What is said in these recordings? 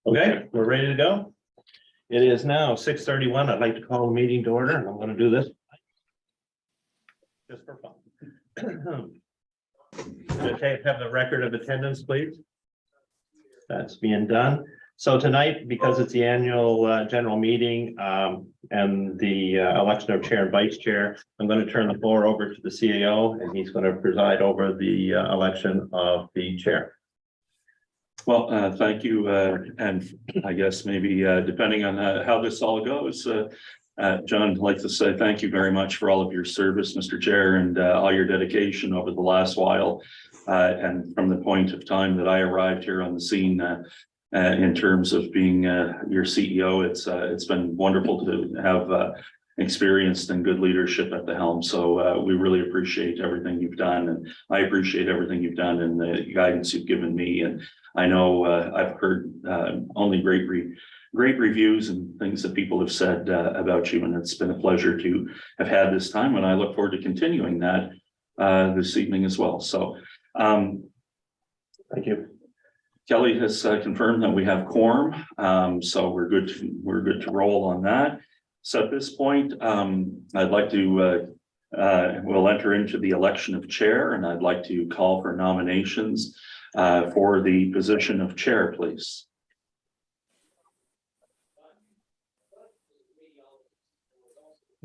Okay, we're ready to go. It is now 6:31. I'd like to call the meeting to order, and I'm going to do this just for fun. Okay, have the record of attendance, please. That's being done. So tonight, because it's the annual general meeting and the election of chair and vice chair, I'm going to turn the floor over to the CAO, and he's going to preside over the election of the chair. Well, thank you. And I guess maybe depending on how this all goes, John, I'd like to say thank you very much for all of your service, Mr. Chair, and all your dedication over the last while. And from the point of time that I arrived here on the scene, in terms of being your CEO, it's been wonderful to have experienced and good leadership at the helm. So we really appreciate everything you've done, and I appreciate everything you've done and the guidance you've given me. And I know I've heard only great reviews and things that people have said about you, and it's been a pleasure to have had this time, and I look forward to continuing that this evening as well. So thank you. Kelly has confirmed that we have quorum, so we're good to roll on that. So at this point, I'd like to we'll enter into the election of chair, and I'd like to call for nominations for the position of chair, please.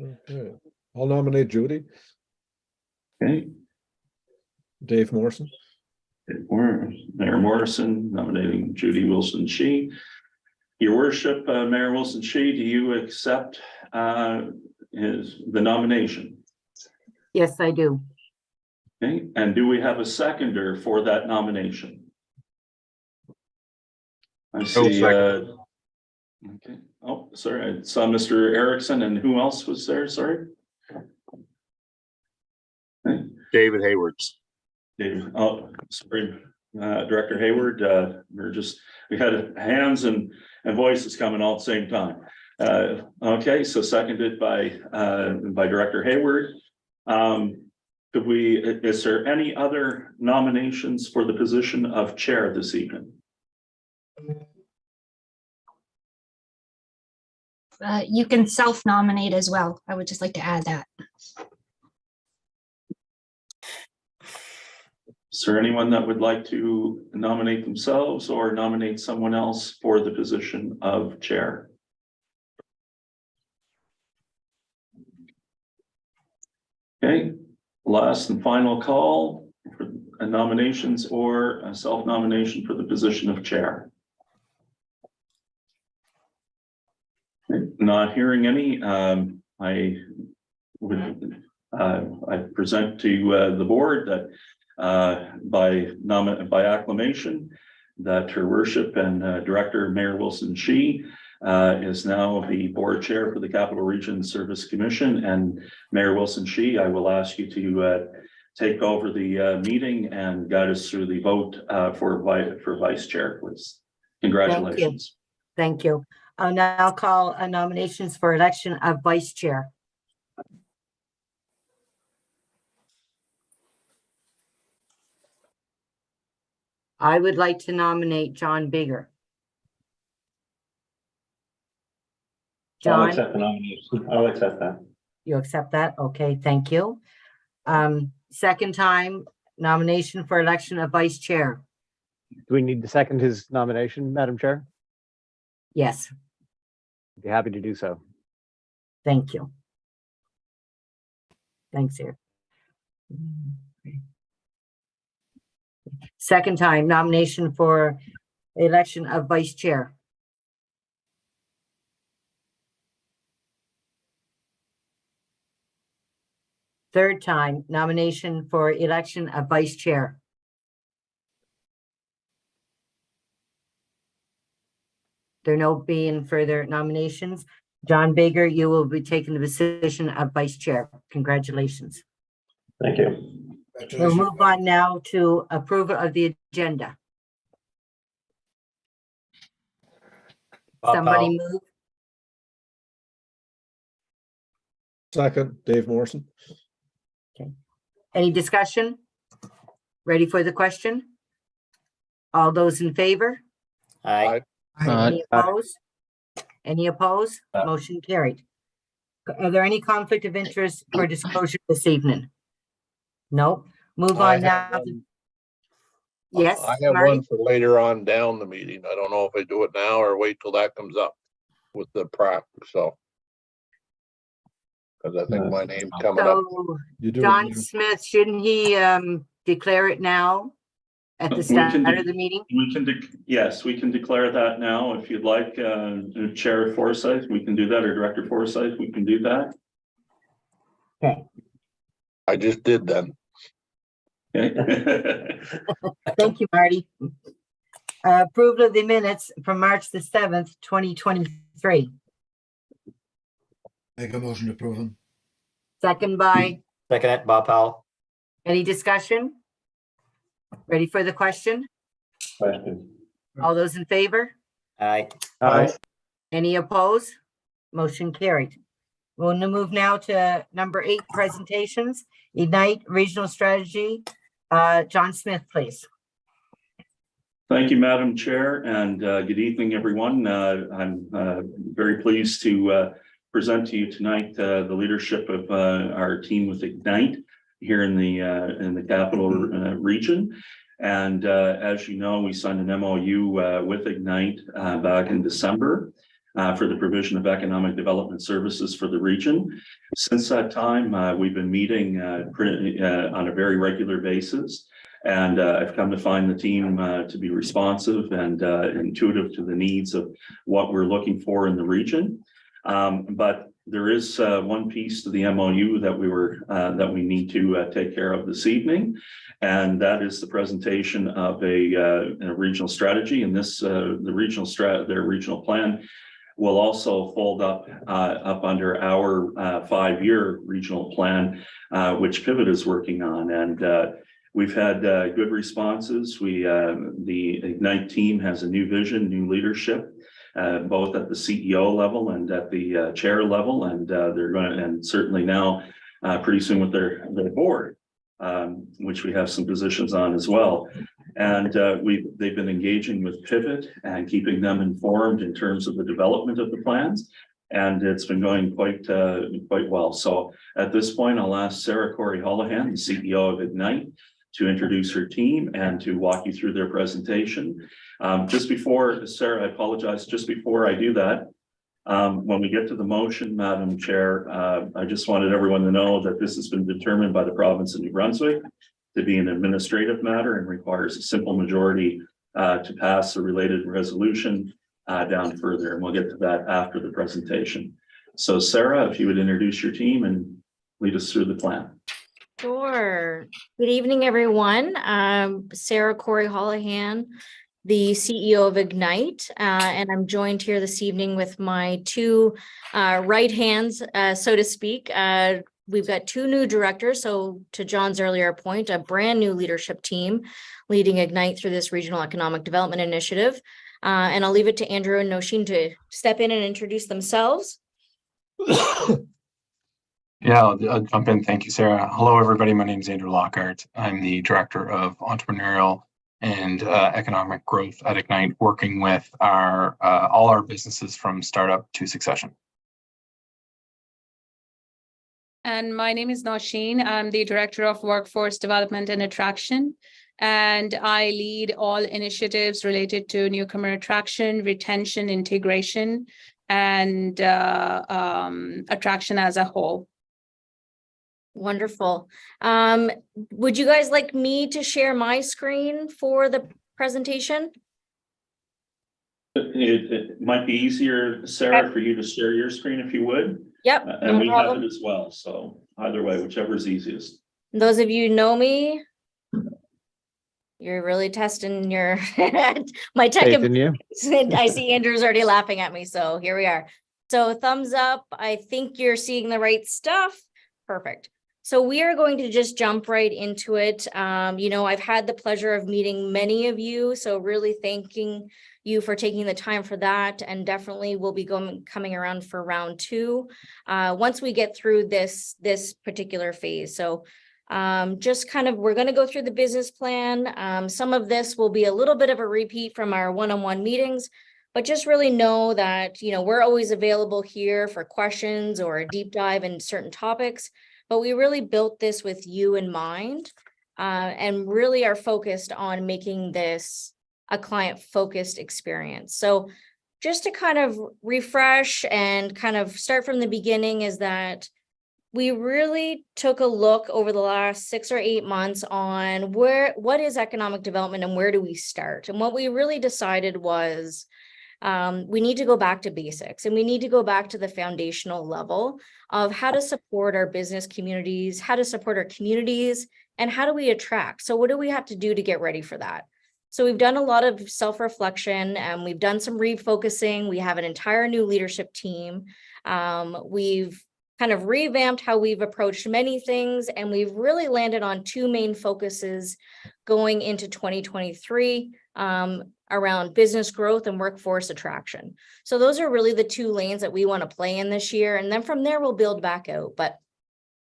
Okay, I'll nominate Judy. Okay, Dave Morrison. Mayor Morrison nominating Judy Wilson Shee. Your worship, Mayor Wilson Shee, do you accept the nomination? Yes, I do. Okay, and do we have a seconder for that nomination? I see. Okay. Oh, sorry. I saw Mr. Erickson, and who else was there? Sorry. Okay. David Hayward's. David. Oh, sorry. Director Hayward. We had hands and voices coming all at the same time. Okay, so seconded by Director Hayward. Is there any other nominations for the position of chair this evening? You can self-nominate as well. I would just like to add that. Is there anyone that would like to nominate themselves or nominate someone else for the position of chair? Okay, last and final call for nominations or a self-nomination for the position of chair. Okay, not hearing any, I present to the board that by acclamation that her worship and Director Mayor Wilson Shee is now the board chair for the Capital Region Service Commission. And Mayor Wilson Shee, I will ask you to take over the meeting and guide us through the vote for vice chair, please. Congratulations. Thank you. I'll now call nominations for election of vice chair. I would like to nominate John Bigger. I'll John, accept the nomination. I'll accept that. you accept that? Okay, thank you. Second time nomination for election of vice chair. Do we need to second his nomination, Madam Chair? Yes, I'd be happy to do so. thank you. Thanks, here. Second time nomination for election of vice chair. Third time nomination for election of vice chair. There no being further nominations. John Baker, you will be taking the position of vice chair. Congratulations. Thank you. We'll move on now to approval of the agenda. Somebody move. Second, Dave Morrison. Any discussion? Ready for the question? All those in favor? Aye. Any opposed? Any opposed? Motion carried. Are there any conflict of interest for disclosure this evening? No. Move I on now. have Yes, I have Marty? one for later on down the meeting. I don't know if I do it now or wait till that comes up with the prac, so. Cause I think my name's coming up. So You do it John now. Smith, shouldn't he declare it now at the We start can of the meeting? Yes, we can declare that now if you'd like, Chair Forsyth, we can do that, or Director Forsyth, we can do that. I just did then. Okay. Thank you, Marty. Approval of the minutes from March the 7th, 2023. Make a motion to approve them. Second by, Second it, Bob Powell. any discussion? Ready for the question? Question. All those in favor? Aye. Aye. Any opposed? Motion carried. We'll move now to number 8, presentations. Ignite Regional Strategy. John Smith, please. Thank you, Madam Chair, and good evening, everyone. I'm very pleased to present to you tonight the leadership of our team with Ignite here in the capital region. And as you know, we signed an MOU with Ignite back in December for the provision of economic development services for the region. Since that time, we've been meeting on a very regular basis. And I've come to find the team to be responsive and intuitive to the needs of what we're looking for in the region. But there is one piece to the MOU that we need to take care of this evening, and that is the presentation of a regional strategy. And this their regional plan will also fold up under our 5-year regional plan, which Pivot is working on. And we've had good responses. The Ignite team has a new vision, new leadership, both at the CEO level and at the chair level, and they're going to, and certainly now pretty soon with their board, which we have some positions on as well. And they've been engaging with Pivot and keeping them informed in terms of the development of the plans. And it's been going quite well. So at this point, I'll ask Sarah Corey-Holohan, the CEO of Ignite, to introduce her team and to walk you through their presentation. Just before, Sarah, I apologize, just before I do that, when we get to the motion, Madam Chair, I just wanted everyone to know that this has been determined by the province of New Brunswick to be an administrative matter and requires a simple majority to pass a related resolution down further, and we'll get to that after the presentation. So Sarah, if you would introduce your team and lead us through the plan. Sure. Good evening, everyone. Sarah Corey-Holohan, the CEO of Ignite, and I'm joined here this evening with my two right hands, so to speak. We've got 2 new directors, so to John's earlier point, a brand new leadership team leading Ignite through this regional economic development initiative. And I'll leave it to Andrew and Noshin to step in and introduce themselves. Yeah, I'll jump in. Thank you, Sarah. Hello, everybody. My name is Andrew Lockhart. I'm the Director of Entrepreneurial and Economic Growth at Ignite, working with all our businesses from startup to succession. And my name is Noshin. I'm the Director of Workforce Development and Attraction, and I lead all initiatives related to newcomer attraction, retention, integration, and attraction as a whole. Wonderful. Would you guys like me to share my screen for the presentation? It might be easier, Sarah, for you to share your screen if you would. Yep, And no we problem. have it as well. So either way, whichever is easiest. Those of you who know me, you're really testing your my tech. Faith in you. I see Andrew's already laughing at me, so here we are. So thumbs up. I think you're seeing the right stuff. Perfect. So we are going to just jump right into it. I've had the pleasure of meeting many of you, so really thanking you for taking the time for that, and definitely we'll be coming around for round 2 once we get through this particular phase. So just kind of, we're going to go through the business plan. Some of this will be a little bit of a repeat from our one-on-one meetings, but just really know that, we're always available here for questions or a deep dive in certain topics. But we really built this with you in mind, and really are focused on making this a client-focused experience. So just to kind of refresh and kind of start from the beginning is that we really took a look over the last 6 or 8 months on what is economic development and where do we start? And what we really decided was we need to go back to basics, and we need to go back to the foundational level of how to support our business communities, how to support our communities, and how do we attract? So what do we have to do to get ready for that? So we've done a lot of self-reflection, and we've done some refocusing. We have an entire new leadership team. We've kind of revamped how we've approached many things, and we've really landed on 2 main focuses going into 2023. Around business growth and workforce attraction. So those are really the 2 lanes that we want to play in this year. And then from there, we'll build back out. But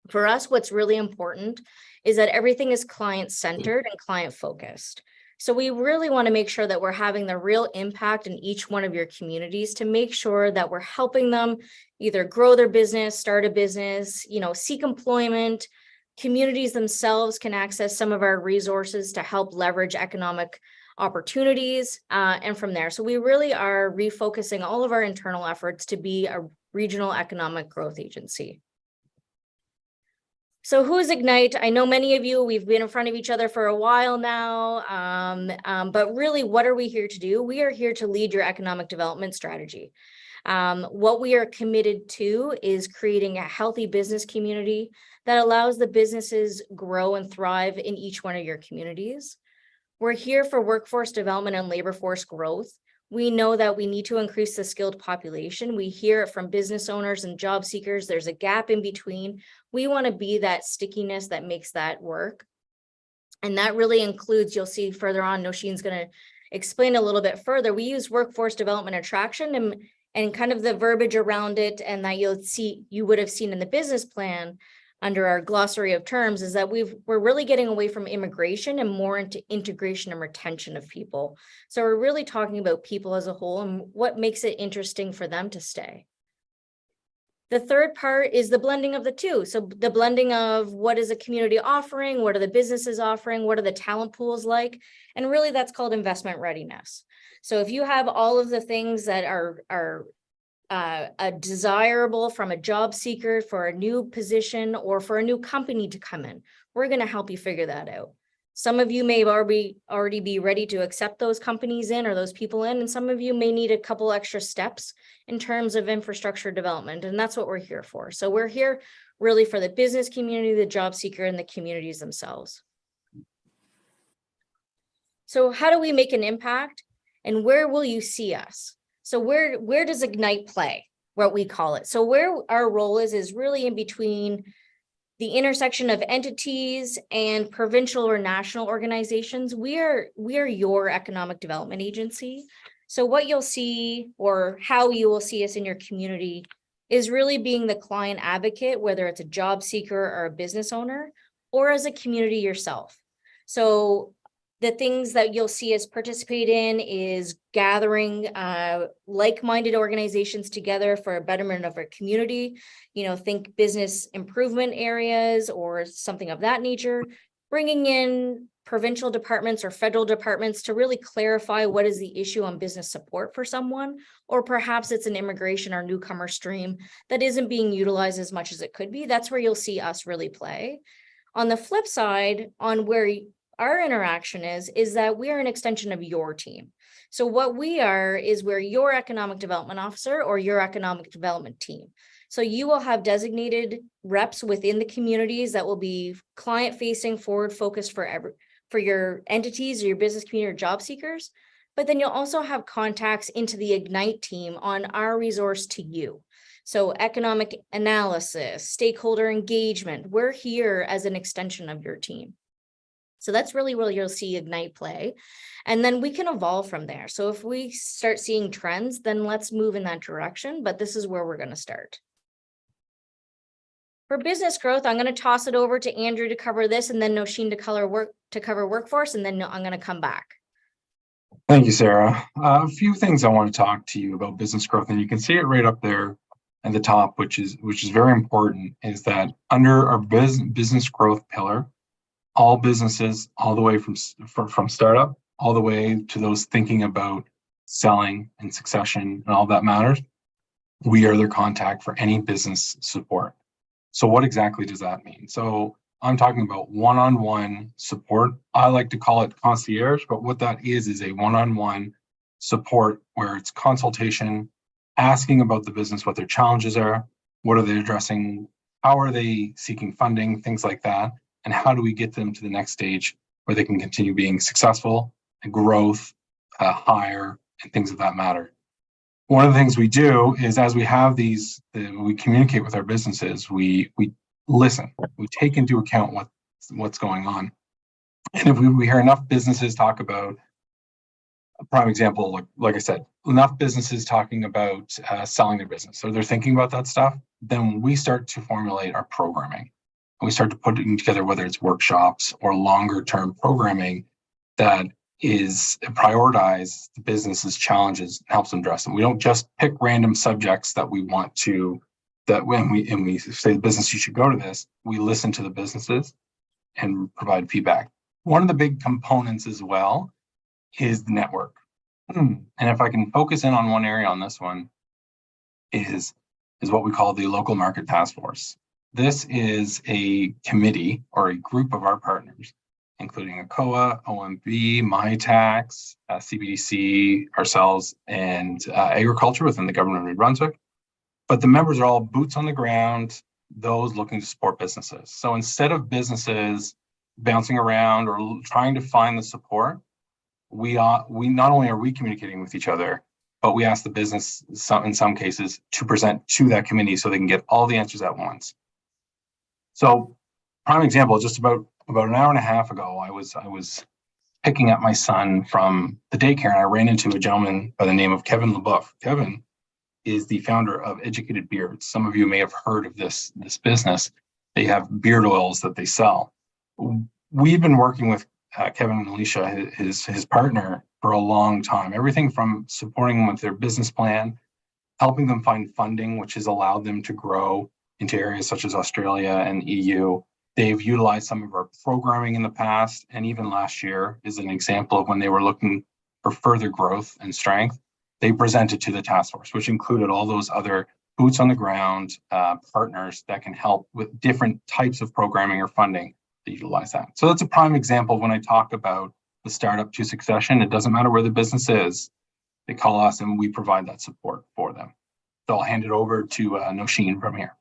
for us, what's really important is that everything is client-centered and client-focused. So we really want to make sure that we're having the real impact in each one of your communities to make sure that we're helping them either grow their business, start a business, seek employment. Communities themselves can access some of our resources to help leverage economic opportunities, and from there. So we really are refocusing all of our internal efforts to be a regional economic growth agency. So who is Ignite? I know many of you, we've been in front of each other for a while now, but really, what are we here to do? We are here to lead your economic development strategy. What we are committed to is creating a healthy business community that allows the businesses grow and thrive in each one of your communities. We're here for workforce development and labor force growth. We know that we need to increase the skilled population. We hear it from business owners and job seekers. There's a gap in between. We want to be that stickiness that makes that work. And that really includes, you'll see further on, Nosheen's going to explain a little bit further. We use workforce development attraction and kind of the verbiage around it, and that you would have seen in the business plan under our glossary of terms, is that we're really getting away from immigration and more into integration and retention of people. So we're really talking about people as a whole and what makes it interesting for them to stay. The third part is the blending of the 2. So the blending of what is a community offering, what are the businesses offering, what are the talent pools like, and really that's called investment readiness. So if you have all of the things that are desirable from a job seeker for a new position or for a new company to come in, we're going to help you figure that out. Some of you may already be ready to accept those companies in or those people in, and some of you may need a couple extra steps in terms of infrastructure development, and that's what we're here for. So we're here really for the business community, the job seeker, and the communities themselves. So how do we make an impact, and where will you see us? So where does Ignite play, what we call it? So where our role is really in between the intersection of entities and provincial or national organizations. We are your economic development agency. So what you'll see, or how you will see us in your community, is really being the client advocate, whether it's a job seeker or a business owner, or as a community yourself. So the things that you'll see us participate in is gathering like-minded organizations together for a betterment of our community. Think business improvement areas or something of that nature. Bringing in provincial departments or federal departments to really clarify what is the issue on business support for someone, or perhaps it's an immigration or newcomer stream that isn't being utilized as much as it could be. That's where you'll see us really play. On the flip side, on where our interaction is that we are an extension of your team. So what we are is we're your economic development officer or your economic development team. So you will have designated reps within the communities that will be client facing, forward focused for your entities or your business community or job seekers. But then you'll also have contacts into the Ignite team on our resource to you. So economic analysis, stakeholder engagement, we're here as an extension of your team. So that's really where you'll see Ignite play. And then we can evolve from there. So if we start seeing trends, then let's move in that direction. But this is where we're going to start. For business growth, I'm going to toss it over to Andrew to cover this, and then Nosheen to cover workforce, and then I'm going to come back. Thank you, Sarah. A few things I want to talk to you about business growth, and you can see it right up there at the top, which is very important, is that under our business growth pillar, all businesses, all the way from startup, all the way to those thinking about selling and succession and all that matters, we are their contact for any business support. So what exactly does that mean? So I'm talking about one-on-one support. I like to call it concierge, but what that is a one-on-one support where it's consultation, asking about the business, what their challenges are, what are they addressing, how are they seeking funding, things like that, and how do we get them to the next stage where they can continue being successful, and growth, hire, and things of that matter. One of the things we do is, as we have these, we communicate with our businesses, we listen, we take into account what's going on. And if we hear enough businesses talk about, a prime example, like I said, enough businesses talking about selling their business, so they're thinking about that stuff, then we start to formulate our programming. And we start to put it together, whether it's workshops or longer term programming that is prioritize the business's challenges and helps them address them. We don't just pick random subjects that we want to, that when we say the business, you should go to this, we listen to the businesses and provide feedback. One of the big components as well is the network. And if I can focus in on one area on this one, is what we call the local market task force. This is a committee or a group of our partners, including ACOA, OMB, MyTax, CBDC, ourselves, and agriculture within the government of New Brunswick. But the members are all boots on the ground, those looking to support businesses. So instead of businesses bouncing around or trying to find the support, we not only are we communicating with each other, but we ask the business in some cases to present to that committee so they can get all the answers at once. So prime example, just about an hour and a half ago, I was picking up my son from the daycare, and I ran into a gentleman by the name of Kevin LeBoeuf. Kevin is the founder of Educated Beards. Some of you may have heard of this business. They have beard oils that they sell. We've been working with Kevin and Alicia, his partner, for a long time. Everything from supporting them with their business plan, helping them find funding, which has allowed them to grow into areas such as Australia and EU. They've utilized some of our programming in the past, and even last year is an example of when they were looking for further growth and strength. They presented to the task force, which included all those other boots on the ground partners that can help with different types of programming or funding to utilize that. So that's a prime example when I talk about the startup to succession. It doesn't matter where the business is, they call us and we provide that support for them. So I'll hand it over to Nosheen from here.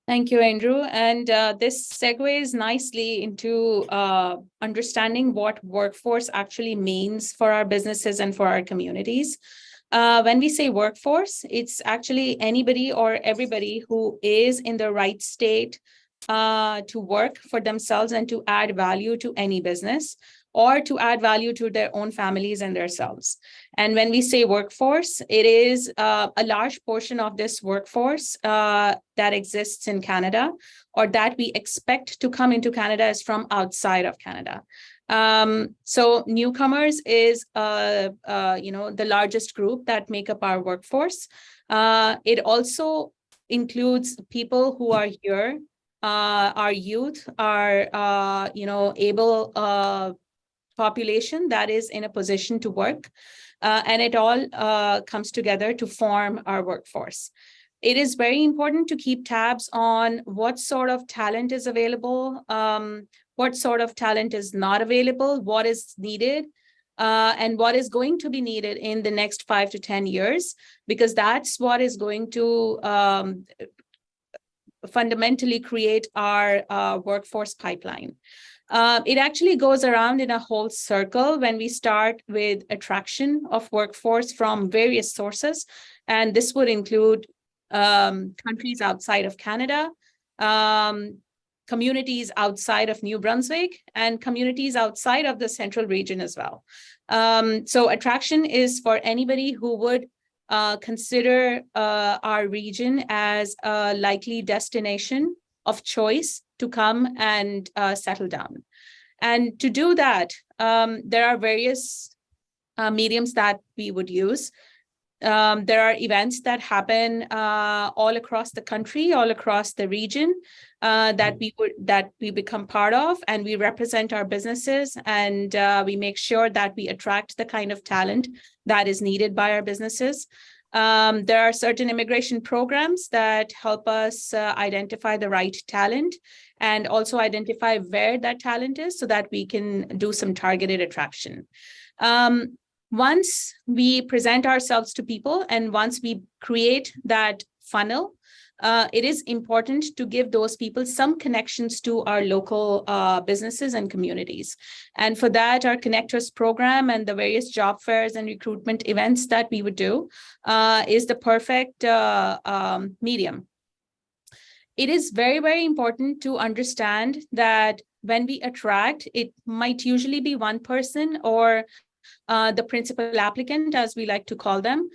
Thank you, Andrew. And this segues nicely into understanding what workforce actually means for our businesses and for our communities. When we say workforce, it's actually anybody or everybody who is in the right state to work for themselves and to add value to any business, or to add value to their own families and themselves. And when we say workforce, it is a large portion of this workforce that exists in Canada, or that we expect to come into Canada is from outside of Canada. So newcomers is the largest group that make up our workforce. It also includes people who are here, our youth, our able population that is in a position to work, and it all comes together to form our workforce. It is very important to keep tabs on what sort of talent is available, what sort of talent is not available, what is needed, and what is going to be needed in the next 5 to 10 years, because that's what is going to fundamentally create our workforce pipeline. It actually goes around in a whole circle when we start with attraction of workforce from various sources. And this would include countries outside of Canada, communities outside of New Brunswick, and communities outside of the central region as well. So attraction is for anybody who would consider our region as a likely destination of choice to come and settle down. And to do that, there are various mediums that we would use. There are events that happen all across the country, all across the region, that we become part of, and we represent our businesses, and we make sure that we attract the kind of talent that is needed by our businesses. There are certain immigration programs that help us identify the right talent and also identify where that talent is so that we can do some targeted attraction. Once we present ourselves to people and once we create that funnel, it is important to give those people some connections to our local businesses and communities. And for that, our Connectors program and the various job fairs and recruitment events that we would do is the perfect medium. It is very, very important to understand that when we attract, it might usually be one person or the principal applicant, as we like to call them,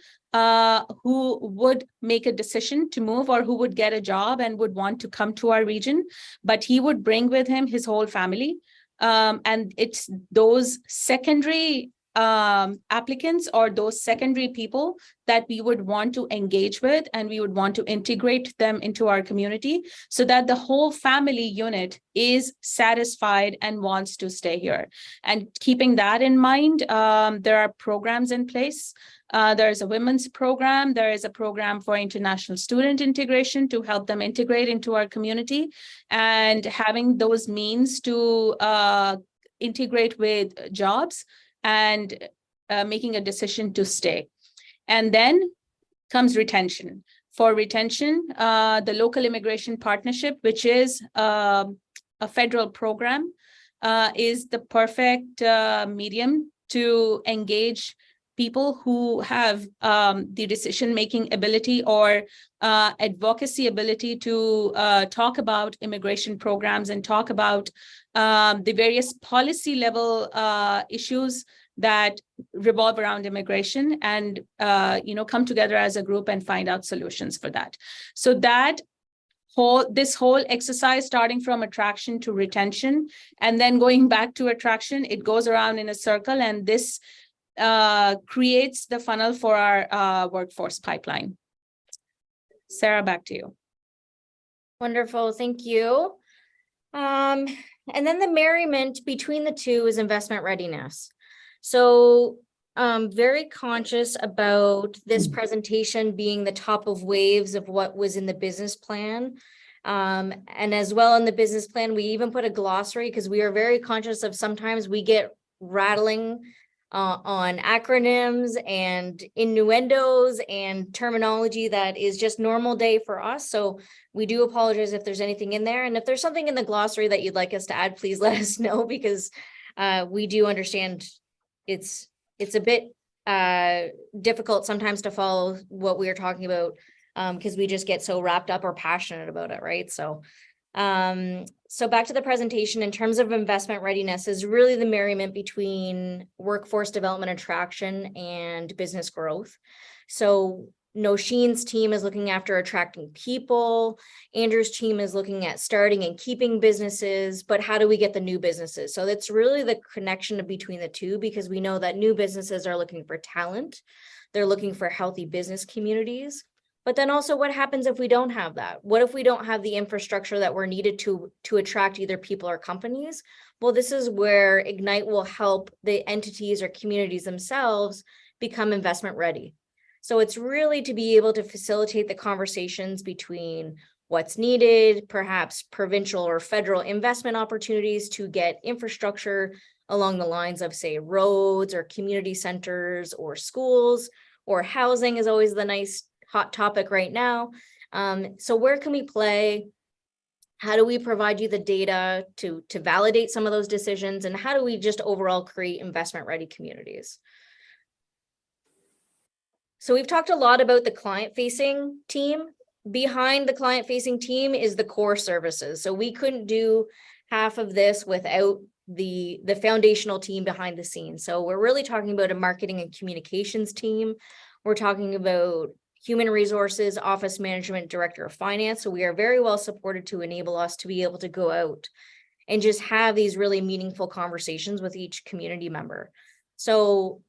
who would make a decision to move or who would get a job and would want to come to our region, but he would bring with him his whole family. And it's those secondary applicants or those secondary people that we would want to engage with, and we would want to integrate them into our community so that the whole family unit is satisfied and wants to stay here. And keeping that in mind, there are programs in place. There's a women's program. There is a program for international student integration to help them integrate into our community, and having those means to integrate with jobs and making a decision to stay. And then comes retention. For retention, the Local Immigration Partnership, which is a federal program, is the perfect medium to engage people who have the decision-making ability or advocacy ability to talk about immigration programs and talk about the various policy level issues that revolve around immigration, and come together as a group and find out solutions for that. So that this whole exercise, starting from attraction to retention and then going back to attraction, it goes around in a circle, and this creates the funnel for our workforce pipeline. Sarah, back to you. Wonderful, thank you. And then the merriment between the two is investment readiness. So very conscious about this presentation being the top of waves of what was in the business plan. And as well in the business plan, we even put a glossary because we are very conscious of sometimes we get rattling on acronyms and innuendos and terminology that is just normal day for us. So we do apologize if there's anything in there. And if there's something in the glossary that you'd like us to add, please let us know, because we do understand it's a bit difficult sometimes to follow what we are talking about because we just get so wrapped up or passionate about it, right? So so back to the presentation, in terms of investment readiness is really the merriment between workforce development attraction and business growth. So Nosheen's team is looking after attracting people. Andrew's team is looking at starting and keeping businesses, but how do we get the new businesses? So that's really the connection between the two, because we know that new businesses are looking for talent. They're looking for healthy business communities. But then also, what happens if we don't have that? What if we don't have the infrastructure that we're needed to attract either people or companies? Well, this is where Ignite will help the entities or communities themselves become investment ready. So it's really to be able to facilitate the conversations between what's needed, perhaps provincial or federal investment opportunities to get infrastructure along the lines of, say, roads or community centers or schools, or housing is always the nice hot topic right now. So where can we play? How do we provide you the data to validate some of those decisions? And how do we just overall create investment ready communities? So we've talked a lot about the client-facing team. Behind the client-facing team is the core services. So we couldn't do half of this without the foundational team behind the scenes. So we're really talking about a marketing and communications team. We're talking about human resources, office management, director of finance. So we are very well supported to enable us to be able to go out and just have these really meaningful conversations with each community member. So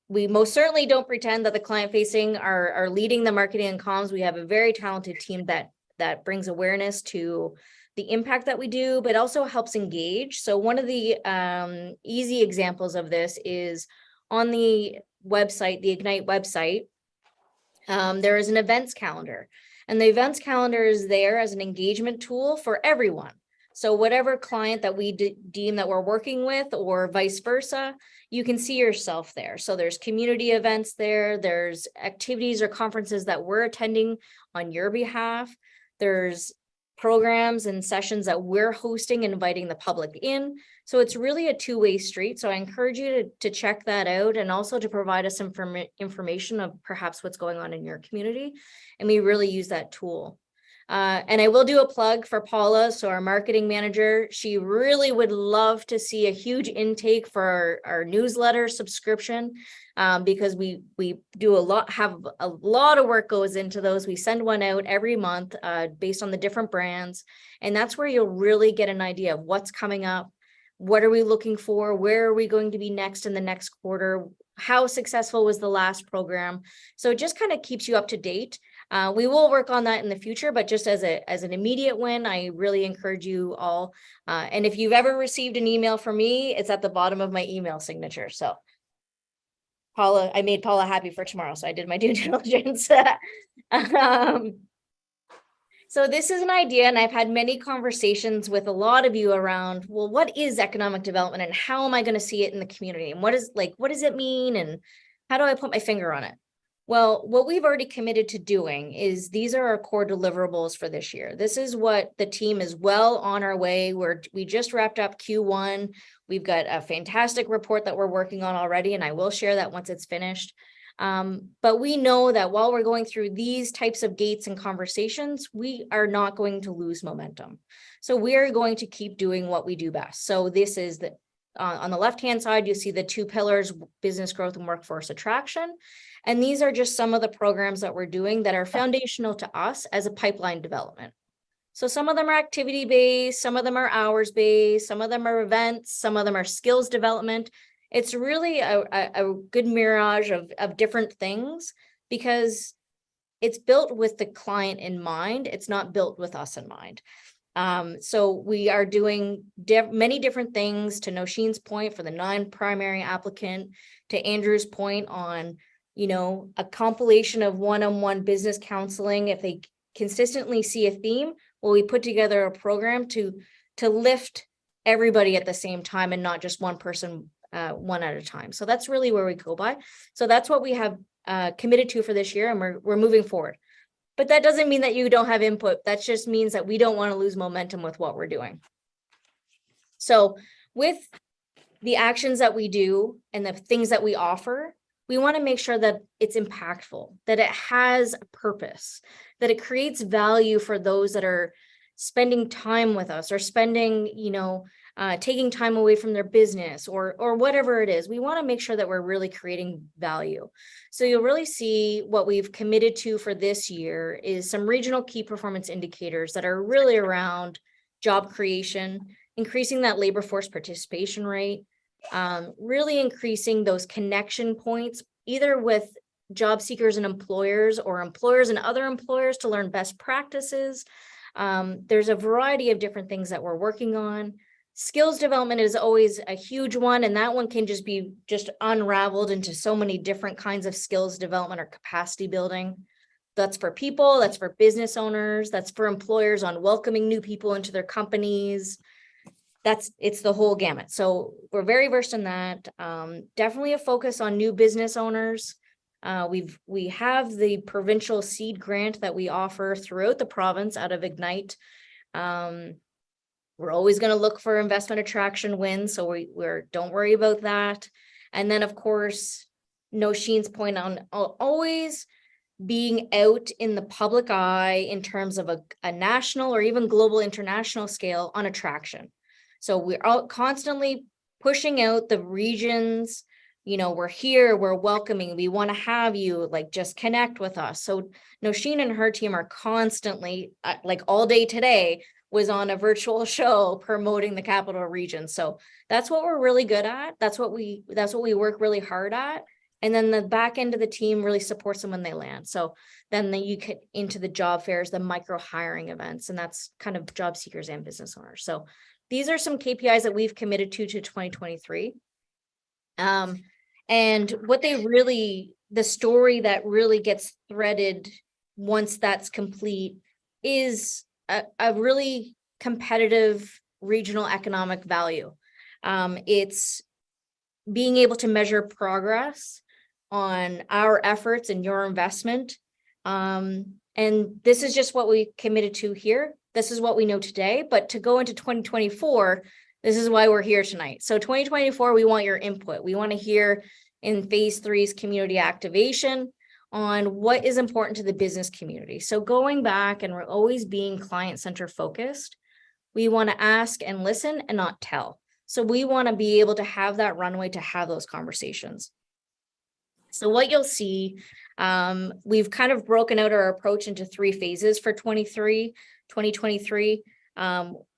we most certainly don't pretend that the client facing are leading the marketing and comms. We have a very talented team that brings awareness to the impact that we do, but also helps engage. So one of the easy examples of this is on the website, the Ignite website. There is an events calendar, and the events calendar is there as an engagement tool for everyone. So whatever client that we deem that we're working with, or vice versa, you can see yourself there. So there's community events there, there's activities or conferences that we're attending on your behalf. There's programs and sessions that we're hosting and inviting the public in. So it's really a two-way street. So I encourage you to check that out, and also to provide us information of perhaps what's going on in your community. And we really use that tool. And I will do a plug for Paula, so our marketing manager. She really would love to see a huge intake for our newsletter subscription, because we do have a lot of work goes into those. We send one out every month based on the different brands, and that's where you'll really get an idea of what's coming up, what are we looking for, where are we going to be next in the next quarter, how successful was the last program. So it just kind of keeps you up to date. We will work on that in the future, but just as an immediate win, I really encourage you all. And if you've ever received an email from me, it's at the bottom of my email signature. So Paula, I made Paula happy for tomorrow, so I did my due diligence. So this is an idea, and I've had many conversations with a lot of you around, well, what is economic development, and how am I going to see it in the community? And what does it mean? And how do I put my finger on it? Well, what we've already committed to doing is these are our core deliverables for this year. This is what the team is well on our way. We just wrapped up Q1. We've got a fantastic report that we're working on already, and I will share that once it's finished. But we know that while we're going through these types of gates and conversations, we are not going to lose momentum. So we are going to keep doing what we do best. So this is on the left-hand side, you see the two pillars: business growth and workforce attraction. And these are just some of the programs that we're doing that are foundational to us as a pipeline development. So some of them are activity-based, some of them are hours-based, some of them are events, some of them are skills development. It's really a good mirage of different things, because it's built with the client in mind. It's not built with us in mind. So we are doing many different things, to Nosheen's point, for the non-primary applicant, to Andrew's point on, a compilation of one-on-one business counseling. If they consistently see a theme, well, we put together a program to lift everybody at the same time, and not just one person one at a time. So that's really where we go by. So that's what we have committed to for this year, and we're moving forward. But that doesn't mean that you don't have input. That just means that we don't want to lose momentum with what we're doing. So with the actions that we do and the things that we offer, we want to make sure that it's impactful, that it has a purpose, that it creates value for those that are spending time with us, or spending, taking time away from their business, or whatever it is. We want to make sure that we're really creating value. So you'll really see what we've committed to for this year is some regional key performance indicators that are really around job creation, increasing that labor force participation rate, really increasing those connection points, either with job seekers and employers, or employers and other employers, to learn best practices. There's a variety of different things that we're working on. Skills development is always a huge one, and that one can just be unraveled into so many different kinds of skills development or capacity building. That's for people, that's for business owners, that's for employers on welcoming new people into their companies. It's the whole gamut. So we're very versed in that. Definitely a focus on new business owners. We have the provincial seed grant that we offer throughout the province out of Ignite. We're always going to look for investment attraction wins, so we're don't worry about that. And then, of course, Nosheen's point on always being out in the public eye in terms of a national or even global international scale on attraction. So we're out constantly pushing out the regions, we're here, we're welcoming, we want to have you, like, just connect with us. So Nosheen and her team are constantly, like all day today, was on a virtual show promoting the capital region. So that's what we're really good at. That's what we work really hard at. And then the back end of the team really supports them when they land. So then you get into the job fairs, the micro hiring events, and that's kind of job seekers and business owners. So these are some KPIs that we've committed to 2023. And what the story that really gets threaded once that's complete is a really competitive regional economic value. It's being able to measure progress on our efforts and your investment. And this is just what we committed to here. This is what we know today, but to go into 2024, this is why we're here tonight. So 2024, we want your input. We want to hear in phase 3's community activation on what is important to the business community. So going back, and we're always being client-centered focused, we want to ask and listen and not tell. So we want to be able to have that runway to have those conversations. So what you'll see, we've kind of broken out our approach into 3 phases for 2023.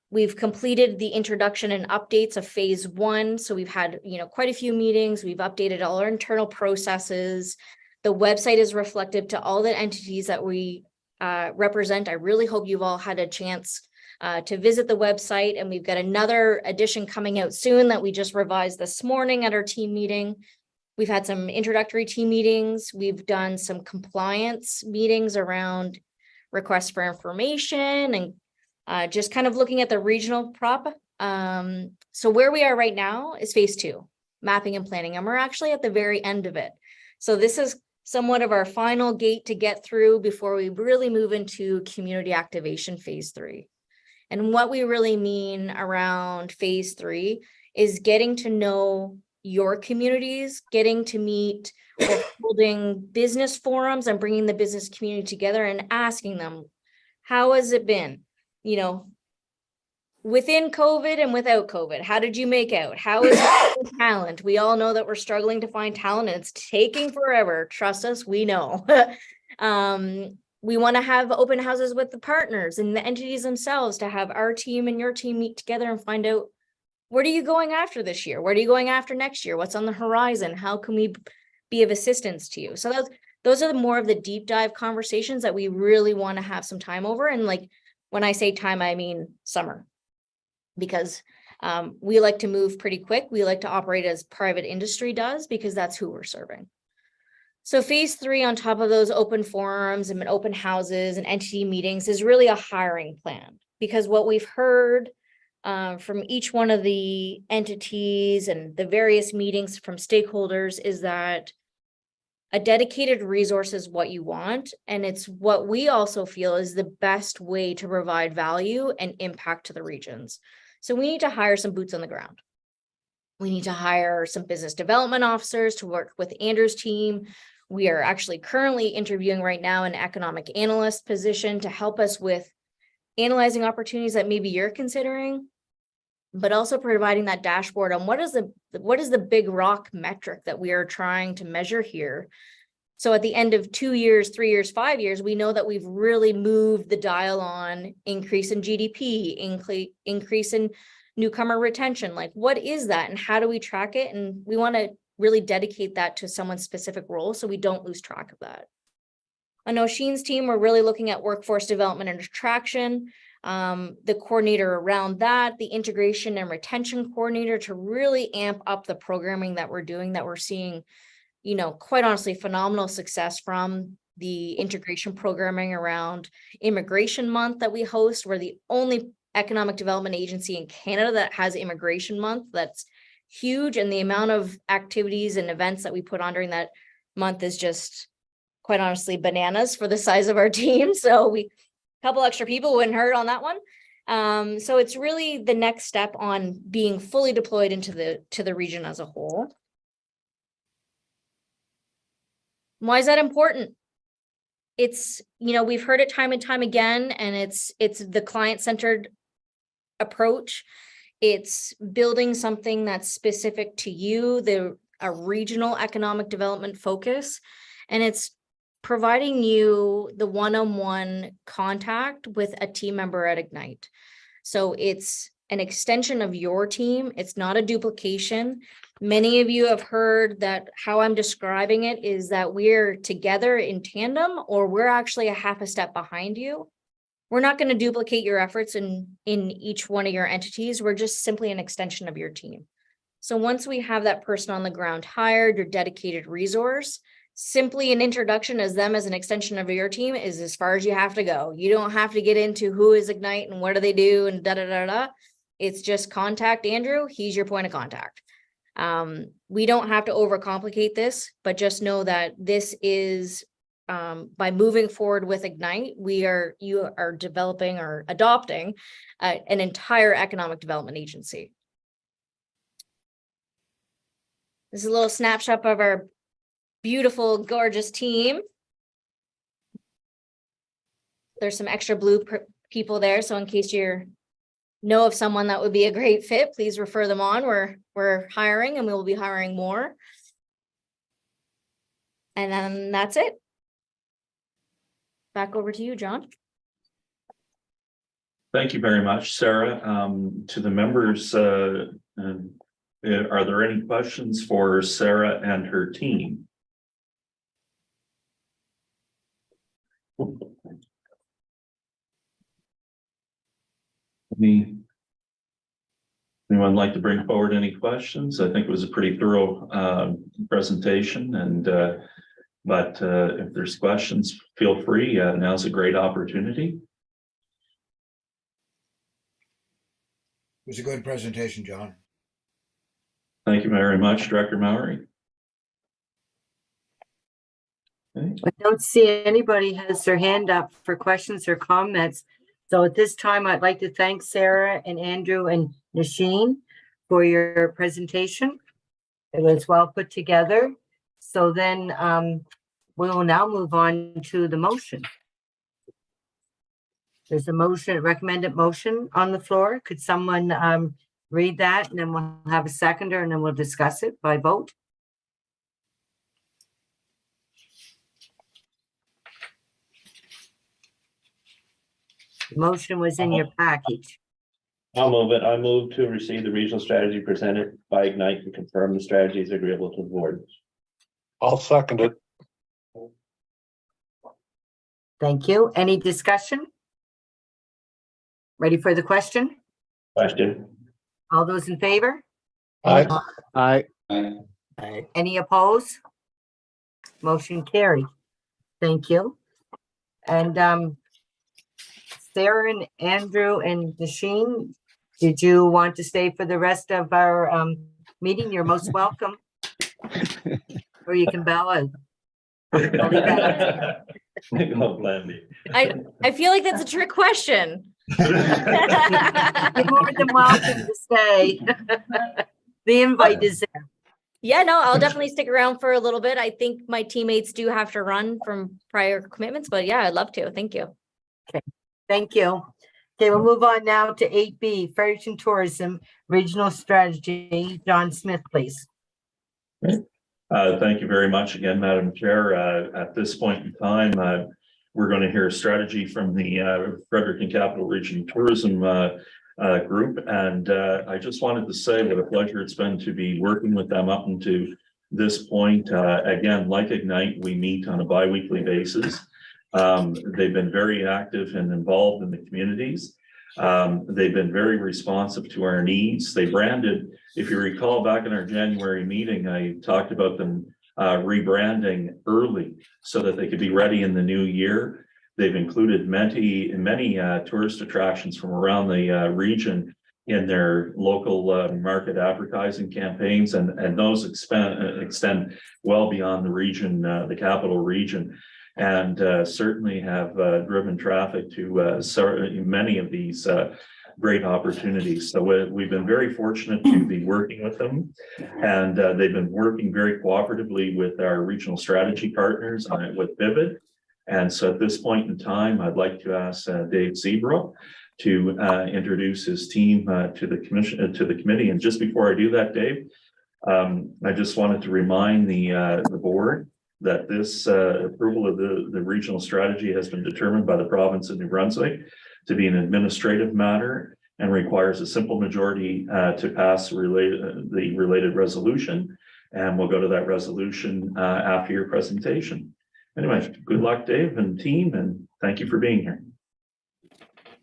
We've completed the introduction and updates of phase 1. So we've had, quite a few meetings. We've updated all our internal processes. The website is reflective to all the entities that we represent. I really hope you've all had a chance to visit the website, and we've got another edition coming out soon that we just revised this morning at our team meeting. We've had some introductory team meetings. We've done some compliance meetings around requests for information and just kind of looking at the regional prop. So where we are right now is phase 2, mapping and planning, and we're actually at the very end of it. So this is somewhat of our final gate to get through before we really move into community activation phase 3. And what we really mean around phase 3 is getting to know your communities, getting to meet or holding business forums and bringing the business community together and asking them, how has it been? Within COVID and without COVID, how did you make out? How is talent? We all know that we're struggling to find talent and it's taking forever. Trust us, we know. We want to have open houses with the partners and the entities themselves to have our team and your team meet together and find out, what are you going after this year? What are you going after next year? What's on the horizon? How can we be of assistance to you? So those are more of the deep dive conversations that we really want to have some time over. And like, when I say time, I mean summer, because we like to move pretty quick. We like to operate as private industry does, because that's who we're serving. So phase 3, on top of those open forums and open houses and entity meetings, is really a hiring plan, because what we've heard from each one of the entities and the various meetings from stakeholders is that a dedicated resource is what you want. And it's what we also feel is the best way to provide value and impact to the regions. So we need to hire some boots on the ground. We need to hire some business development officers to work with Andrew's team. We are actually currently interviewing right now an economic analyst position to help us with analyzing opportunities that maybe you're considering, but also providing that dashboard on what is the big rock metric that we are trying to measure here. So at the end of 2 years, 3 years, 5 years, we know that we've really moved the dial on increase in GDP, increase in newcomer retention. Like, what is that and how do we track it? And we want to really dedicate that to someone's specific role so we don't lose track of that. On Nosheen's team, we're really looking at workforce development and attraction. The coordinator around that, the integration and retention coordinator, to really amp up the programming that we're doing, that we're seeing, quite honestly, phenomenal success from the integration programming around Immigration Month that we host. We're the only economic development agency in Canada that has Immigration Month. That's huge. And the amount of activities and events that we put on during that month is just, quite honestly, bananas for the size of our team. So a couple extra people wouldn't hurt on that one. So it's really the next step on being fully deployed into the region as a whole. Why is that important? It's, we've heard it time and time again, and it's the client-centered approach. It's building something that's specific to you, a regional economic development focus, and it's providing you the one-on-one contact with a team member at Ignite. So it's an extension of your team. It's not a duplication. Many of you have heard that how I'm describing it is that we're together in tandem, or we're actually a half a step behind you. We're not going to duplicate your efforts in each one of your entities. We're just simply an extension of your team. So once we have that person on the ground hired, your dedicated resource, simply an introduction as them as an extension of your team is as far as you have to go. You don't have to get into who is Ignite and what do they do and da-da-da-da. It's just contact Andrew. He's your point of contact. We don't have to overcomplicate this, but just know that this is by moving forward with Ignite, you are developing or adopting an entire economic development agency. This is a little snapshot of our beautiful, gorgeous team. There's some extra blue people there, so in case you know of someone that would be a great fit, please refer them on. We're hiring, and we will be hiring more. And then that's it. Back over to you, John. Thank you very much, Sarah. To the members, are there any questions for Sarah and her team? Anyone like to bring forward any questions? I think it was a pretty thorough presentation, and but if there's questions, feel free. Now's a great opportunity. It was a good presentation, John. Thank you very much, Director Mowry. Okay. I don't see anybody has their hand up for questions or comments. So at this time, I'd like to thank Sarah and Andrew and Nasheen for your presentation. It was well put together. So then we will now move on to the motion. There's a motion, recommended motion on the floor. Could someone read that, and then we'll have a seconder, and then we'll discuss it by vote. The motion was in your package. I'll move it. I move to receive the regional strategy presented by Ignite and confirm the strategy is agreeable to the board. I'll second it. Thank you. Any discussion? Ready for the question? Question? All those in favor? Aye. Any opposed? Motion carried. Thank you. And Sarah and Andrew and Nasheen, did you want to stay for the rest of our meeting? You're most welcome. Or you can bow out. I'll leave that up to you. No plan B. I feel like that's a trick question. You're more than welcome to stay. The invite is there. Yeah, no, I'll definitely stick around for a little bit. I think my teammates do have to run from prior commitments, but yeah, I'd love to. Thank you. Thank you. Okay, we'll move on now to 8B, Fredericton Tourism Regional Strategy. John Smith, please. Thank you very much again, Madam Chair. At this point in time, we're going to hear a strategy from the Fredericton Capital Region Tourism Group. And I just wanted to say what a pleasure it's been to be working with them up until this point. Again, like Ignite, we meet on a bi-weekly basis. They've been very active and involved in the communities. They've been very responsive to our needs. They branded, if you recall back in our January meeting, I talked about them rebranding early so that they could be ready in the new year. They've included many tourist attractions from around the region in their local market advertising campaigns, and those extend well beyond the region, the capital region, and certainly have driven traffic to many of these great opportunities. So we've been very fortunate to be working with them. And they've been working very cooperatively with our regional strategy partners with Vivid. And so at this point in time, I'd like to ask Dave Zebro to introduce his team to the committee. And just before I do that, Dave, I just wanted to remind the board that this approval of the regional strategy has been determined by the province of New Brunswick to be an administrative matter and requires a simple majority to pass the related resolution. And we'll go to that resolution after your presentation. Anyway, good luck, Dave and team, and thank you for being here.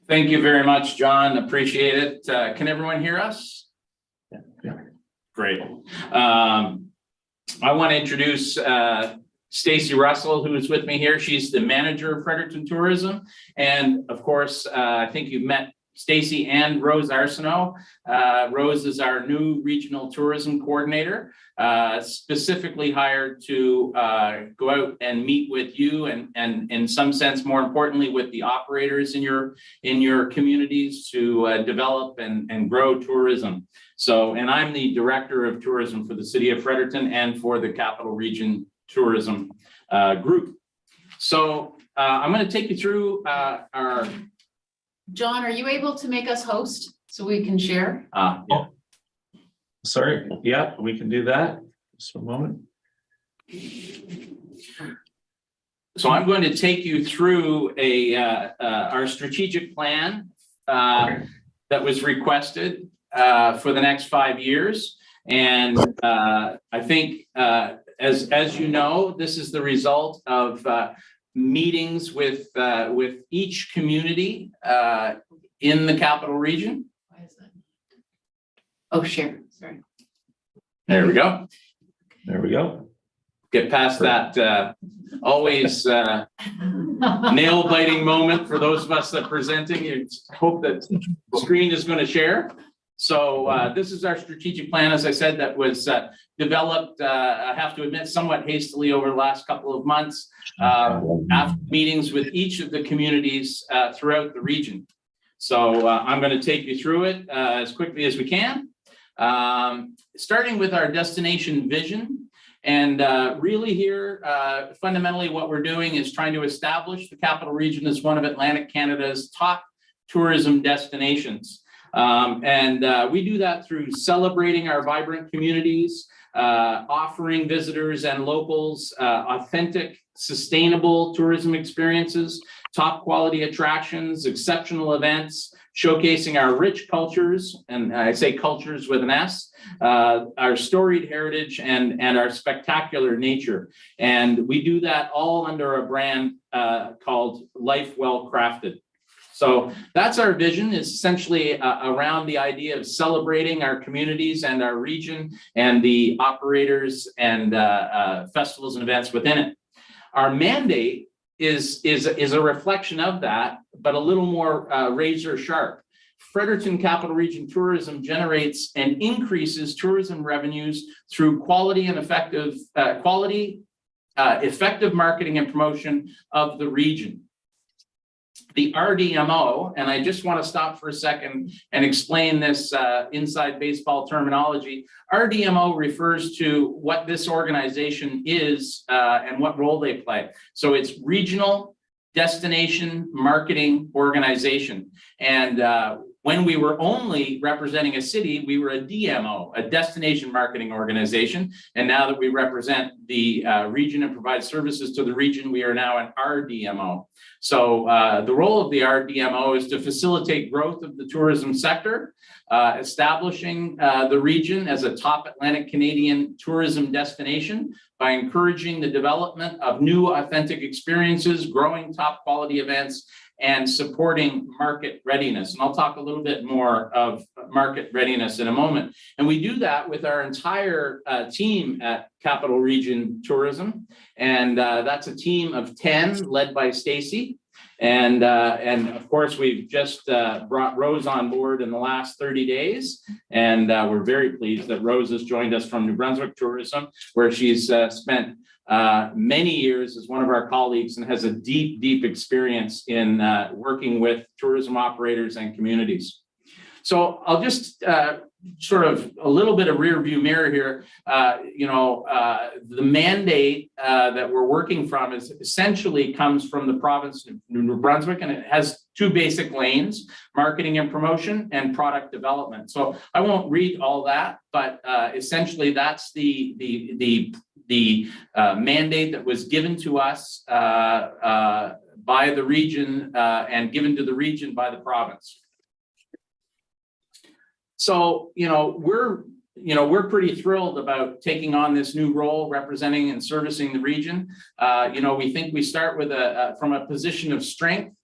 Thank you very much, John. Appreciate it. Can everyone hear us? Yeah. Great. I want to introduce Stacy Russell, who is with me here. She's the manager of Fredericton Tourism. And of course, I think you've met Stacy and Rose Arsenault. Rose is our new regional tourism coordinator, specifically hired to go out and meet with you and in some sense, more importantly, with the operators in your communities to develop and grow tourism. So, and I'm the director of tourism for the city of Fredericton and for the Capital Region Tourism Group. So I'm going to take you through our. John, are you able to make us host so we can share? Yeah. Sorry. Yeah, we can do that. Just a moment. So I'm going to take you through our strategic plan that was requested for the next 5 years. And I think, as you know, this is the result of meetings with each community in the Capital Region. Why is that? Oh, share. Sorry. There we go. There we go. Get past that always nail biting moment for those of us that are presenting. You hope that the screen is going to share. So this is our strategic plan, as I said, that was developed, I have to admit, somewhat hastily over the last couple of months after meetings with each of the communities throughout the region. So I'm going to take you through it as quickly as we can, starting with our destination vision. And really here, fundamentally what we're doing is trying to establish the Capital Region as one of Atlantic Canada's top tourism destinations. We do that through celebrating our vibrant communities, offering visitors and locals authentic, sustainable tourism experiences, top quality attractions, exceptional events, showcasing our rich cultures, and I say cultures with an S, our storied heritage and our spectacular nature. And we do that all under a brand called Life Well Crafted. So that's our vision, is essentially around the idea of celebrating our communities and our region and the operators and festivals and events within it. Our mandate is a reflection of that, but a little more razor sharp. Fredericton Capital Region Tourism generates and increases tourism revenues through quality and effective marketing and promotion of the region. The RDMO, and I just want to stop for a second and explain this inside baseball terminology. RDMO refers to what this organization is and what role they play. So it's Regional Destination Marketing Organization. And when we were only representing a city, we were a DMO, a Destination Marketing Organization. And now that we represent the region and provide services to the region, we are now an RDMO. So the role of the RDMO is to facilitate growth of the tourism sector, establishing the region as a top Atlantic Canadian tourism destination by encouraging the development of new authentic experiences, growing top quality events, and supporting market readiness. And I'll talk a little bit more of market readiness in a moment. And we do that with our entire team at Capital Region Tourism. And that's a team of 10 led by Stacy. And of course, we've just brought Rose on board in the last 30 days. And we're very pleased that Rose has joined us from New Brunswick Tourism, where she's spent many years as one of our colleagues and has a deep experience in working with tourism operators and communities. So I'll just sort of a little bit of rear view mirror here. The mandate that we're working from is essentially comes from the province of New Brunswick, and it has two basic lanes: marketing and promotion and product development. So I won't read all that, but essentially that's the mandate that was given to us by the region and given to the region by the province. So, we're pretty thrilled about taking on this new role, representing and servicing the region. We think we start with from a position of strength.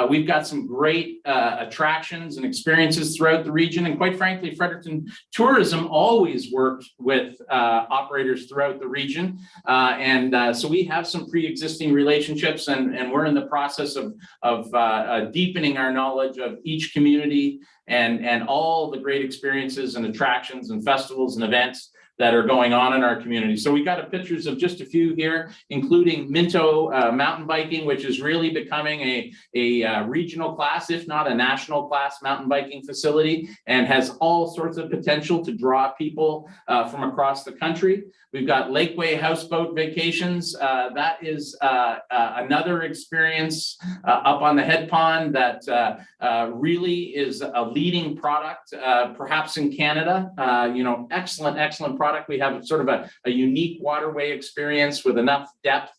We've got some great attractions and experiences throughout the region. And quite frankly, Fredericton Tourism always worked with operators throughout the region. So we have some pre-existing relationships, and we're in the process of deepening our knowledge of each community and all the great experiences and attractions and festivals and events that are going on in our community. So we got pictures of just a few here, including Minto mountain biking, which is really becoming a regional class, if not a national class mountain biking facility, and has all sorts of potential to draw people from across the country. We've got Lakeway Houseboat Vacations. That is another experience up on the head pond that really is a leading product, perhaps in Canada. Excellent product. We have sort of a unique waterway experience with enough depth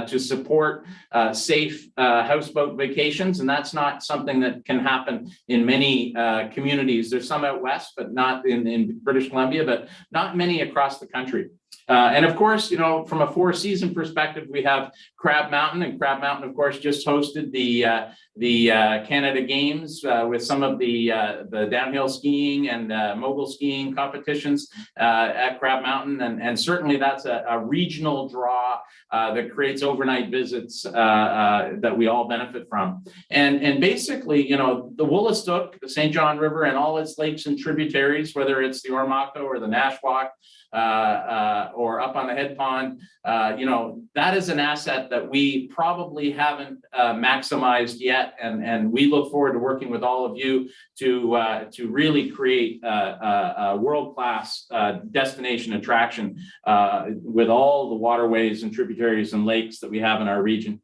to support safe houseboat vacations. And that's not something that can happen in many communities. There's some out west, but not in British Columbia, but not many across the country. And of course, from a four-season perspective, we have Crab Mountain, and Crab Mountain, of course, just hosted the Canada Games with some of the downhill skiing and mogul skiing competitions at Crab Mountain, and certainly that's a regional draw that creates overnight visits that we all benefit from. And basically, the Woolastook, the St. John River, and all its lakes and tributaries, whether it's the Oromocto or the Nashwaak, or up on the head pond, that is an asset that we probably haven't maximized yet, and we look forward to working with all of you to really create a world-class destination attraction with all the waterways and tributaries and lakes that we have in our region.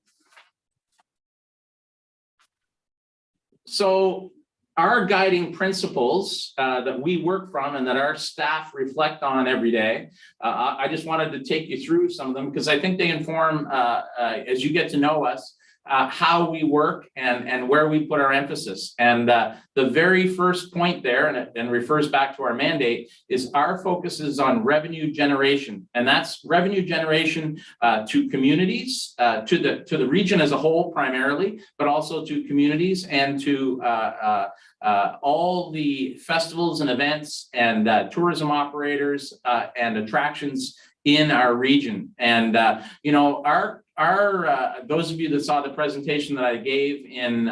So our guiding principles that we work from and that our staff reflect on every day, I just wanted to take you through some of them because I think they inform, as you get to know us, how we work and where we put our emphasis. And the very first point there, and refers back to our mandate, is our focus is on revenue generation. And that's revenue generation to communities, to the region as a whole primarily, but also to communities and to all the festivals and events and tourism operators and attractions in our region. And those of you that saw the presentation that I gave in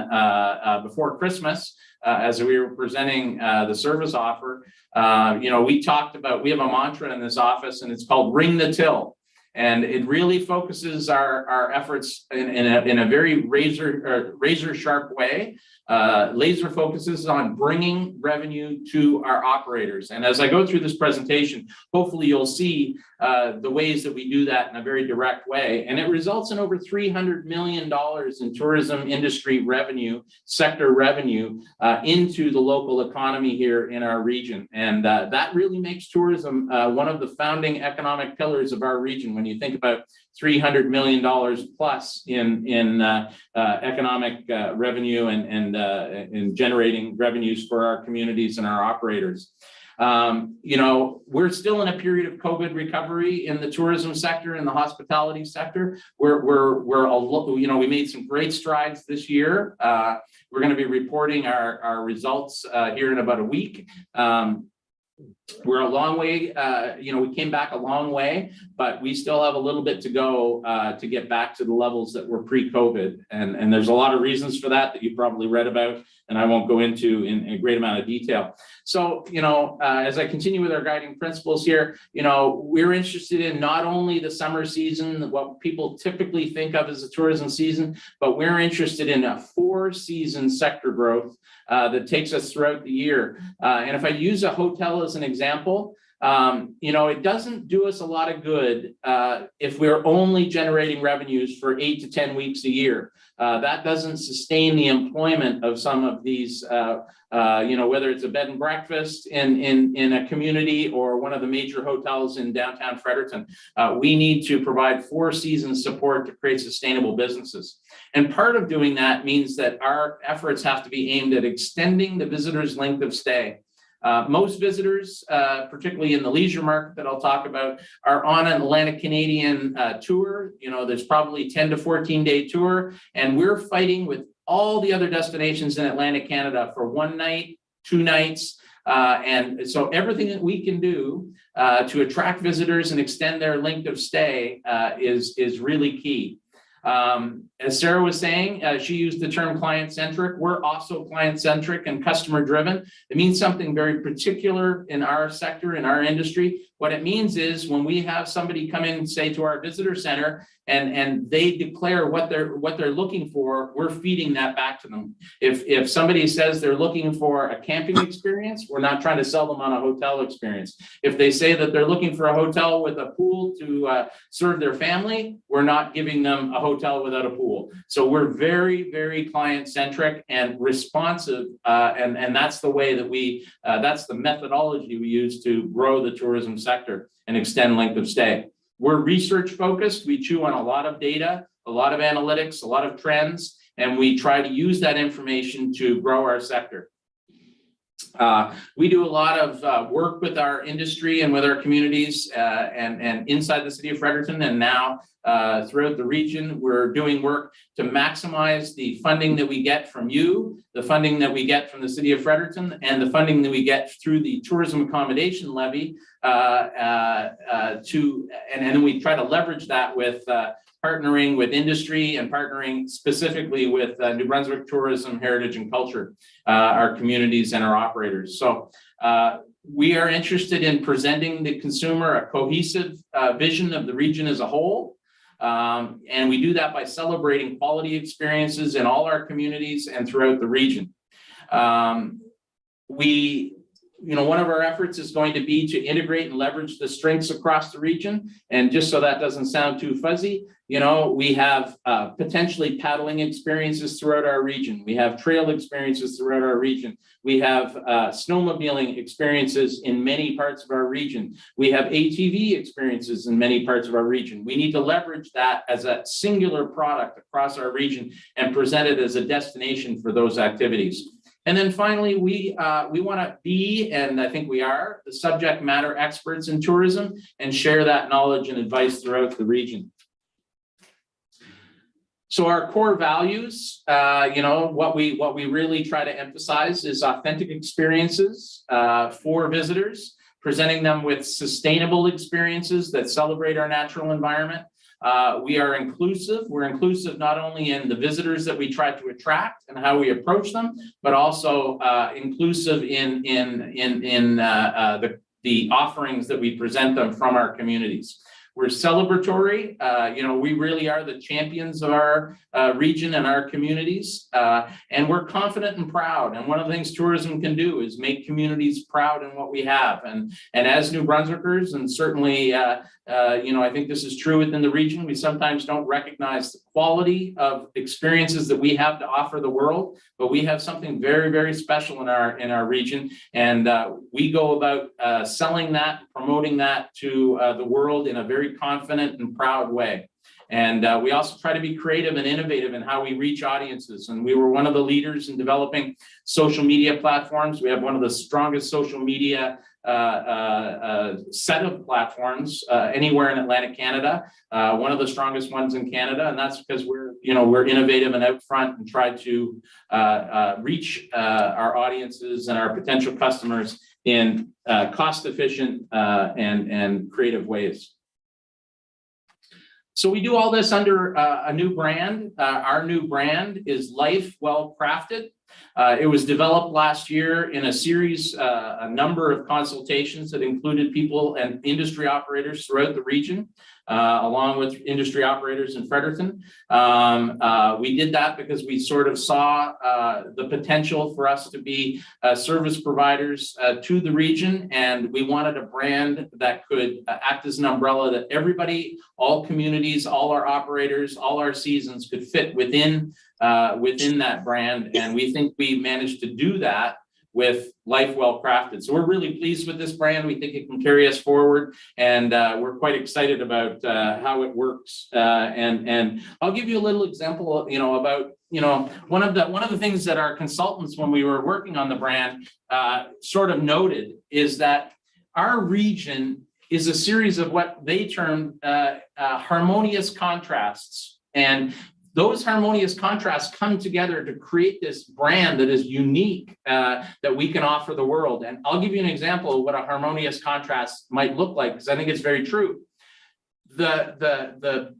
before Christmas, as we were presenting the service offer, we talked about, we have a mantra in this office, and it's called Ring the Till. And it really focuses our efforts in a very razor sharp way. Laser focuses on bringing revenue to our operators. And as I go through this presentation, hopefully you'll see the ways that we do that in a very direct way. And it results in over $300 million in tourism industry revenue, sector revenue, into the local economy here in our region. And that really makes tourism one of the founding economic pillars of our region. When you think about $300 million plus in economic revenue and generating revenues for our communities and our operators. We're still in a period of COVID recovery in the tourism sector and the hospitality sector. We made some great strides this year. We're going to be reporting our results here in about a week. We're a long way, we came back a long way, but we still have a little bit to go to get back to the levels that were pre-COVID. And there's a lot of reasons for that you probably read about, and I won't go into in a great amount of detail. So, as I continue with our guiding principles here, we're interested in not only the summer season, what people typically think of as a tourism season, but we're interested in a 4-season sector growth that takes us throughout the year. And if I use a hotel as an example, it doesn't do us a lot of good if we're only generating revenues for 8 to 10 weeks a year. That doesn't sustain the employment of some of these, whether it's a bed and breakfast in a community or one of the major hotels in downtown Fredericton. We need to provide 4-season support to create sustainable businesses. And part of doing that means that our efforts have to be aimed at extending the visitor's length of stay. Most visitors, particularly in the leisure market that I'll talk about, are on an Atlantic Canadian tour. There's probably 10 to 14 day tour, and we're fighting with all the other destinations in Atlantic Canada for 1 night, 2 nights. And so everything that we can do to attract visitors and extend their length of stay is really key. As Sarah was saying, she used the term client-centric. We're also client-centric and customer-driven. It means something very particular in our sector, in our industry. What it means is when we have somebody come in, say, to our visitor center, and they declare what they're looking for, we're feeding that back to them. If somebody says they're looking for a camping experience, we're not trying to sell them on a hotel experience. If they say that they're looking for a hotel with a pool to serve their family, we're not giving them a hotel without a pool. So we're very, very client-centric and responsive, and that's the way that that's the methodology we use to grow the tourism sector and extend length of stay. We're research focused. We chew on a lot of data, a lot of analytics, a lot of trends, and we try to use that information to grow our sector. We do a lot of work with our industry and with our communities and inside the city of Fredericton, and now throughout the region, we're doing work to maximize the funding that we get from you, the funding that we get from the city of Fredericton, and the funding that we get through the tourism accommodation levy and then we try to leverage that with partnering with industry and partnering specifically with New Brunswick Tourism, Heritage and Culture, our communities and our operators. So we are interested in presenting the consumer a cohesive vision of the region as a whole. And we do that by celebrating quality experiences in all our communities and throughout the region. One of our efforts is going to be to integrate and leverage the strengths across the region. And just so that doesn't sound too fuzzy, we have potentially paddling experiences throughout our region. We have trail experiences throughout our region. We have snowmobiling experiences in many parts of our region. We have ATV experiences in many parts of our region. We need to leverage that as a singular product across our region and present it as a destination for those activities. And then finally, we want to be, and I think we are, the subject matter experts in tourism and share that knowledge and advice throughout the region. So our core values, what we really try to emphasize is authentic experiences for visitors, presenting them with sustainable experiences that celebrate our natural environment. We are inclusive. We're inclusive not only in the visitors that we try to attract and how we approach them, but also inclusive in the offerings that we present them from our communities. We're celebratory. We really are the champions of our region and our communities, and we're confident and proud. And one of the things tourism can do is make communities proud in what we have. And as New Brunswickers, and certainly, I think this is true within the region, we sometimes don't recognize the quality of experiences that we have to offer the world, but we have something very, very special in our region. And we go about selling that, promoting that to the world in a very confident and proud way. And we also try to be creative and innovative in how we reach audiences. And we were one of the leaders in developing social media platforms. We have one of the strongest social media set of platforms anywhere in Atlantic Canada, one of the strongest ones in Canada, and that's because we're innovative and out front and try to reach our audiences and our potential customers in cost efficient and creative ways. So we do all this under a new brand. Our new brand is Life Well Crafted. It was developed last year in a series, a number of consultations that included people and industry operators throughout the region, along with industry operators in Fredericton. We did that because we sort of saw the potential for us to be service providers to the region, and we wanted a brand that could act as an umbrella that everybody, all communities, all our operators, all our seasons could fit within that brand. And we think we managed to do that with Life Well Crafted. So we're really pleased with this brand. We think it can carry us forward, and we're quite excited about how it works. And I'll give you a little example, about one of the things that our consultants, when we were working on the brand, sort of noted is that our region is a series of what they termed harmonious contrasts. And those harmonious contrasts come together to create this brand that is unique, that we can offer the world. And I'll give you an example of what a harmonious contrast might look like, because I think it's very true. The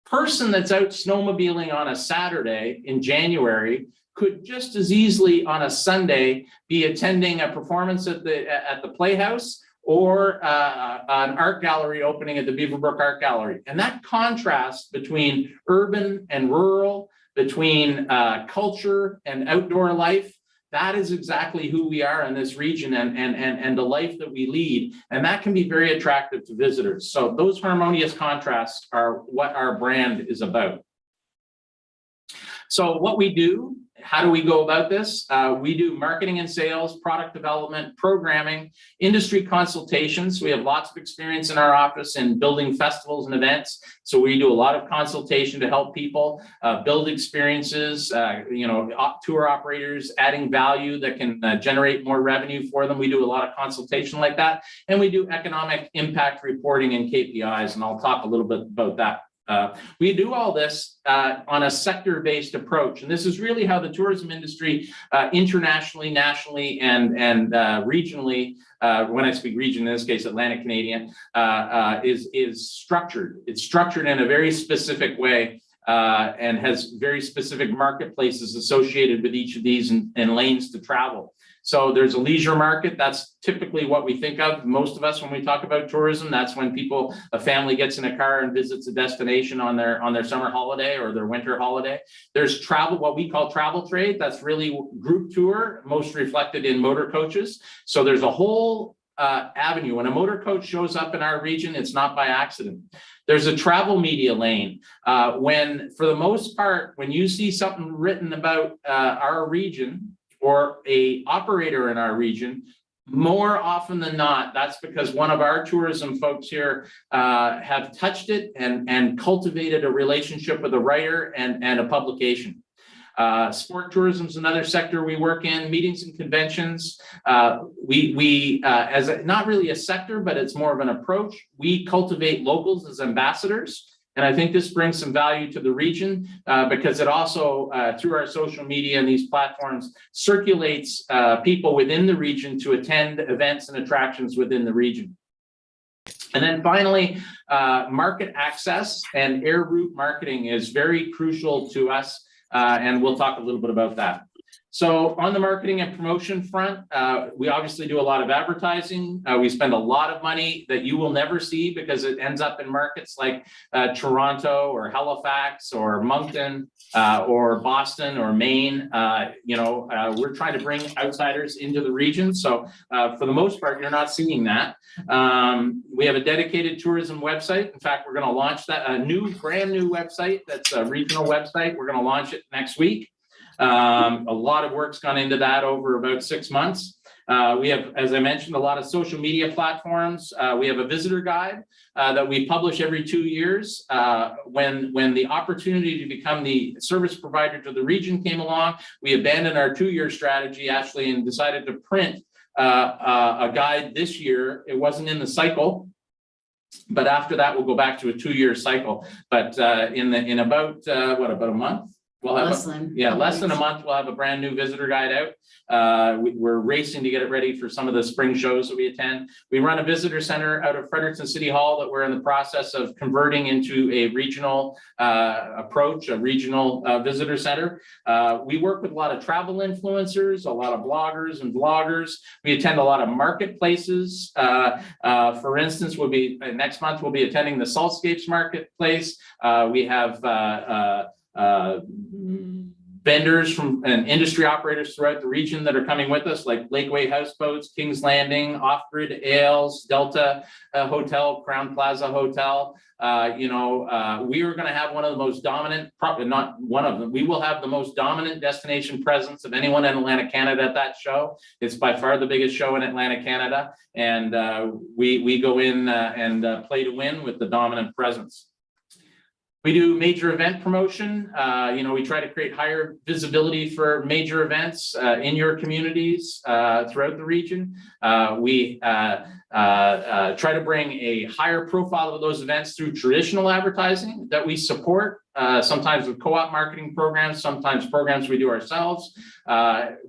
person that's out snowmobiling on a Saturday in January could just as easily on a Sunday be attending a performance at the Playhouse, or an art gallery opening at the Beaverbrook Art Gallery. And that contrast between urban and rural, between culture and outdoor life, that is exactly who we are in this region and the life that we lead. And that can be very attractive to visitors. So those harmonious contrasts are what our brand is about. So what we do, how do we go about this? We do marketing and sales, product development, programming, industry consultations. We have lots of experience in our office in building festivals and events. So we do a lot of consultation to help people build experiences, tour operators, adding value that can generate more revenue for them. We do a lot of consultation like that. And we do economic impact reporting and KPIs, and I'll talk a little bit about that. We do all this on a sector-based approach, and this is really how the tourism industry internationally, nationally, and regionally, when I speak region, in this case Atlantic Canadian, is structured. It's structured in a very specific way and has very specific marketplaces associated with each of these and lanes to travel. So there's a leisure market. That's typically what we think of, most of us, when we talk about tourism. That's when a family gets in a car and visits a destination on their summer holiday or their winter holiday. There's travel, what we call travel trade. That's really group tour, most reflected in motor coaches. So there's a whole avenue. When a motor coach shows up in our region, it's not by accident. There's a travel media lane. When, for the most part, when you see something written about our region, or a operator in our region, more often than not, that's because one of our tourism folks here have touched it and cultivated a relationship with a writer and a publication. Sport tourism is another sector we work in, meetings and conventions. We as not really a sector, but it's more of an approach. We cultivate locals as ambassadors. And I think this brings some value to the region because it also, through our social media and these platforms, circulates people within the region to attend events and attractions within the region. And then finally, market access and air route marketing is very crucial to us, and we'll talk a little bit about that. So on the marketing and promotion front, we obviously do a lot of advertising. We spend a lot of money that you will never see because it ends up in markets like Toronto or Halifax or Moncton or Boston or Maine. We're trying to bring outsiders into the region. So for the most part, you're not seeing that. We have a dedicated tourism website. In fact, we're going to launch that, brand new website. That's a regional website. We're going to launch it next week. A lot of work's gone into that over about 6 months. We have, as I mentioned, a lot of social media platforms. We have a visitor guide that we publish every 2 years. When the opportunity to become the service provider to the region came along, we abandoned our 2-year strategy, actually, and decided to print a guide this year. It wasn't in the cycle, but after that, we'll go back to a 2-year cycle. But in about a month? We'll have less than a month. We'll have a brand new visitor guide out. We're racing to get it ready for some of the spring shows that we attend. We run a visitor center out of Fredericton City Hall that we're in the process of converting into a regional approach, a regional visitor center. We work with a lot of travel influencers, a lot of bloggers and vloggers. We attend a lot of marketplaces. For instance, next month we'll be attending the Saltscapes Marketplace. We have vendors and industry operators throughout the region that are coming with us, like Lakeway Houseboats, King's Landing, Off-Grid Ales, Delta Hotel, Crown Plaza Hotel. We are going to have one of the most dominant, probably not one of them, we will have the most dominant destination presence of anyone in Atlantic Canada at that show. It's by far the biggest show in Atlantic Canada. And we go in and play to win with the dominant presence. We do major event promotion. We try to create higher visibility for major events in your communities throughout the region. We try to bring a higher profile of those events through traditional advertising that we support, sometimes with co-op marketing programs, sometimes programs we do ourselves,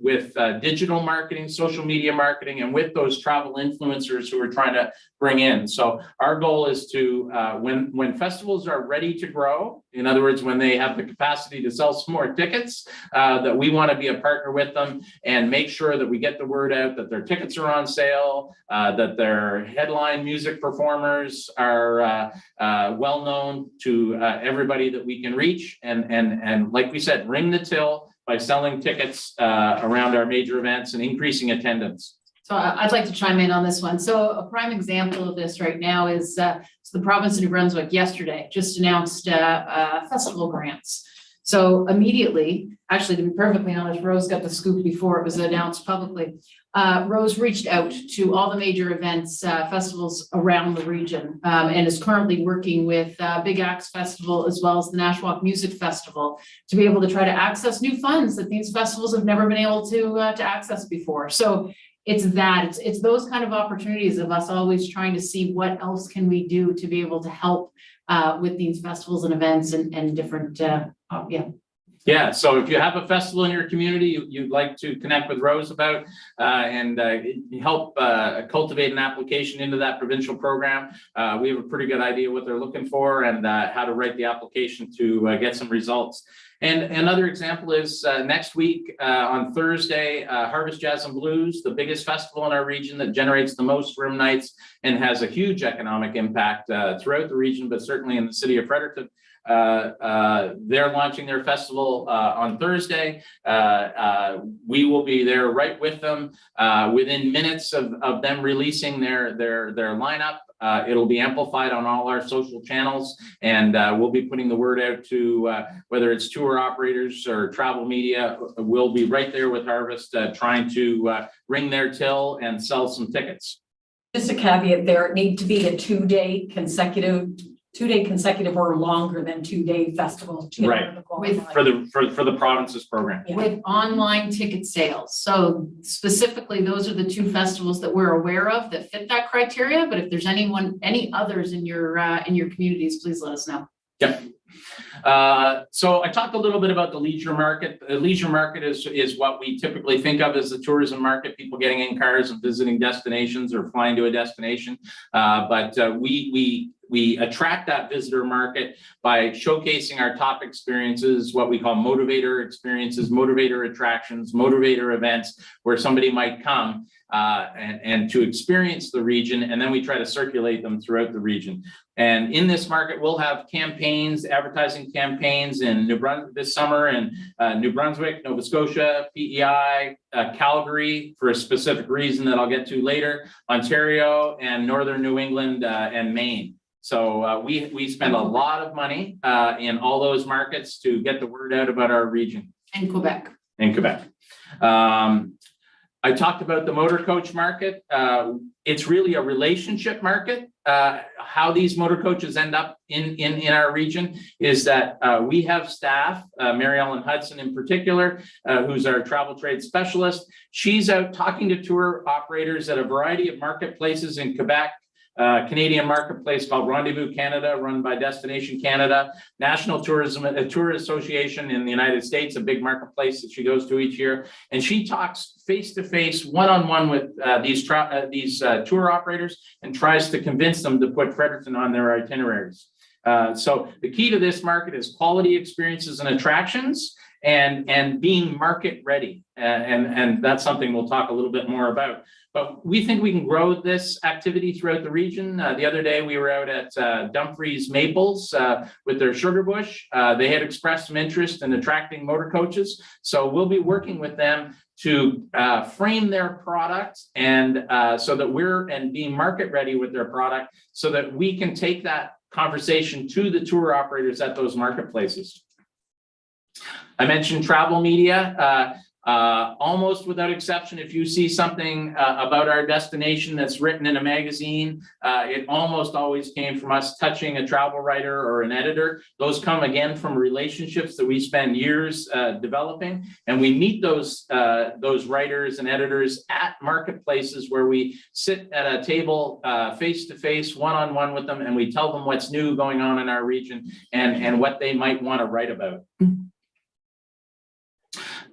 with digital marketing, social media marketing, and with those travel influencers who we're trying to bring in. So our goal is to, when festivals are ready to grow, in other words, when they have the capacity to sell some more tickets, that we want to be a partner with them and make sure that we get the word out that their tickets are on sale, that their headline music performers are well known to everybody that we can reach, and like we said, ring the till by selling tickets around our major events and increasing attendance. So I'd like to chime in on this one. So a prime example of this right now is the province of New Brunswick yesterday just announced festival grants. So immediately, actually, to be perfectly honest, Rose got the scoop before it was announced publicly. Rose reached out to all the major events, festivals around the region, and is currently working with Big Axe Festival as well as the Nashwauk Music Festival to be able to try to access new funds that these festivals have never been able to access before. So it's those kind of opportunities of us always trying to see what else can we do to be able to help with these festivals and events and different, Yeah, so if you have a festival in your community you'd like to connect with Rose about and help cultivate an application into that provincial program, we have a pretty good idea what they're looking for and how to write the application to get some results. And another example is next week on Thursday, Harvest Jazz and Blues, the biggest festival in our region that generates the most room nights and has a huge economic impact throughout the region, but certainly in the city of Fredericton. They're launching their festival on Thursday. We will be there right with them within minutes of them releasing their lineup. It'll be amplified on all our social channels, and we'll be putting the word out to whether it's tour operators or travel media. We'll be right there with Harvest trying to ring their till and sell some tickets. Just a caveat there, it needs to be a two-day consecutive or longer than 2-day festival. Right. For the province's program. with online ticket sales. So specifically, those are the 2 festivals that we're aware of that fit that criteria. But if there's any others in your communities, please let us know. Yep. So I talked a little bit about the leisure market. The leisure market is what we typically think of as the tourism market, people getting in cars and visiting destinations or flying to a destination. But we attract that visitor market by showcasing our top experiences, what we call motivator experiences, motivator attractions, motivator events, where somebody might come and to experience the region, and then we try to circulate them throughout the region. And in this market, we'll have campaigns, advertising campaigns in New Brunswick this summer, in New Brunswick, Nova Scotia, PEI, Calgary, for a specific reason that I'll get to later, Ontario, and Northern New England and Maine. So we spend a lot of money in all those markets to get the word out about our region. And Quebec. In Quebec. I talked about the motor coach market. It's really a relationship market. How these motor coaches end up in our region is that we have staff, Mary Ellen Hudson in particular, who's our travel trade specialist. She's out talking to tour operators at a variety of marketplaces in Quebec, Canadian marketplace called Rendezvous Canada, run by Destination Canada, National Tourism Tour Association in the United States, a big marketplace that she goes to each year, and she talks face-to-face, one-on-one with these tour operators and tries to convince them to put Fredericton on their itineraries. So the key to this market is quality experiences and attractions, and being market ready, and that's something we'll talk a little bit more about. But we think we can grow this activity throughout the region. The other day we were out at Dumfries Maples with their sugar bush. They had expressed some interest in attracting motor coaches, so we'll be working with them to frame their product and so that we're being market ready with their product, so that we can take that conversation to the tour operators at those marketplaces. I mentioned travel media. Almost without exception, if you see something about our destination that's written in a magazine, it almost always came from us touching a travel writer or an editor. Those come again from relationships that we spend years developing, and we meet those writers and editors at marketplaces where we sit at a table face to face, one-on-one with them, and we tell them what's new going on in our region and what they might want to write about.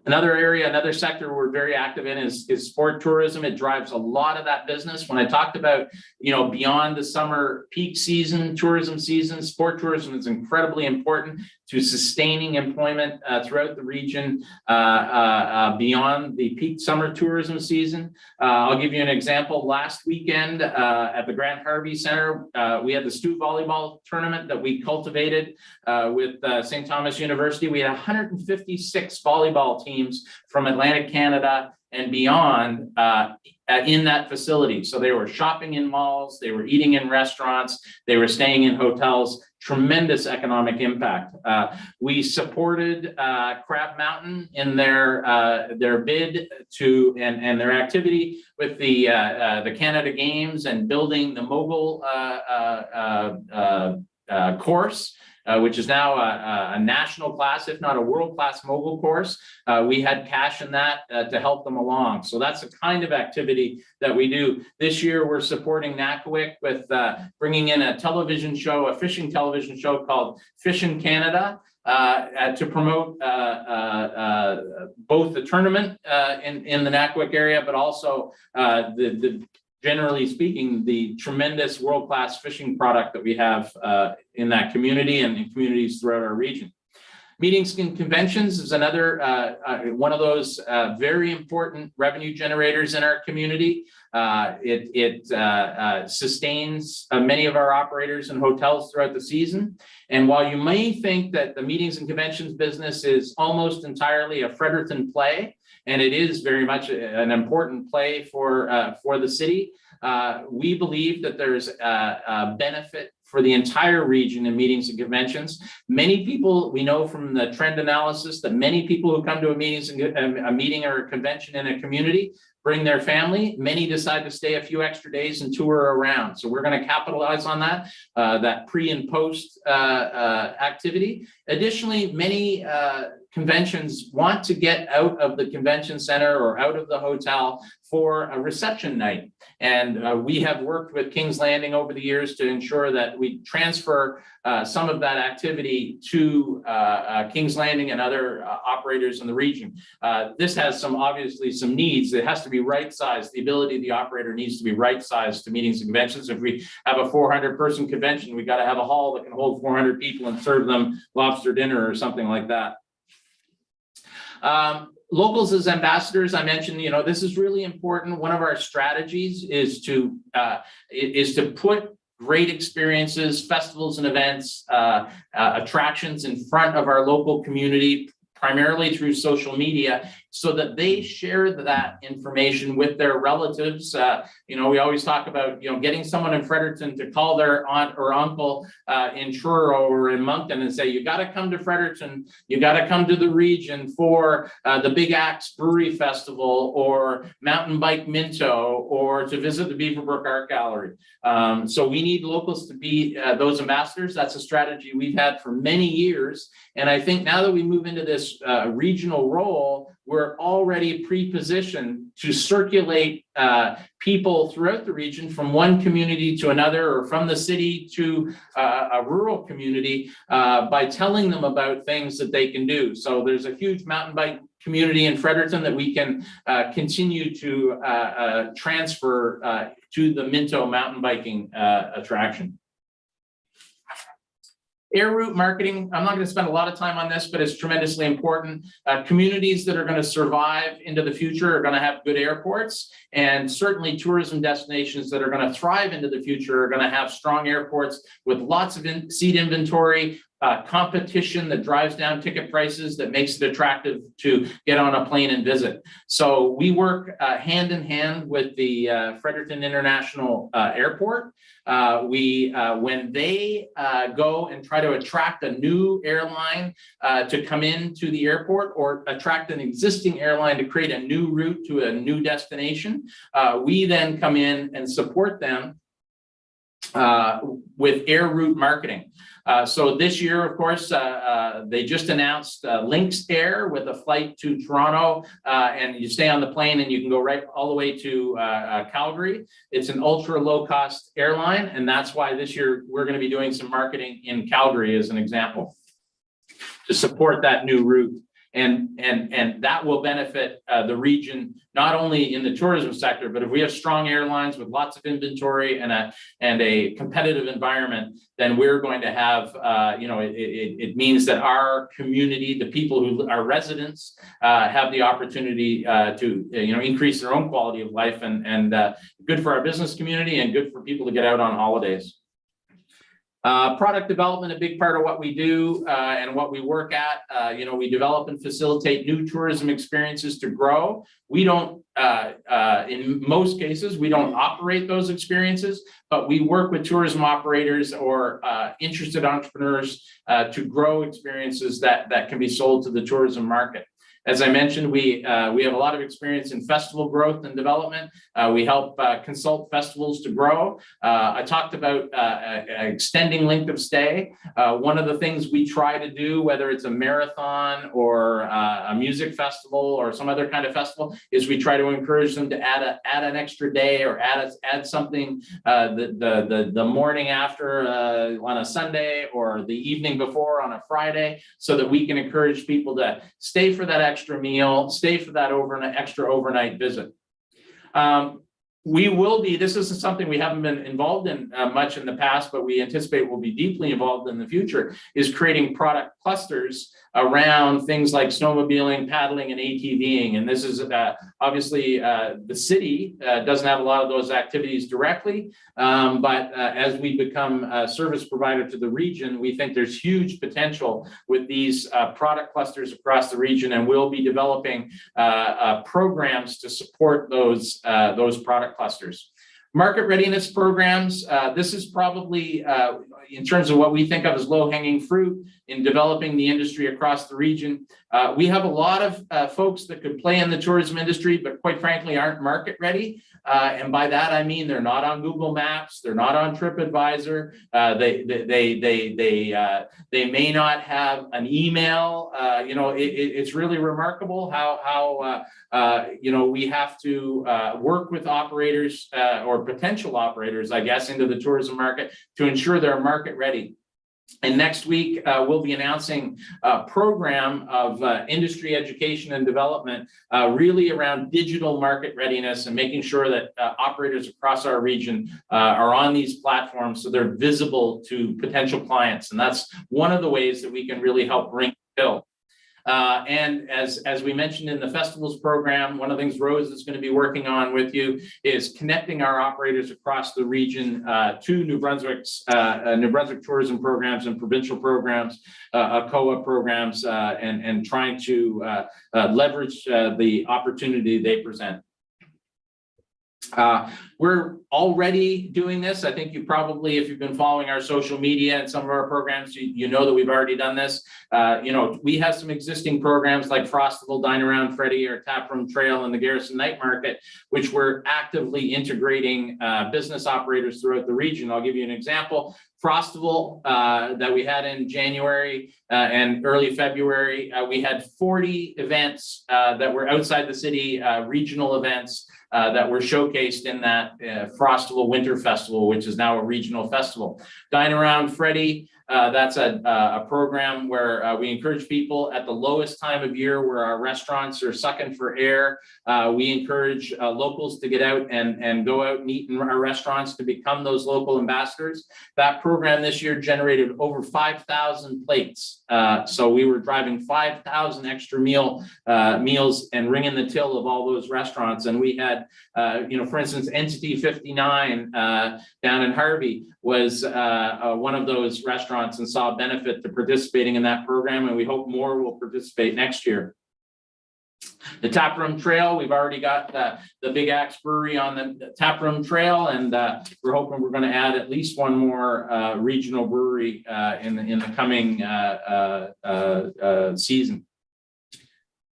Another area, another sector we're very active in is sport tourism. It drives a lot of that business. When I talked about, beyond the summer peak season, tourism season, sport tourism is incredibly important to sustaining employment throughout the region beyond the peak summer tourism season. I'll give you an example. Last weekend at the Grant Harvey Center, we had the Stu Volleyball Tournament that we cultivated with St. Thomas University. We had 156 volleyball teams from Atlantic Canada and beyond in that facility. So they were shopping in malls, they were eating in restaurants, they were staying in hotels. Tremendous economic impact. We supported Crab Mountain in their bid to and their activity with the Canada Games and building the mogul course. Which is now a national class, if not a world-class mogul course. We had cash in that to help them along. So that's the kind of activity that we do. This year, we're supporting Nakawik with bringing in a television show, a fishing television show called Fishing Canada, to promote both the tournament in the Nakawik area, but also generally speaking, the tremendous world-class fishing product that we have in that community and in communities throughout our region. Meetings and conventions is another one of those very important revenue generators in our community. It sustains many of our operators and hotels throughout the season. And while you may think that the meetings and conventions business is almost entirely a Fredericton play, and it is very much an important play for the city, we believe that there's a benefit for the entire region in meetings and conventions. Many people, we know from the trend analysis that many people who come to a meeting or a convention in a community bring their family. Many decide to stay a few extra days and tour around. So we're going to capitalize on that pre and post activity. Additionally, many conventions want to get out of the convention center or out of the hotel for a reception night. And we have worked with King's Landing over the years to ensure that we transfer some of that activity to King's Landing and other operators in the region. This has obviously some needs. It has to be right-sized. The ability of the operator needs to be right-sized to meetings and conventions. If we have a 400-person convention, we got to have a hall that can hold 400 people and serve them lobster dinner or something like that. Locals as ambassadors, I mentioned, this is really important. One of our strategies is to put great experiences, festivals and events, attractions in front of our local community, primarily through social media, so that they share that information with their relatives. We always talk about, getting someone in Fredericton to call their aunt or uncle in Truro or in Moncton and say, you got to come to Fredericton, you got to come to the region for the Big Axe Brewery Festival or Mountain Bike Minto or to visit the Beaverbrook Art Gallery. So we need locals to be those ambassadors. That's a strategy we've had for many years. And I think now that we move into this regional role, we're already pre-positioned to circulate people throughout the region from one community to another or from the city to a rural community by telling them about things that they can do. So there's a huge mountain bike community in Fredericton that we can continue to transfer to the Minto mountain biking attraction. Air route marketing, I'm not going to spend a lot of time on this, but it's tremendously important. Communities that are going to survive into the future are going to have good airports, and certainly tourism destinations that are going to thrive into the future are going to have strong airports with lots of seat inventory, competition that drives down ticket prices, that makes it attractive to get on a plane and visit. So we work hand in hand with the Fredericton International Airport. When they go and try to attract a new airline to come into the airport or attract an existing airline to create a new route to a new destination, we then come in and support them with air route marketing. So this year, of course, they just announced Lynx Air with a flight to Toronto, and you stay on the plane and you can go right all the way to Calgary. It's an ultra low cost airline, and that's why this year we're going to be doing some marketing in Calgary as an example to support that new route. And that will benefit the region, not only in the tourism sector, but if we have strong airlines with lots of inventory and a competitive environment, then we're going to have, it means that our community, the people who are residents, have the opportunity to, increase their own quality of life, and good for our business community and good for people to get out on holidays. Product development, a big part of what we do and what we work at. We develop and facilitate new tourism experiences to grow. We don't, in most cases, we don't operate those experiences, but we work with tourism operators or interested entrepreneurs to grow experiences that can be sold to the tourism market. As I mentioned, we have a lot of experience in festival growth and development. We help consult festivals to grow. I talked about extending length of stay. One of the things we try to do, whether it's a marathon or a music festival or some other kind of festival, is we try to encourage them to add an extra day or add something the morning after on a Sunday or the evening before on a Friday, so that we can encourage people to stay for that extra meal, stay for that extra overnight visit. This isn't something we haven't been involved in much in the past, but we anticipate we'll be deeply involved in the future, is creating product clusters around things like snowmobiling, paddling, and ATVing. And this is obviously the city doesn't have a lot of those activities directly, but as we become a service provider to the region, we think there's huge potential with these product clusters across the region, and we'll be developing programs to support those product clusters. Market readiness programs, this is probably, in terms of what we think of as low-hanging fruit in developing the industry across the region. We have a lot of folks that could play in the tourism industry, but quite frankly aren't market ready. And by that, I mean they're not on Google Maps, they're not on TripAdvisor, they may not have an email. It's really remarkable how we have to work with operators or potential operators, I guess, into the tourism market to ensure they're market ready. And next week, we'll be announcing a program of industry education and development really around digital market readiness and making sure that operators across our region are on these platforms so they're visible to potential clients. And that's one of the ways that we can really help bring Bill. And as we mentioned in the festivals program, one of the things Rose is going to be working on with you is connecting our operators across the region to New Brunswick's New Brunswick tourism programs and provincial programs, ACOA programs, and trying to leverage the opportunity they present. We're already doing this. I think you probably, if you've been following our social media and some of our programs, you know that we've already done this. You know, we have some existing programs like Frostival, Dine Around Freddy, or Taproom Trail, and the Garrison Night Market, which we're actively integrating business operators throughout the region. I'll give you an example. Frostival that we had in January and early February, we had 40 events that were outside the city, regional events that were showcased in that Frostival Winter Festival, which is now a regional festival. Dine Around Freddy, that's a program where we encourage people at the lowest time of year where our restaurants are sucking for air. We encourage locals to get out and go out and eat in our restaurants to become those local ambassadors. That program this year generated over 5,000 plates. So we were driving 5,000 extra meals and ringing the till of all those restaurants. And we had, you know, for instance, Entity 59 down in Harvey was one of those restaurants and saw a benefit to participating in that program, and we hope more will participate next year. The Taproom Trail, we've already got the Big Axe Brewery on the Taproom Trail, and we're hoping we're going to add at least one more regional brewery in the coming season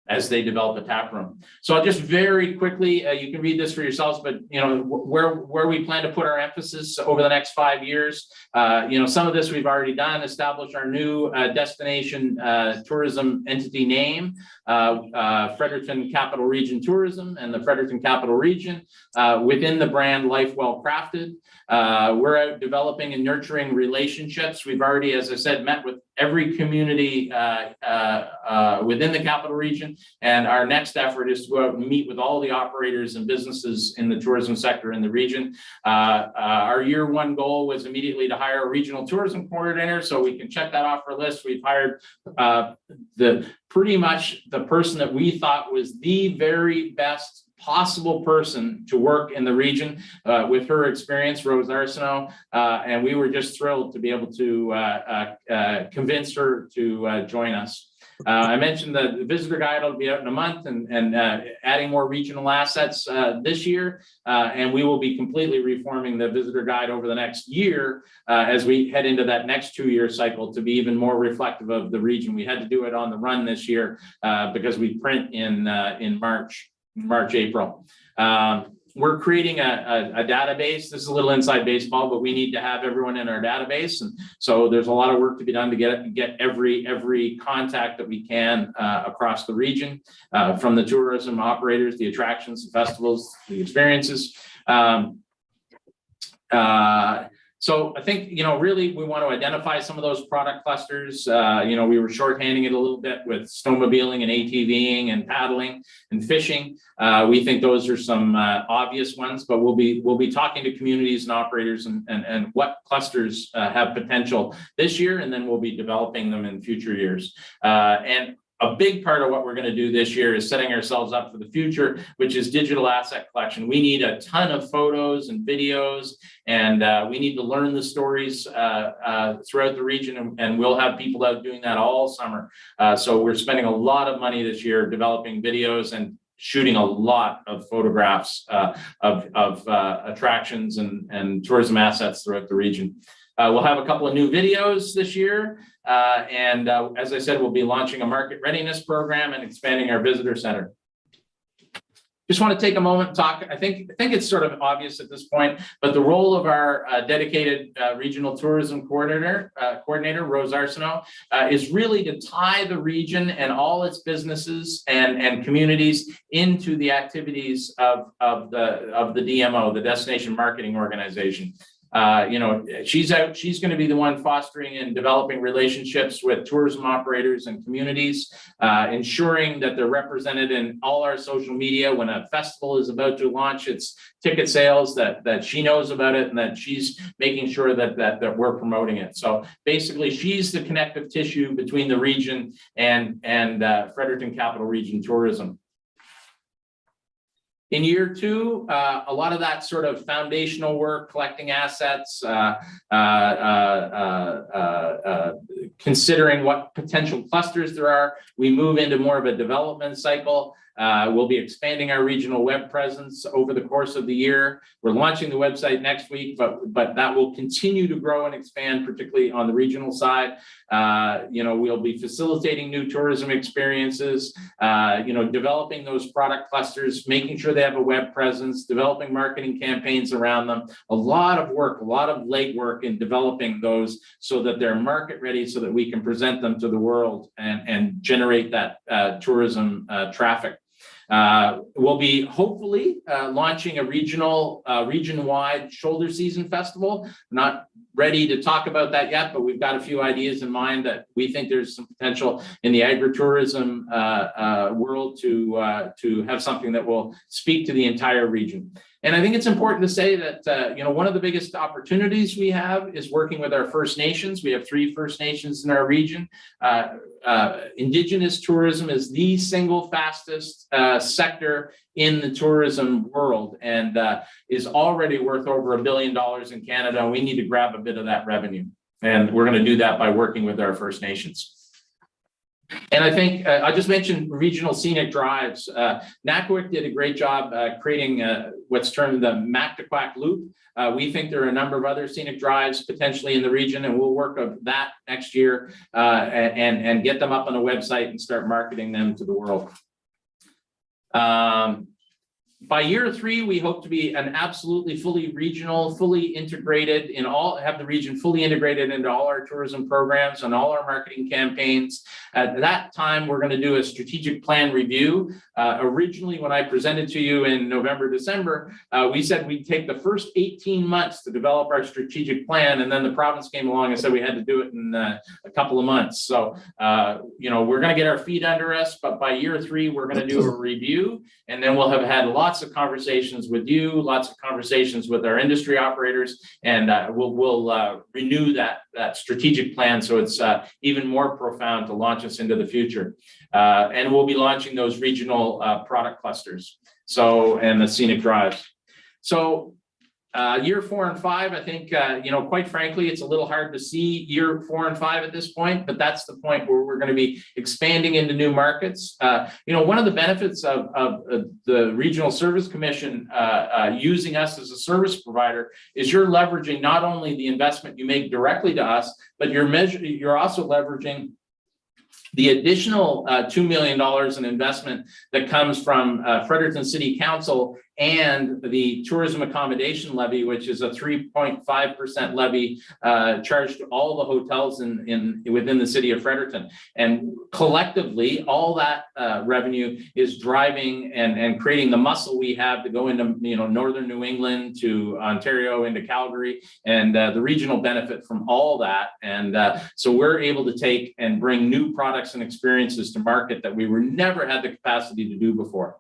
as they develop a tap room. So I'll just very quickly, you can read this for yourselves, but you know where we plan to put our emphasis over the next 5 years. You know, some of this we've already done, establish our new destination tourism entity name, Fredericton Capital Region Tourism and the Fredericton Capital Region within the brand Life Well Crafted. We're out developing and nurturing relationships. We've already, as I said, met with every community within the capital region. And our next effort is to go out and meet with all the operators and businesses in the tourism sector in the region. Our year one goal was immediately to hire a regional tourism coordinator, so we can check that off our list. We've hired pretty much the person that we thought was the very best possible person to work in the region with her experience, Rose Arsenault, and we were just thrilled to be able to convince her to join us. I mentioned the visitor guide will be out in a month and adding more regional assets this year, and we will be completely reforming the visitor guide over the next year as we head into that next 2-year cycle to be even more reflective of the region. We had to do it on the run this year because we print in March, April. We're creating a database. This is a little inside baseball, but we need to have everyone in our database. And so there's a lot of work to be done to get every contact that we can across the region, from the tourism operators, the attractions, the festivals, the experiences. So I think, you know, really we want to identify some of those product clusters. You know, we were shorthanding it a little bit with snowmobiling and ATVing and paddling and fishing. We think those are some obvious ones, but we'll be talking to communities and operators and what clusters have potential this year, and then we'll be developing them in future years. And a big part of what we're going to do this year is setting ourselves up for the future, which is digital asset collection. We need a ton of photos and videos, and we need to learn the stories throughout the region, and we'll have people out doing that all summer. So we're spending a lot of money this year developing videos and shooting a lot of photographs of attractions and tourism assets throughout the region. We'll have a couple of new videos this year. And as I said, we'll be launching a market readiness program and expanding our visitor center. Just want to take a moment and talk. I think it's sort of obvious at this point, but the role of our dedicated regional tourism coordinator, Rose Arsenault, is really to tie the region and all its businesses and communities into the activities of the DMO, the Destination Marketing Organization. she's out, she's going to be the one fostering and developing relationships with tourism operators and communities, ensuring that they're represented in all our social media. When a festival is about to launch its ticket sales, that she knows about it and that she's making sure that we're promoting it. So basically, she's the connective tissue between the region and Fredericton Capital Region tourism. In year two, a lot of that sort of foundational work, collecting assets, considering what potential clusters there are, we move into more of a development cycle. We'll be expanding our regional web presence over the course of the year. We're launching the website next week, but that will continue to grow and expand, particularly on the regional side. We'll be facilitating new tourism experiences, developing those product clusters, making sure they have a web presence, developing marketing campaigns around them. A lot of work, a lot of legwork in developing those so that they're market ready, so that we can present them to the world and generate that tourism traffic. We'll be hopefully launching a region-wide shoulder season festival. Not ready to talk about that yet, but we've got a few ideas in mind that we think there's some potential in the agritourism world to have something that will speak to the entire region. And I think it's important to say that, one of the biggest opportunities we have is working with our First Nations. We have 3 First Nations in our region. Indigenous tourism is the single fastest sector in the tourism world and is already worth over $1 billion in Canada. We need to grab a bit of that revenue. And we're going to do that by working with our First Nations. And I think I just mentioned regional scenic drives. Nakawik did a great job creating what's termed the Mactaquac Loop. We think there are a number of other scenic drives potentially in the region, and we'll work on that next year and get them up on a website and start marketing them to the world. By year 3, we hope to be an absolutely fully regional, fully integrated have the region fully integrated into all our tourism programs and all our marketing campaigns. At that time, we're going to do a strategic plan review. Originally, when I presented to you in November, December, we said we'd take the first 18 months to develop our strategic plan. And then the province came along and said we had to do it in a couple of months. So, we're going to get our feet under us, but by year 3, we're going to do a review, and then we'll have had lots of conversations with you, lots of conversations with our industry operators, and we'll renew that strategic plan so it's even more profound to launch us into the future. And we'll be launching those regional product clusters, and the scenic drives. So year 4 and 5, I think, quite frankly, it's a little hard to see year 4 and 5 at this point, but that's the point where we're going to be expanding into new markets. One of the benefits of the Regional Service Commission using us as a service provider is you're leveraging not only the investment you make directly to us, but you're also leveraging the additional $2 million in investment that comes from Fredericton City Council and the tourism accommodation levy, which is a 3.5% levy charged to all the hotels within the city of Fredericton. And collectively, all that revenue is driving and creating the muscle we have to go into northern New England, to Ontario, into Calgary, and the regional benefit from all that. And so we're able to take and bring new products and experiences to market that we never had the capacity to do before.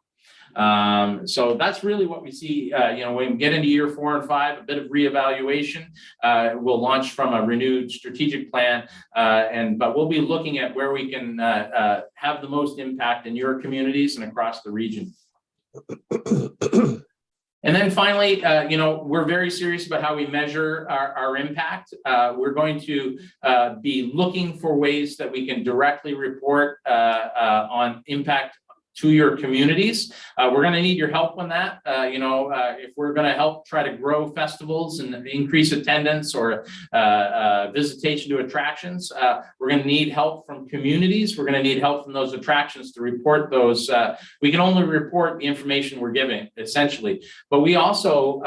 So that's really what we see. When we get into year 4 and 5, a bit of reevaluation. We'll launch from a renewed strategic plan, but we'll be looking at where we can have the most impact in your communities and across the region. And then finally, we're very serious about how we measure our impact. We're going to be looking for ways that we can directly report on impact to your communities. We're going to need your help on that. If we're going to help try to grow festivals and increase attendance or visitation to attractions, we're going to need help from communities. We're going to need help from those attractions to report those. We can only report the information we're giving, essentially. But we also,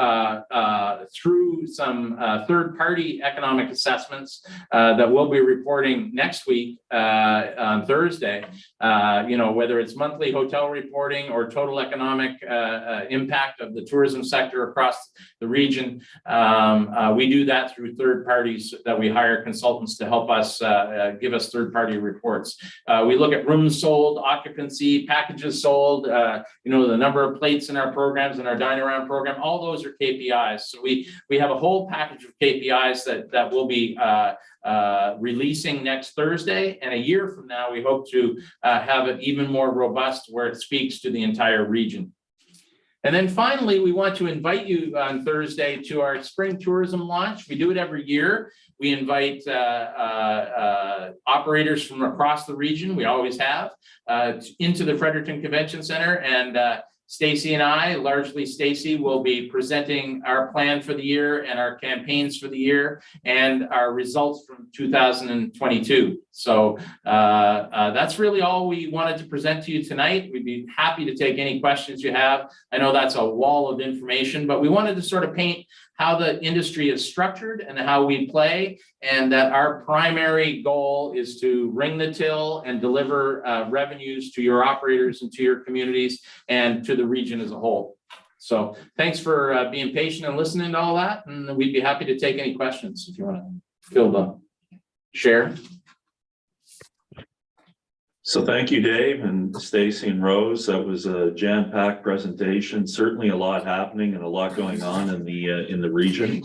through some third-party economic assessments that we'll be reporting next week on Thursday, whether it's monthly hotel reporting or total economic impact of the tourism sector across the region. We do that through third parties that we hire consultants to help us give us third-party reports. We look at rooms sold, occupancy, packages sold, the number of plates in our programs and our dine around program. All those are KPIs. So we have a whole package of KPIs that will be releasing next Thursday, and a year from now we hope to have it even more robust where it speaks to the entire region. And then finally, we want to invite you on Thursday to our spring tourism launch. We do it every year. We invite operators from across the region, we always have, into the Fredericton Convention Center, and Stacy and I, largely Stacy, will be presenting our plan for the year and our campaigns for the year and our results from 2022. So that's really all we wanted to present to you tonight. We'd be happy to take any questions you have. I know that's a wall of information, but we wanted to sort of paint how the industry is structured and how we play, and that our primary goal is to ring the till and deliver revenues to your operators and to your communities and to the region as a whole. So thanks for being patient and listening to all that, and we'd be happy to take any questions if you want to fill the share. So thank you, Dave and Stacy and Rose. That was a jam-packed presentation. Certainly a lot happening and a lot going on in the region.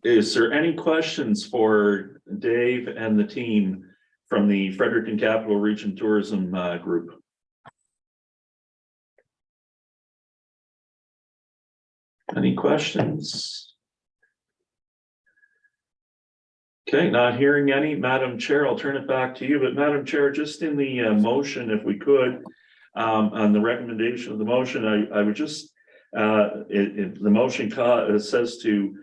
Is there any questions for Dave and the team from the Fredericton Capital Region Tourism Group? Any questions? Okay, not hearing any. Madam Chair, I'll turn it back to you. But Madam Chair, just in the motion, if we could, on the recommendation of the motion, I would just, the motion says to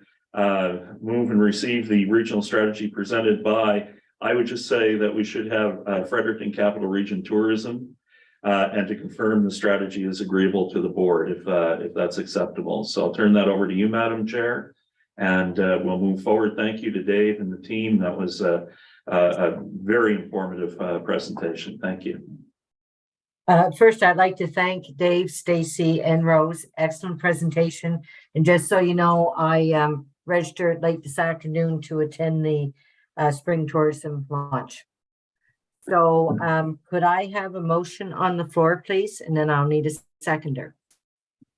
move and receive the regional strategy presented by, I would just say that we should have Fredericton Capital Region Tourism and to confirm the strategy is agreeable to the board if that's acceptable. So I'll turn that over to you, Madam Chair. And we'll move forward. Thank you to Dave and the team. That was a very informative presentation. Thank you. First, I'd like to thank Dave, Stacy, and Rose. Excellent presentation. And just so you know, I registered late this afternoon to attend the spring tourism launch. So could I have a motion on the floor, please? And then I'll need a seconder.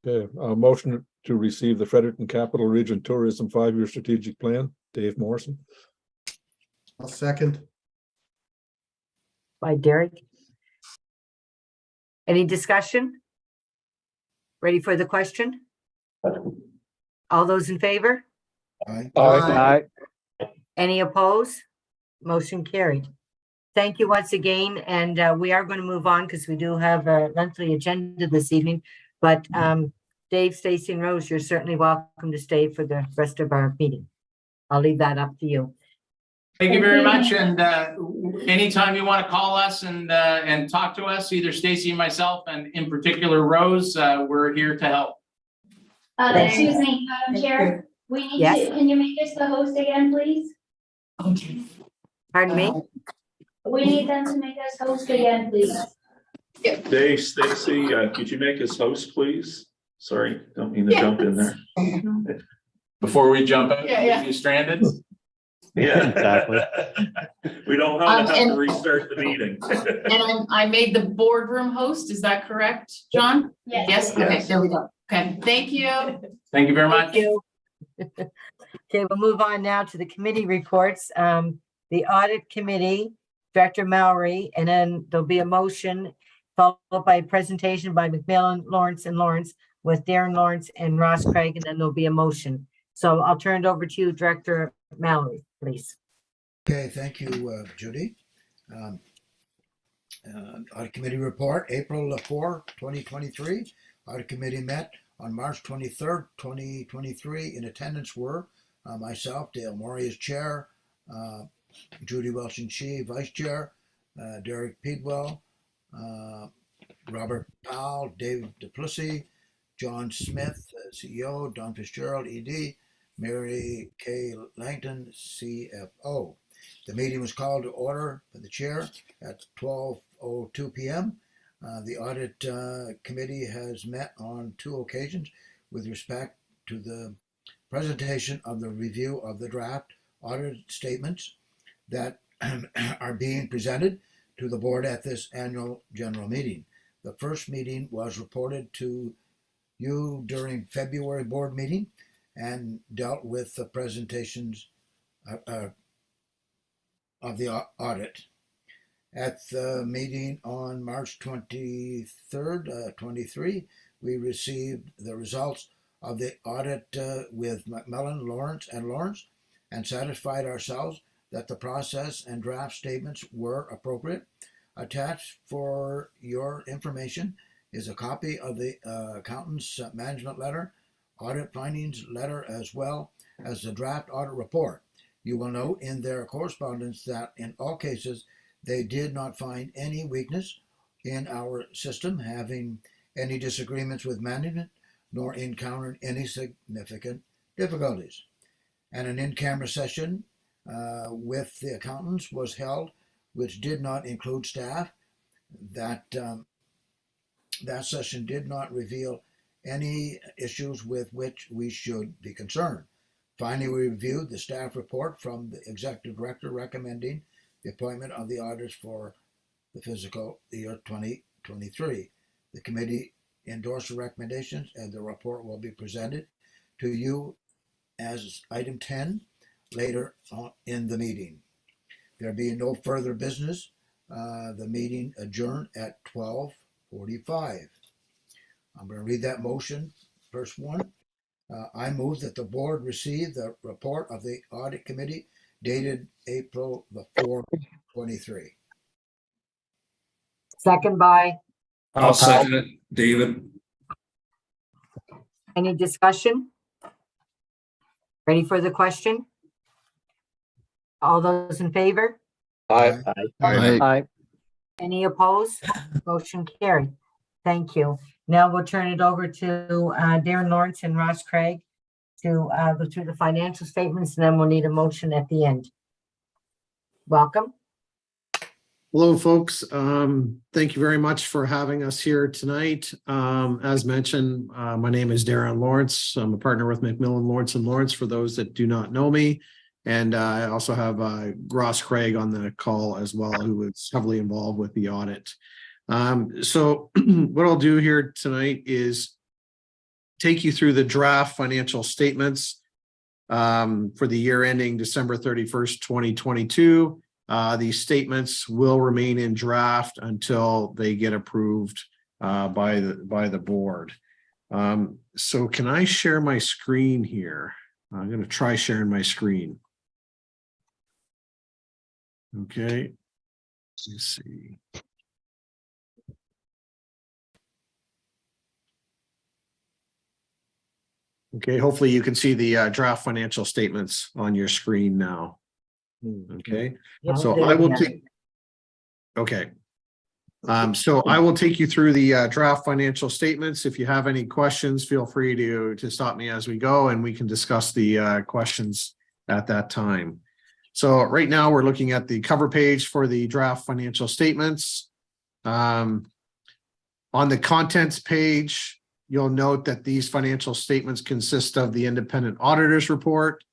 Okay, motion to receive the Fredericton Capital Region Tourism 5-year strategic plan. Dave Morrison. I'll second. By Derek. Any discussion? Ready for the question? All those in favor? Aye. Aye. Any opposed? Motion carried. Thank you once again, and we are going to move on because we do have a lengthy agenda this evening, but Dave, Stacy, and Rose, you're certainly welcome to stay for the rest of our meeting. I'll leave that up to you. Thank you very much. And anytime you want to call us and talk to us, either Stacy and myself, and in particular Rose, we're here to help. Excuse me, Madam Chair, we need Yes. to, can you make us the host again, please? Okay. Pardon me? We need them to make us host again, please. Dave, Stacy, could you make us host, please? Sorry, don't mean to jump in there. Before we jump out, Yeah. you stranded. Yeah, Exactly. We don't have to And- restart the meeting. And I made the boardroom host, is that correct, John? Yes. Yes, okay, Yes. there we go. Okay, thank you. Thank you very much. Thank you. Okay, we'll move on now to the committee reports. The audit committee, Director Mallory, and then there'll be a motion followed by a presentation by McMillan, Lawrence, and Lawrence with Darren Lawrence and Ross Craig, and then there'll be a motion. So I'll turn it over to you, Director Mallory, please. Okay, thank you, Judy. Audit Committee report, April 4, 2023. Audit Committee met on March 23rd, 2023. In attendance were myself, Dale Morey as chair, Judy Wilson-Shee, vice chair, Derek Peedwell, Robert Powell, David Duplessis, John Smith, CEO, Don Fitzgerald, ED, Mary K. Langton, CFO. The meeting was called to order by the chair at 12:02 p.m. The audit committee has met on 2 occasions with respect to the presentation of the review of the draft audit statements that are being presented to the board at this annual general meeting. The first meeting was reported to you during February board meeting and dealt with the presentations of the audit. At the meeting on March 23rd, 23, we received the results of the audit with McMillan, Lawrence, and satisfied ourselves that the process and draft statements were appropriate. Attached for your information is a copy of the accountant's management letter, audit findings letter, as well as the draft audit report. You will note in their correspondence that in all cases, they did not find any weakness in our system, having any disagreements with management, nor encountered any significant difficulties. And an in-camera session with the accountants was held, which did not include staff. That session did not reveal any issues with which we should be concerned. Finally, we reviewed the staff report from the executive director recommending the appointment of the auditors for the fiscal year 2023. The committee endorsed the recommendations, and the report will be presented to you as item 10 later on in the meeting. There being no further business, the meeting adjourned at 12:45. I'm going to read that motion. First one, I move that the board receive the report of the audit committee dated April the 4th, 23. Second by, I'll second it, David. any discussion? Ready for the question? All those in favor? Aye. Aye. Any opposed? Motion carried. Thank you. Now we'll turn it over to Darren Lawrence and Ross Craig to go through the financial statements, and then we'll need a motion at the end. Welcome. Hello, folks. Thank you very much for having us here tonight. As mentioned, my name is Darren Lawrence. I'm a partner with McMillan, Lawrence for those that do not know me. And I also have Ross Craig on the call as well, who was heavily involved with the audit. So what I'll do here tonight is take you through the draft financial statements for the year ending December 31st, 2022. These statements will remain in draft until they get approved by the board. So can I share my screen here? I'm going to try sharing my screen. Okay, let's see. Okay, hopefully you can see the draft financial statements on your screen now. Okay, so I will take. Okay. So I will take you through the draft financial statements. If you have any questions, feel free to stop me as we go, and we can discuss the questions at that time. So right now we're looking at the cover page for the draft financial statements. On the contents page, you'll note that these financial statements consist of the independent auditor's report,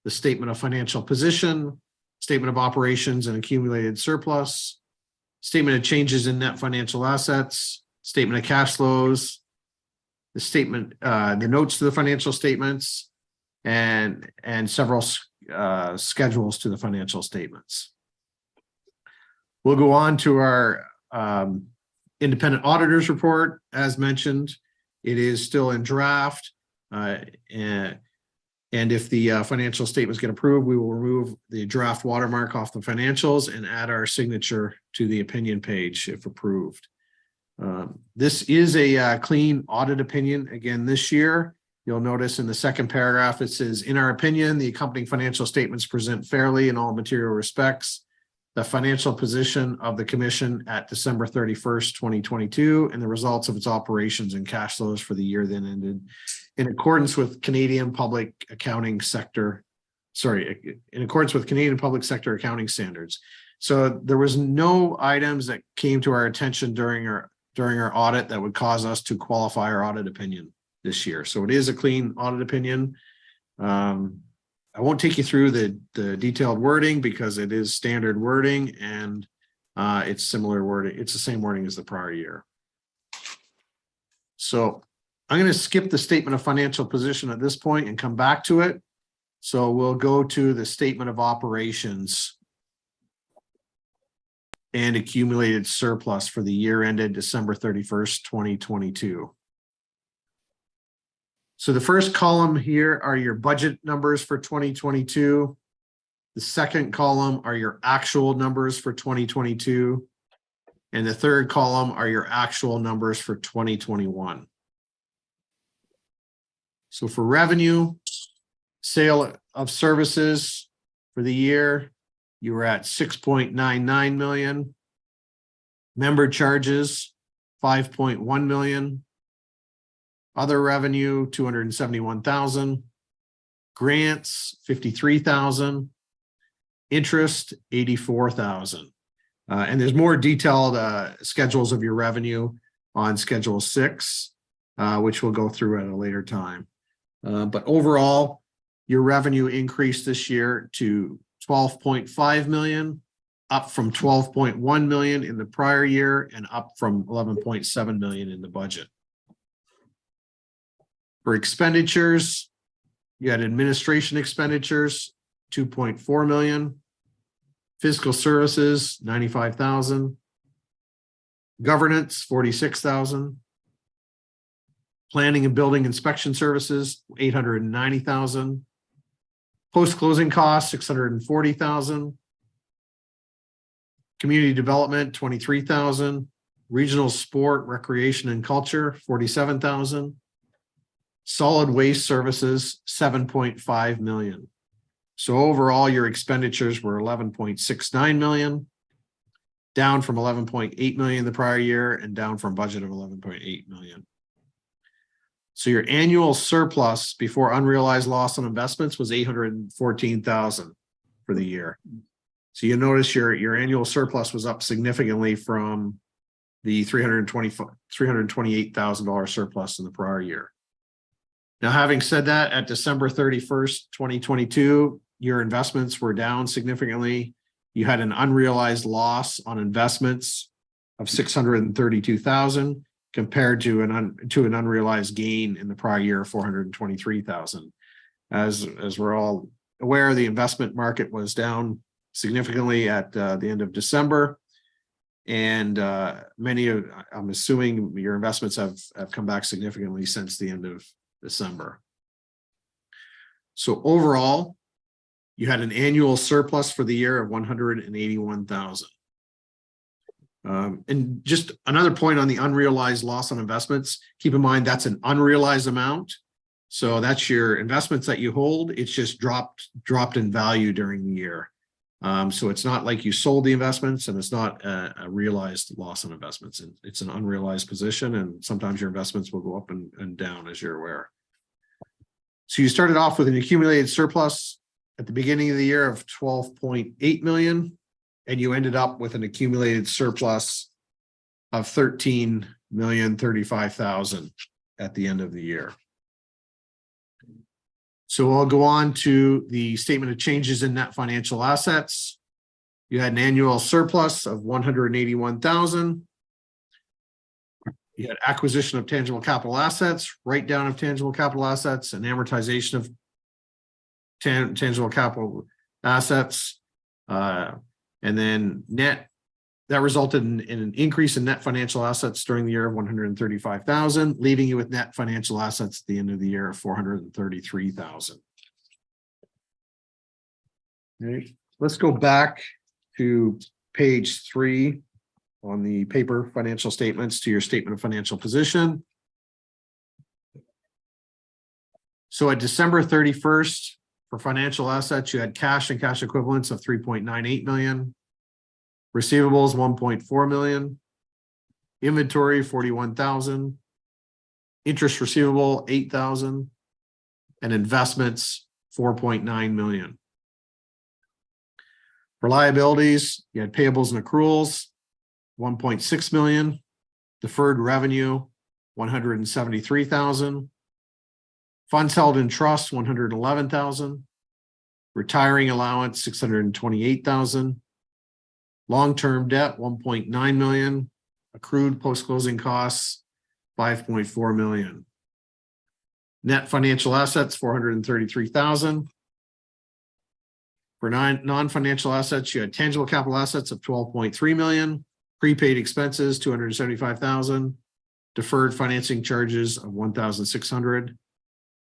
the statement of financial position, statement of operations and accumulated surplus, statement of changes in net financial assets, statement of cash flows, the statement, the notes to the financial statements, and several schedules to the financial statements. We'll go on to our independent auditor's report. As mentioned, it is still in draft, and if the financial statements get approved, we will remove the draft watermark off the financials and add our signature to the opinion page if approved. This is a clean audit opinion again this year. You'll notice in the second paragraph, it says, in our opinion, the accompanying financial statements present fairly in all material respects the financial position of the commission at December 31st, 2022, and the results of its operations and cash flows for the year then ended in accordance with Canadian public accounting sector, in accordance with Canadian public sector accounting standards. So there was no items that came to our attention during during our audit that would cause us to qualify our audit opinion this year. So it is a clean audit opinion. I won't take you through the detailed wording because it is standard wording and it's similar wording. It's the same wording as the prior year. So I'm going to skip the statement of financial position at this point and come back to it. So we'll go to the statement of operations and accumulated surplus for the year ended December 31st, 2022. So the first column here are your budget numbers for 2022. The second column are your actual numbers for 2022. And the third column are your actual numbers for 2021. So for revenue, sale of services for the year, you were at 6.99 million. Member charges, 5.1 million. Other revenue, 271,000. Grants, 53,000. Interest, 84,000. And there's more detailed schedules of your revenue on Schedule 6, which we'll go through at a later time. But overall, your revenue increased this year to 12.5 million, up from 12.1 million in the prior year and up from 11.7 million in the budget. For expenditures, you had administration expenditures, 2.4 million. Fiscal services, 95,000. Governance, 46,000. Planning and building inspection services, 890,000. Post-closing costs, 640,000. Community development, 23,000. Regional sport, recreation and culture, 47,000. Solid waste services, 7.5 million. So overall, your expenditures were 11.69 million, down from 11.8 million the prior year and down from budget of 11.8 million. So your annual surplus before unrealized loss on investments was 814,000 for the year. So you notice your annual surplus was up significantly from the $328,000 surplus in the prior year. Now, having said that, at December 31st, 2022, your investments were down significantly. You had an unrealized loss on investments of 632,000 compared to an unrealized gain in the prior year of 423,000. As we're all aware, the investment market was down significantly at the end of December. And I'm assuming your investments have come back significantly since the end of December. So overall, you had an annual surplus for the year of 181,000. And just another point on the unrealized loss on investments, keep in mind that's an unrealized amount. So that's your investments that you hold. It's just dropped in value during the year. So it's not like you sold the investments and it's not a realized loss on investments. It's an unrealized position and sometimes your investments will go up and down, as you're aware. So you started off with an accumulated surplus at the beginning of the year of 12.8 million, and you ended up with an accumulated surplus of 13,035,000 at the end of the year. So I'll go on to the statement of changes in net financial assets. You had an annual surplus of 181,000. You had acquisition of tangible capital assets, write down of tangible capital assets, and amortization of tangible capital assets. And then net, that resulted in an increase in net financial assets during the year of 135,000, leaving you with net financial assets at the end of the year of 433,000. Okay, let's go back to page 3 on the paper financial statements to your statement of financial position. So at December 31st, for financial assets, you had cash and cash equivalents of 3.98 million. Receivables, 1.4 million. Inventory, 41,000. Interest receivable, 8,000. And investments, 4.9 million. For liabilities, you had payables and accruals, 1.6 million. Deferred revenue, 173,000. Funds held in trust, 111,000. Retiring allowance, 628,000. Long-term debt, 1.9 million. Accrued post-closing costs, 5.4 million. Net financial assets, 433,000. For non-financial assets, you had tangible capital assets of 12.3 million, prepaid expenses, 275,000, deferred financing charges of 1,600.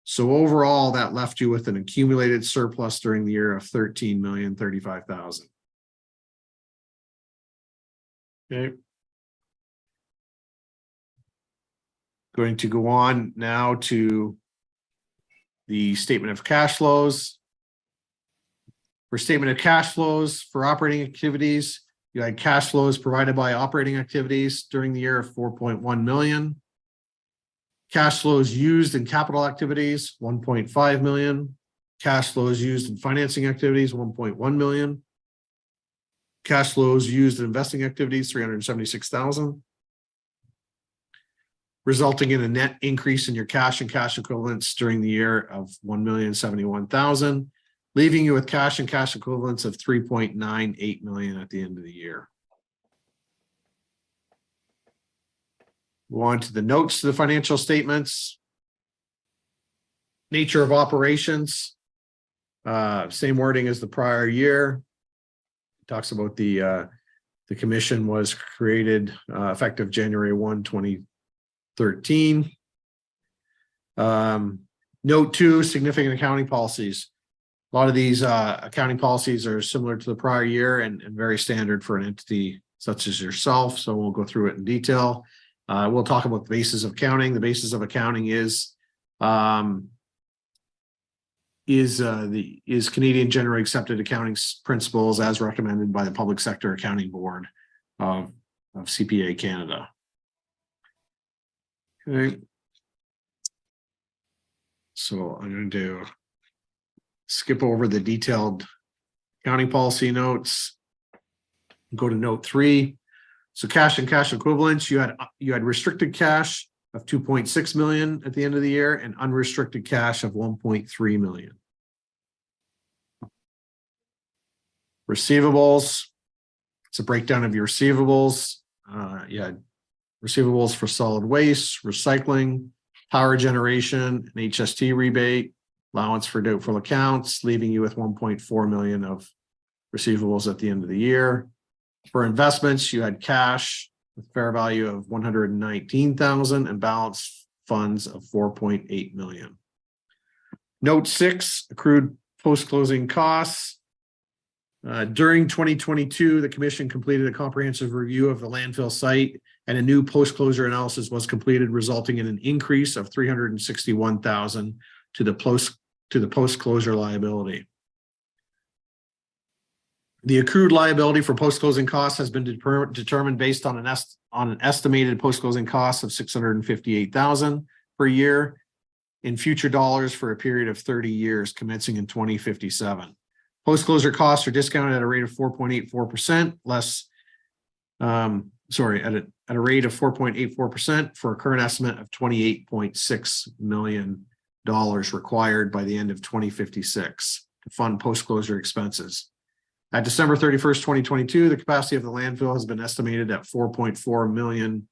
So overall, that left you with an accumulated surplus during the year of 13,035,000. Okay. Going to go on now to the statement of cash flows. For statement of cash flows for operating activities, you had cash flows provided by operating activities during the year of 4.1 million. Cash flows used in capital activities, 1.5 million. Cash flows used in financing activities, 1.1 million. Cash flows used in investing activities, 376,000. Resulting in a net increase in your cash and cash equivalents during the year of 1,071,000, leaving you with cash and cash equivalents of 3.98 million at the end of the year. Go on to the notes to the financial statements. Nature of operations, same wording as the prior year. Talks about the commission was created effective January 1, 2013. Note 2, significant accounting policies. A lot of these accounting policies are similar to the prior year and very standard for an entity such as yourself. So we'll go through it in detail. We'll talk about the basis of accounting. The basis of accounting is Canadian generally accepted accounting principles as recommended by the Public Sector Accounting Board of CPA Canada. Okay. So I'm going to skip over the detailed accounting policy notes. Go to note 3. So cash and cash equivalents, you had restricted cash of 2.6 million at the end of the year and unrestricted cash of 1.3 million. Receivables, it's a breakdown of your receivables. You had receivables for solid waste, recycling, power generation, and HST rebate, allowance for doubtful accounts, leaving you with 1.4 million of receivables at the end of the year. For investments, you had cash with fair value of 119,000 and balance funds of 4.8 million. Note 6, accrued post-closing costs. During 2022, the commission completed a comprehensive review of the landfill site and a new post-closure analysis was completed, resulting in an increase of 361,000 to the post-closure liability. The accrued liability for post-closing costs has been determined based on an estimated post-closing cost of 658,000 per year in future dollars for a period of 30 years commencing in 2057. Post-closure costs are discounted at a rate of 4.84% less, at a rate of 4.84% for a current estimate of $28.6 million required by the end of 2056 to fund post-closure expenses. At December 31st, 2022, the capacity of the landfill has been estimated at 4.4 million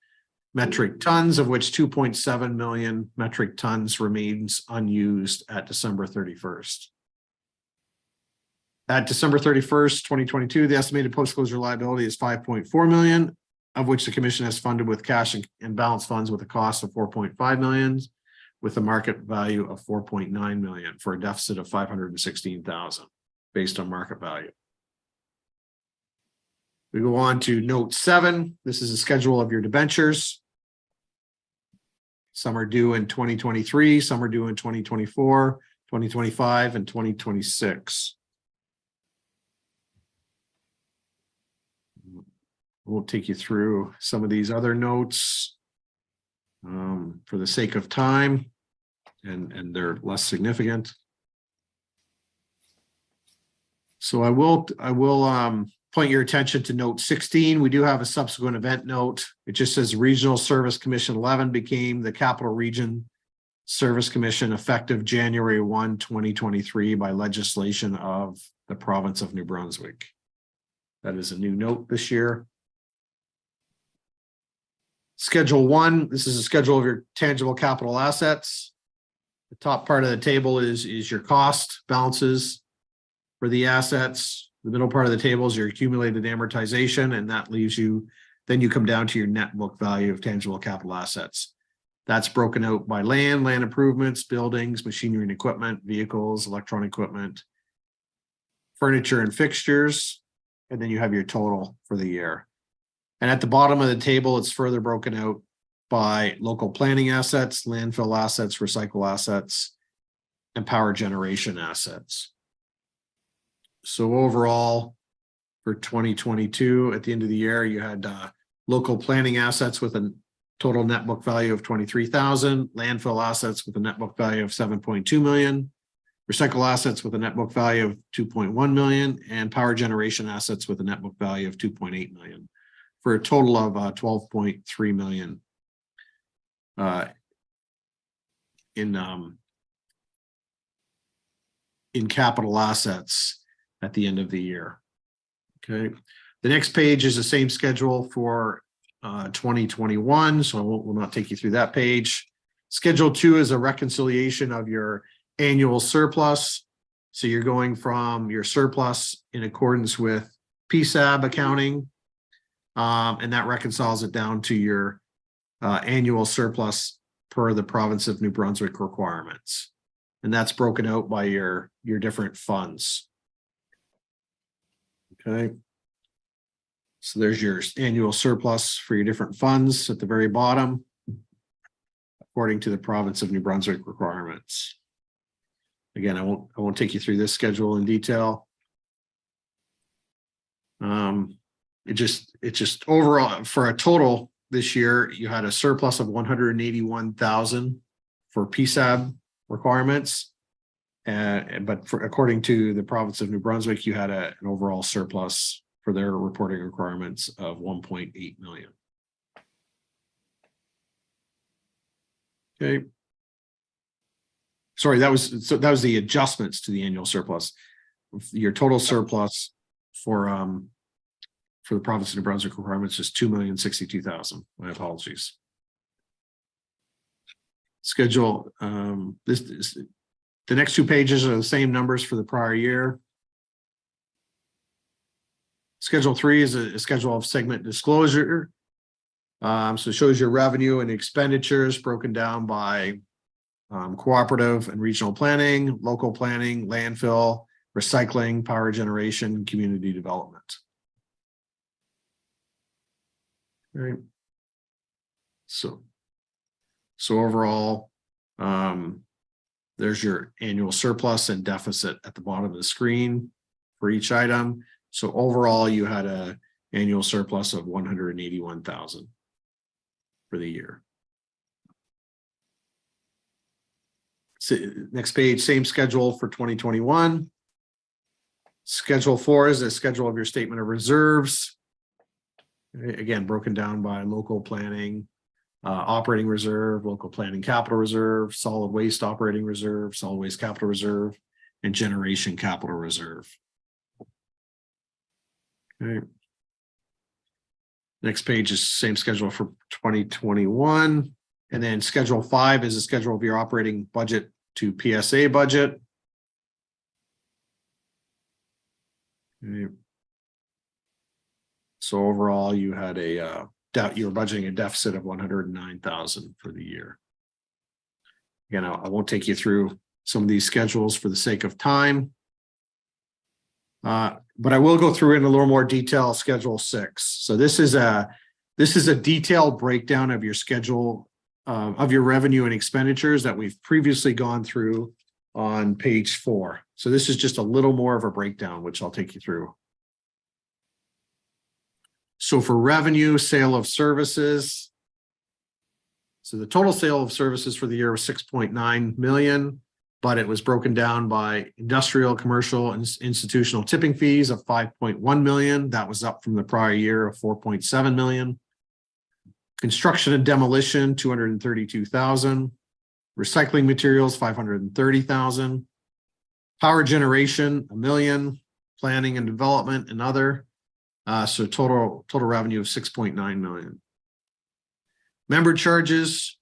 metric tons, of which 2.7 million metric tons remains unused at December 31st. At December 31st, 2022, the estimated post-closure liability is 5.4 million, of which the commission has funded with cash and balance funds with a cost of 4.5 million, with a market value of 4.9 million for a deficit of 516,000 based on market value. We go on to note 7. This is a schedule of your debentures. Some are due in 2023, some are due in 2024, 2025, and 2026. We'll take you through some of these other notes for the sake of time, and they're less significant. So I will point your attention to note 16. We do have a subsequent event note. It just says Regional Service Commission 11 became the Capital Region Service Commission effective January 1, 2023 by legislation of the province of New Brunswick. That is a new note this year. Schedule 1, this is a schedule of your tangible capital assets. The top part of the table is your cost balances for the assets. The middle part of the table is your accumulated amortization, and that leaves you, then you come down to your net book value of tangible capital assets. That's broken out by land improvements, buildings, machinery and equipment, vehicles, electronic equipment, furniture and fixtures, and then you have your total for the year. And at the bottom of the table, it's further broken out by local planning assets, landfill assets, recycle assets, and power generation assets. So overall, for 2022, at the end of the year, you had local planning assets with a total net book value of 23,000, landfill assets with a net book value of 7.2 million, recycle assets with a net book value of 2.1 million, and power generation assets with a net book value of 2.8 million, for a total of 12.3 million in capital assets at the end of the year. Okay, the next page is the same schedule for 2021, so we'll not take you through that page. Schedule 2 is a reconciliation of your annual surplus. So you're going from your surplus in accordance with PSAB accounting, and that reconciles it down to your annual surplus per the province of New Brunswick requirements. And that's broken out by your different funds. Okay. So there's your annual surplus for your different funds at the very bottom, according to the province of New Brunswick requirements. Again, I won't take you through this schedule in detail. It just overall, for a total this year, you had a surplus of 181,000 for PSAB requirements. But according to the province of New Brunswick, you had an overall surplus for their reporting requirements of 1.8 million. Okay. Sorry, that was the adjustments to the annual surplus. Your total surplus for the province of New Brunswick requirements is 2,062,000. My apologies. Schedule the next two pages are the same numbers for the prior year. Schedule 3 is a schedule of segment disclosure. So it shows your revenue and expenditures broken down by cooperative and regional planning, local planning, landfill, recycling, power generation, community development. All right. So overall, there's your annual surplus and deficit at the bottom of the screen for each item. So overall, you had an annual surplus of 181,000 for the year. So next page, same schedule for 2021. Schedule 4 is a schedule of your statement of reserves. Again, broken down by local planning, operating reserve, local planning capital reserve, solid waste operating reserve, solid waste capital reserve, and generation capital reserve. Okay. Next page is same schedule for 2021. And then schedule 5 is a schedule of your operating budget to PSA budget. Okay. So overall, you had you were budgeting a deficit of 109,000 for the year. Again, I won't take you through some of these schedules for the sake of time. But I will go through in a little more detail schedule 6. So this is a detailed breakdown of your schedule of your revenue and expenditures that we've previously gone through on page 4. So this is just a little more of a breakdown, which I'll take you through. So for revenue, sale of services. So the total sale of services for the year was 6.9 million. but it was broken down by industrial, commercial, and institutional tipping fees of 5.1 million. That was up from the prior year of 4.7 million. Construction and demolition, 232,000. Recycling materials, 530,000. Power generation, $1 million. Planning and development, and other. So total revenue of 6.9 million. Member charges.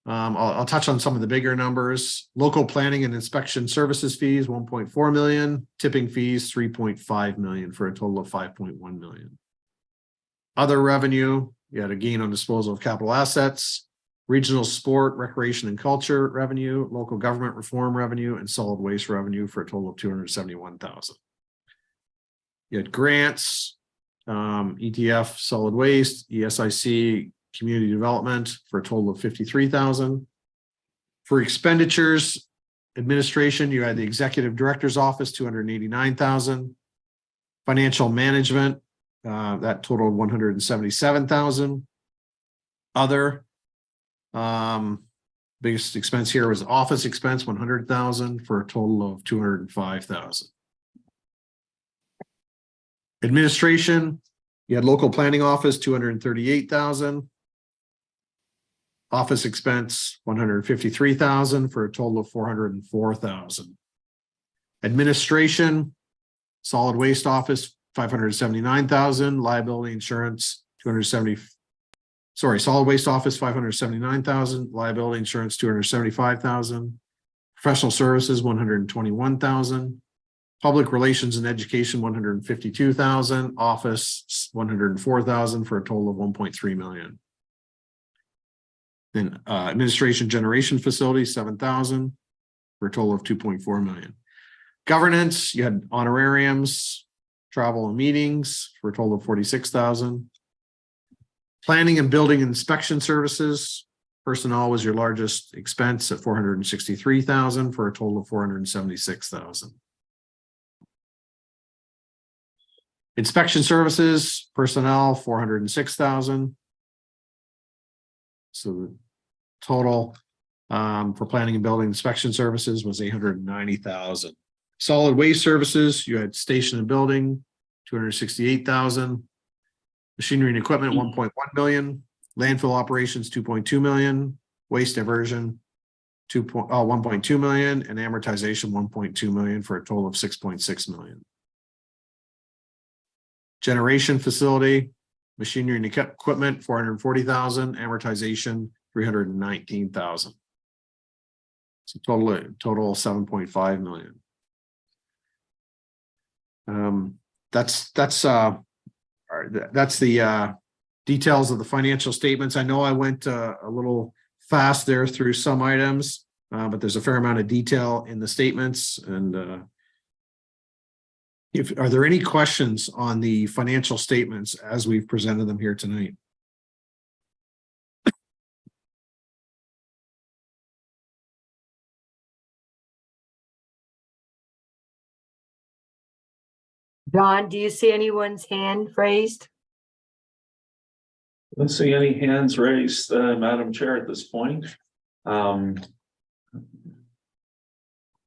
I'll touch on some of the bigger numbers. Local planning and inspection services fees, 1.4 million. Tipping fees, 3.5 million, for a total of 5.1 million. Other revenue, you had a gain on disposal of capital assets, regional sport, recreation and culture revenue, local government reform revenue, and solid waste revenue, for a total of 271,000. You had grants, ETF, solid waste, ESIC, community development, for a total of 53,000. For expenditures, administration, you had the executive director's office, 289,000. Financial management, that totaled 177,000. Other, biggest expense here was office expense, 100,000, for a total of 205,000. Administration, you had local planning office, 238,000. Office expense, 153,000, for a total of 404,000. Administration, solid waste office, 579,000. Liability insurance, solid waste office, 579,000. Liability insurance, 275,000. Professional services, 121,000. Public relations and education, 152,000. Office, 104,000, for a total of 1.3 million. Then administration generation facilities, 7,000, for a total of 2.4 million. Governance, you had honorariums, travel and meetings, for a total of 46,000. Planning and building inspection services, personnel was your largest expense at 463,000, for a total of 476,000. Inspection services, personnel, 406,000. So the total for planning and building inspection services was 890,000. Solid waste services, you had station and building, 268,000. Machinery and equipment, 1.1 million. Landfill operations, 2.2 million. Waste diversion, 1.2 million, and amortization, 1.2 million, for a total of 6.6 million. Generation facility, machinery and equipment, 440,000. Amortization, 319,000. So total 7.5 million. That's the details of the financial statements. I know I went a little fast there through some items, but there's a fair amount of detail in the statements. And are there any questions on the financial statements as we've presented them here tonight? John, do you see anyone's hand raised? Don't see any hands raised, Madam Chair, at this point.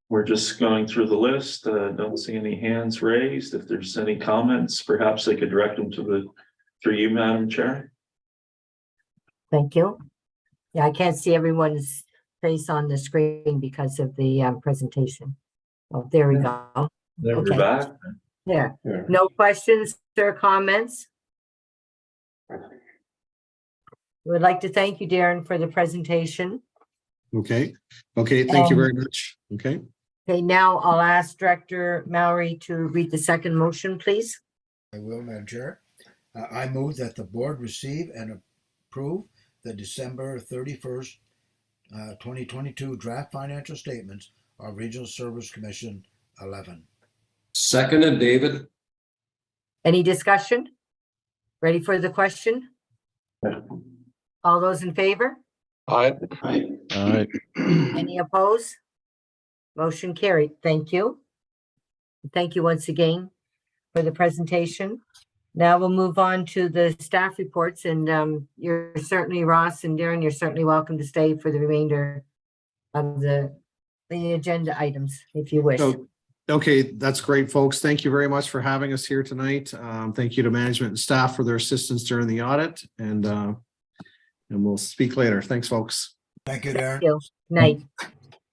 We're just going through the list. Don't see any hands raised. If there's any comments, perhaps they could direct them through you, Madam Chair. Thank you. Yeah, I can't see everyone's face on the screen because of the presentation. Oh, there we go. There Okay. we're back. There. Yeah. No questions or comments? We would like to thank you, Darren, for the presentation. Okay. Thank you very much. Okay. Okay, now I'll ask Director Mallory to read the second motion, please. I will, Madam Chair. I move that the board receive and approve the December 31st, 2022 draft financial statements of Regional Service Commission 11. Seconded, David. Any discussion? Ready for the question? All those in favor? Aye. All right. Any opposed? Motion carried. Thank you. Thank you once again for the presentation. Now we'll move on to the staff reports, and you're certainly, Ross and Darren, you're certainly welcome to stay for the remainder of the the agenda items, if you wish. So, okay, that's great, folks. Thank you very much for having us here tonight. Thank you to management and staff for their assistance during the audit, and we'll speak later. Thanks, folks. Thank you, Darren. Thank you. Night.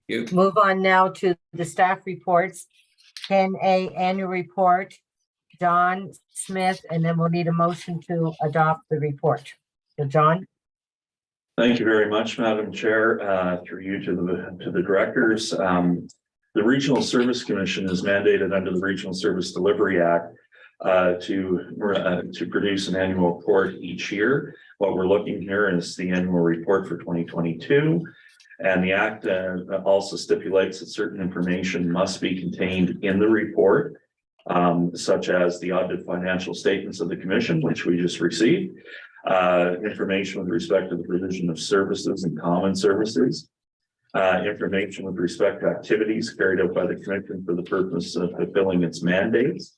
You. Move on now to the staff reports. 10A annual report, John Smith, and then we'll need a motion to adopt the report. So John? Thank you very much, Madam Chair, through you to the directors. The Regional Service Commission is mandated under the Regional Service Delivery Act to produce an annual report each year. What we're looking here is the annual report for 2022. And the Act also stipulates that certain information must be contained in the report, such as the audited financial statements of the Commission, which we just received, information with respect to the provision of services and common services, information with respect to activities carried out by the Commission for the purpose of fulfilling its mandates,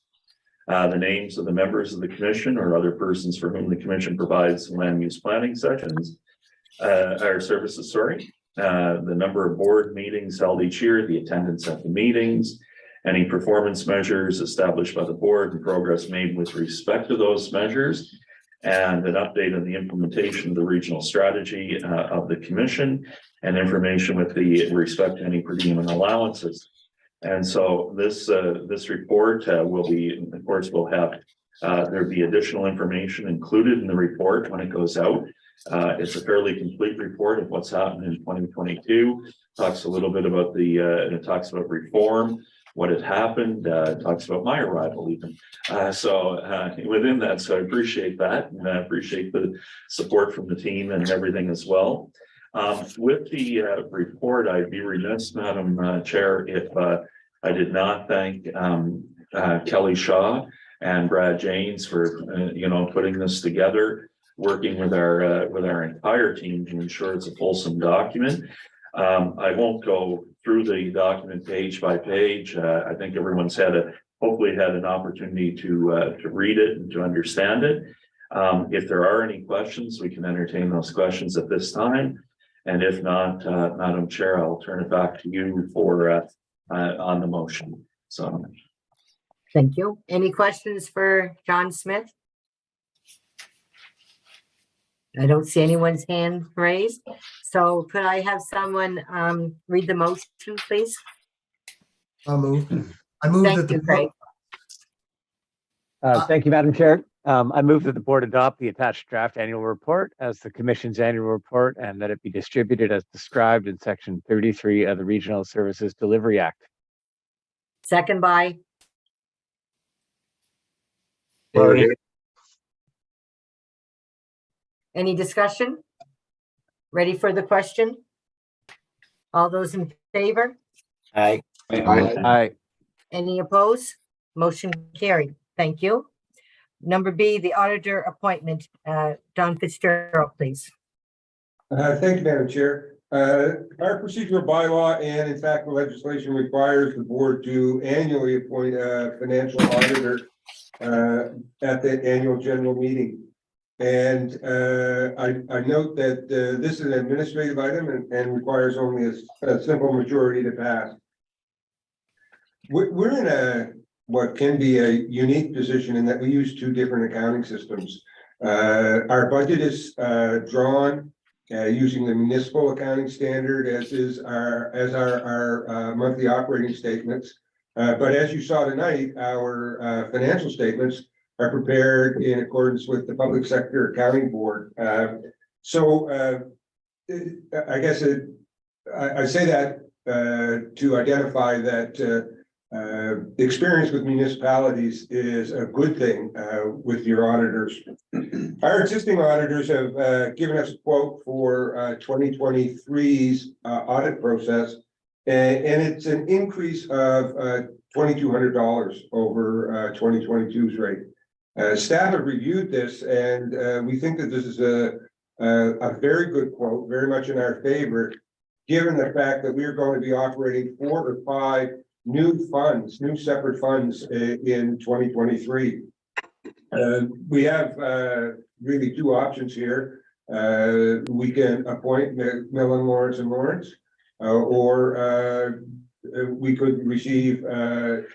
the names of the members of the Commission or other persons for whom the Commission provides land use planning sessions, or services, the number of board meetings held each year, the attendance at the meetings, any performance measures established by the board and progress made with respect to those measures, and an update on the implementation of the regional strategy of the Commission, and information with respect to any per diem and allowances. And so this report will be, of course, we'll have there'll be additional information included in the report when it goes out. It's a fairly complete report of what's happened in 2022. Talks a little bit about it talks about reform, what had happened, talks about my arrival even. Within that, so I appreciate that, and I appreciate the support from the team and everything as well. With the report, I'd be remiss, Madam Chair, if I did not thank Kelly Shaw and Brad Janes for putting this together, working with our entire team to ensure it's a fulsome document. I won't go through the document page by page. I think everyone's hopefully had an opportunity to read it and to understand it. If there are any questions, we can entertain those questions at this time. And if not, Madam Chair, I'll turn it back to you for on the motion. So. Thank you. Any questions for John Smith? I don't see anyone's hand raised. So could I have someone read the motion, please? I'll move. I move Thank that you, the Craig. Thank you, Madam Chair. I move that the board adopt the attached draft annual report as the Commission's annual report, and that it be distributed as described in Section 33 of the Regional Services Delivery Act. Second by, any discussion? Ready for the question? All those in favor? Aye. Aye. Any opposed? Motion carried. Thank you. Number B, the auditor appointment. Don Fitzgerald, please. Thank you, Madam Chair. Our procedural bylaw and in fact, the legislation requires the board to annually appoint a financial auditor at the annual general meeting. And I note that this is an administrative item and requires only a simple majority to pass. We're in what can be a unique position in that we use two different accounting systems. Our budget is drawn using the municipal accounting standard, as our monthly operating statements. But as you saw tonight, our financial statements are prepared in accordance with the Public Sector Accounting Board. I guess I say that to identify that experience with municipalities is a good thing with your auditors. Our existing auditors have given us a quote for 2023's audit process, and it's an increase of $2,200 over 2022's rate. Staff have reviewed this, and we think that this is a very good quote, very much in our favor, given the fact that we are going to be operating 4 or 5 new separate funds in 2023. We have really two options here. We can appoint Millen, Lawrence and Lawrence, or we could receive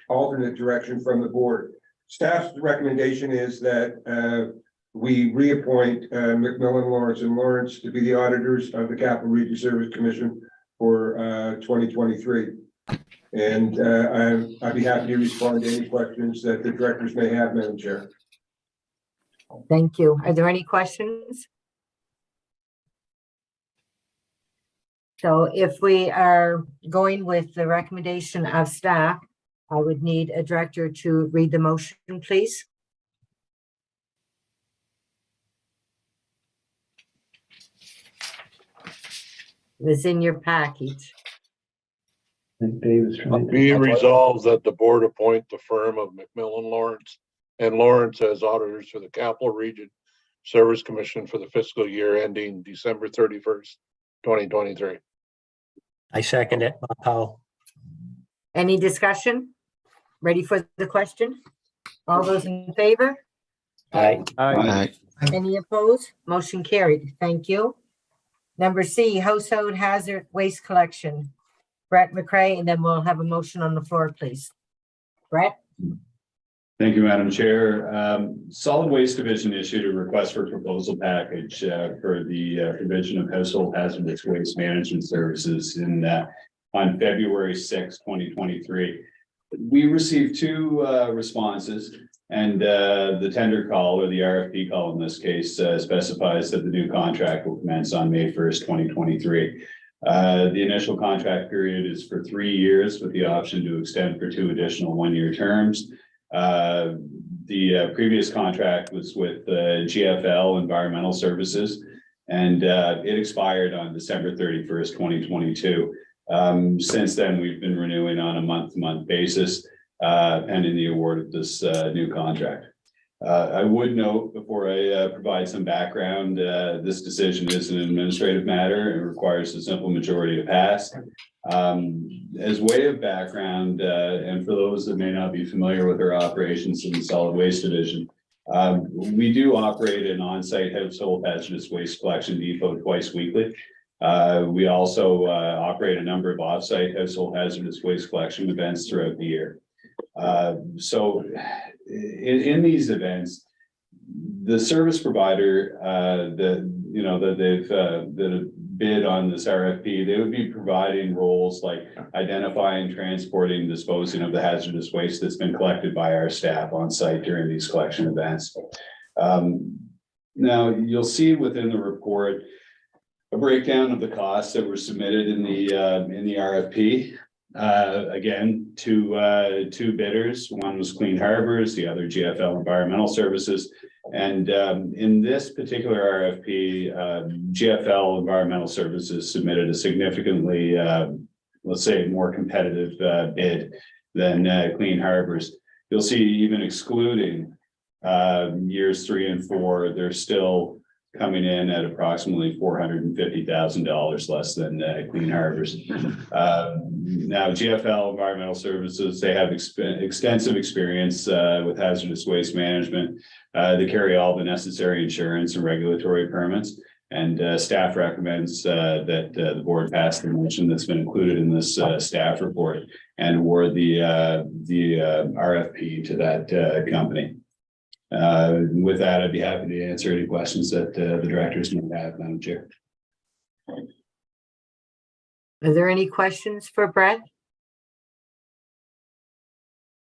alternate direction from the board. Staff's recommendation is that we reappoint McMillan, Lawrence and Lawrence to be the auditors of the Capital Region Service Commission for 2023. And I'd be happy to respond to any questions that the directors may have, Madam Chair. Thank you. Are there any questions? So if we are going with the recommendation of staff, I would need a director to read the motion, please. It was in your package. Be resolved that the board appoint the firm of McMillan Lawrence and Lawrence as auditors for the Capital Region Service Commission for the fiscal year ending December 31st, 2023. I second it, Bob Powell. Any discussion? Ready for the question? All those in favor? Aye. Aye. Any opposed? Motion carried. Thank you. Number C, household hazard waste collection. Brett McCray, and then we'll have a motion on the floor, please. Brett? Thank you, Madam Chair. Solid Waste Division issued a request for proposal package for the provision of household hazardous waste management services on February 6, 2023. We received two responses, and the tender call, or the RFP call in this case, specifies that the new contract will commence on May 1st, 2023. The initial contract period is for 3 years with the option to extend for 2 additional 1-year terms. The previous contract was with GFL Environmental Services, and it expired on December 31st, 2022. Since then, we've been renewing on a month-to-month basis, pending the award of this new contract. I would note before I provide some background, this decision is an administrative matter and requires a simple majority to pass. As way of background, and for those that may not be familiar with our operations in the Solid Waste Division, we do operate an on-site household hazardous waste collection depot twice weekly. We also operate a number of off-site household hazardous waste collection events throughout the year. So in these events, the service provider that they've bid on this RFP, they would be providing roles like identifying, transporting, disposing of the hazardous waste that's been collected by our staff on site during these collection events. Now you'll see within the report a breakdown of the costs that were submitted in the RFP. Again, two bidders. One was Clean Harbors, the other GFL Environmental Services. And in this particular RFP, GFL Environmental Services submitted a significantly, let's say, more competitive bid than Clean Harbors. You'll see, even excluding years 3 and 4, they're still coming in at approximately $450,000 less than Clean Harbors. Now, GFL Environmental Services, they have extensive experience with hazardous waste management. They carry all the necessary insurance and regulatory permits, and staff recommends that the board pass the motion that's been included in this staff report and award the RFP to that company. With that, I'd be happy to answer any questions that the directors may have, Madam Chair. Are there any questions for Brett?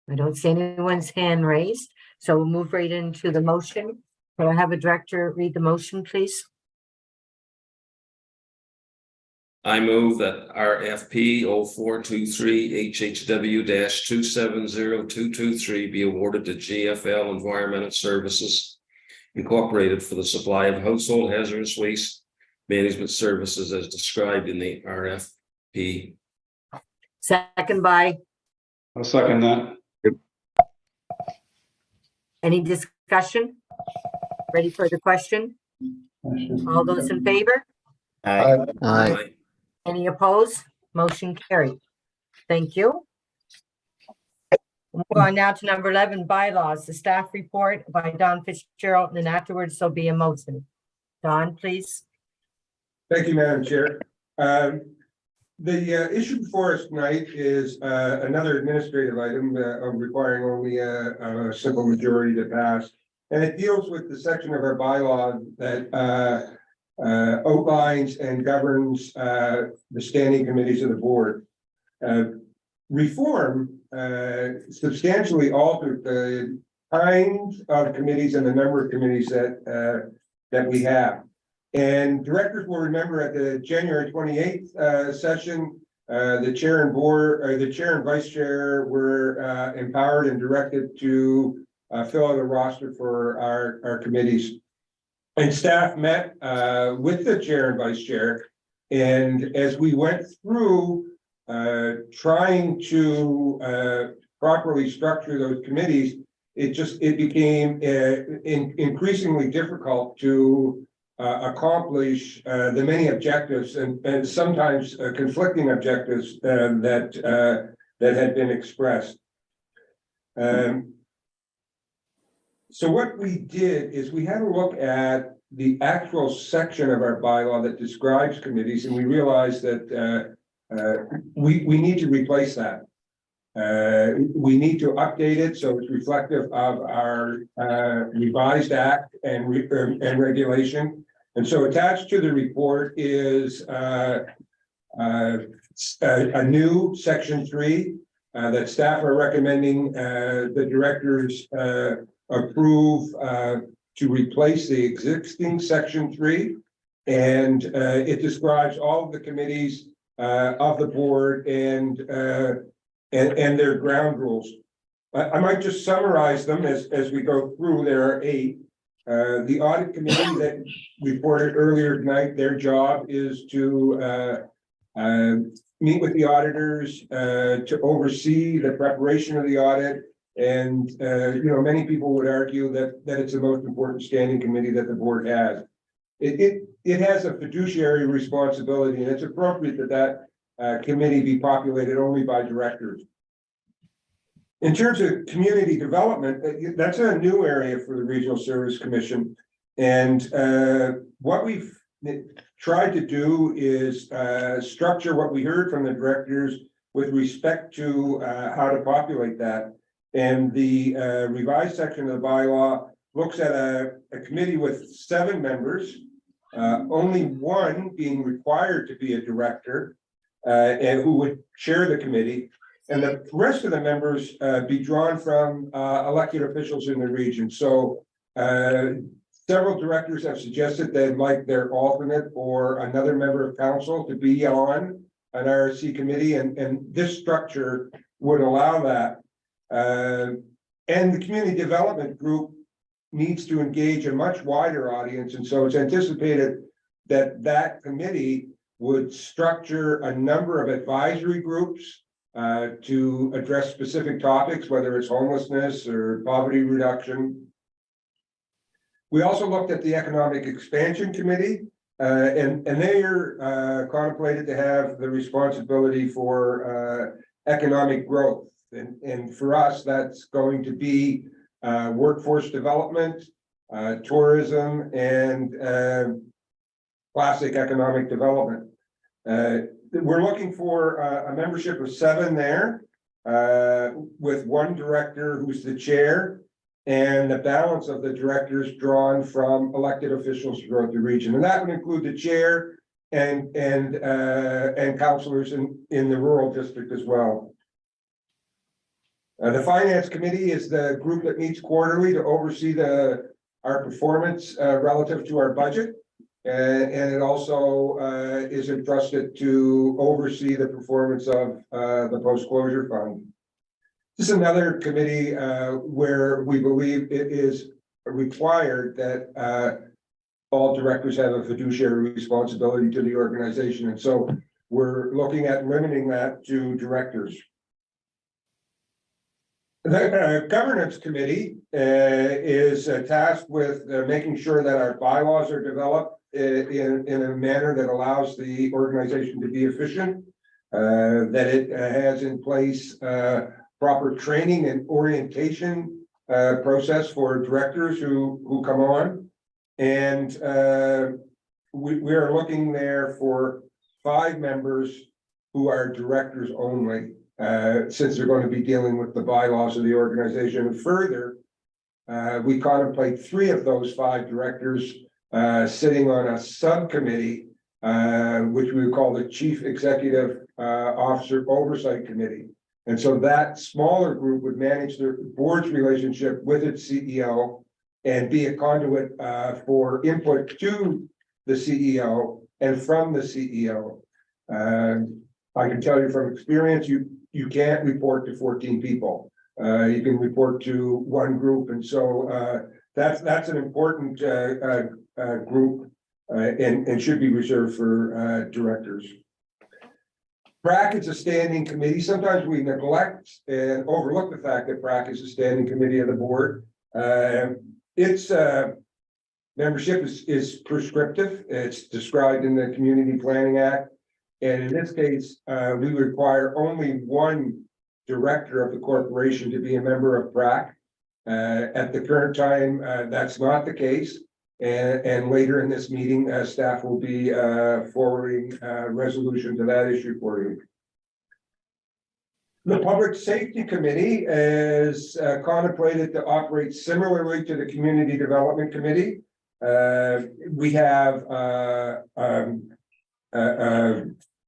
I don't see anyone's hand raised, so we'll move right into the motion. Could I have a director read the motion, please? I move that RFP 0423 HHW-270223 be awarded to GFL Environmental Services Incorporated for the supply of household hazardous waste management services as described in the RFP. Second by, I'll second that. any discussion? Ready for the question? All those in favor? Aye. Any opposed? Motion carried. Thank you. We'll move on now to number 11, bylaws, the staff report by Don Fitzgerald, and then afterwards there'll be a motion. Don, please. Thank you, Madam Chair. The issue before us tonight is another administrative item requiring only a simple majority to pass. And it deals with the section of our bylaw that outlines and governs the standing committees of the board. Reform substantially altered the kinds of committees and the number of committees that we have. And directors will remember at the January 28th session, the chair and board, or the chair and vice chair were empowered and directed to fill out a roster for our committees. And staff met with the chair and vice chair. And as we went through trying to properly structure those committees, it became increasingly difficult to accomplish the many objectives and sometimes conflicting objectives that had been expressed. So what we did is we had a look at the actual section of our bylaw that describes committees, and we realized that we need to replace that. We need to update it so it's reflective of our revised act and regulation. And so attached to the report is a new section 3 that staff are recommending the directors approve to replace the existing section 3. And it describes all of the committees of the board and their ground rules. I might just summarize them as we go through. There are 8. The audit committee that reported earlier tonight, their job is to meet with the auditors, to oversee the preparation of the audit. And many people would argue that it's the most important standing committee that the board has. It has a fiduciary responsibility, and it's appropriate that committee be populated only by directors. In terms of community development, that's a new area for the Regional Service Commission. And what we've tried to do is structure what we heard from the directors with respect to how to populate that. And the revised section of the bylaw looks at a committee with 7 members, only 1 being required to be a director, and who would chair the committee. And the rest of the members be drawn from elected officials in the region. So several directors have suggested they'd like their alternate or another member of council to be on an RSC committee, and this structure would allow that. And the community development group needs to engage a much wider audience, and so it's anticipated that that committee would structure a number of advisory groups to address specific topics, whether it's homelessness or poverty reduction. We also looked at the Economic Expansion Committee, and they are contemplated to have the responsibility for economic growth. And for us, that's going to be workforce development, tourism, and classic economic development. We're looking for a membership of 7 there, with 1 director who's the chair, and the balance of the directors drawn from elected officials throughout the region. And that would include the chair and councillors in the rural district as well. The Finance Committee is the group that meets quarterly to oversee our performance relative to our budget. And it also is entrusted to oversee the performance of the post-closure fund. This is another committee where we believe it is required that all directors have a fiduciary responsibility to the organization. And so we're looking at limiting that to directors. The governance committee is tasked with making sure that our bylaws are developed in a manner that allows the organization to be efficient, that it has in place proper training and orientation process for directors who come on. And we are looking there for 5 members who are directors only, since they're going to be dealing with the bylaws of the organization. And further, we contemplate 3 of those 5 directors sitting on a subcommittee, which we would call the Chief Executive Officer Oversight Committee. And so that smaller group would manage the board's relationship with its CEO and be a conduit for input to the CEO and from the CEO. I can tell you from experience, you can't report to 14 people. You can report to one group, and so that's an important group and should be reserved for directors. PRAC is a standing committee. Sometimes we neglect and overlook the fact that PRAC is a standing committee of the board. Its membership is prescriptive. It's described in the Community Planning Act. And in this case, we require only one director of the corporation to be a member of PRAC. At the current time, that's not the case. And later in this meeting, staff will be forwarding a resolution to that issue for you. The Public Safety Committee is contemplated to operate similarly to the Community Development Committee. We have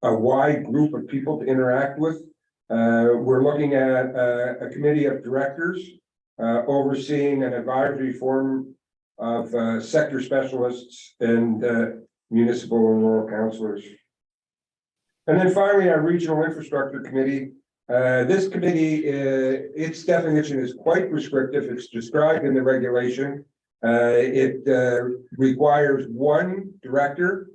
a wide group of people to interact with. We're looking at a committee of directors overseeing an advisory forum of sector specialists and municipal and rural councillors. And then finally, our Regional Infrastructure Committee. This committee, its definition is quite prescriptive. It's described in the regulation. It requires one director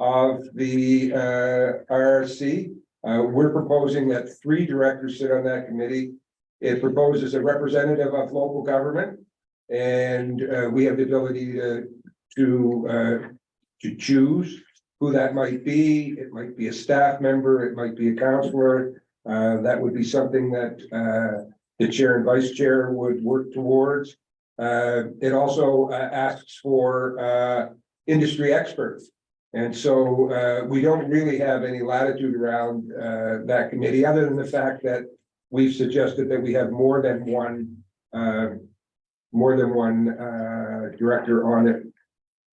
of the RSC. We're proposing that 3 directors sit on that committee. It proposes a representative of local government, and we have the ability to choose who that might be. It might be a staff member, it might be a councillor. That would be something that the chair and vice chair would work towards. It also asks for industry experts. And so we don't really have any latitude around that committee, other than the fact that we've suggested that we have more than one director on it.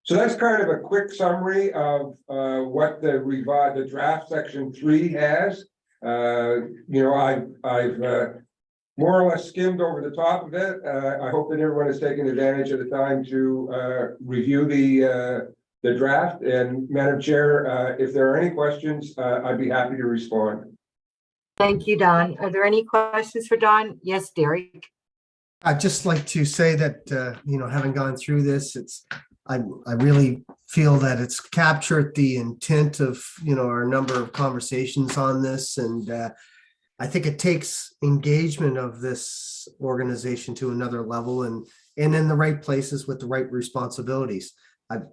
So that's kind of a quick summary of what the draft section 3 has. I've more or less skimmed over the top of it. I hope that everyone has taken advantage of the time to review the draft. And Madam Chair, if there are any questions, I'd be happy to respond. Thank you, Don. Are there any questions for Don? Yes, Derek. I'd just like to say that, having gone through this, I really feel that it's captured the intent of, our number of conversations on this. And I think it takes engagement of this organization to another level and in the right places with the right responsibilities.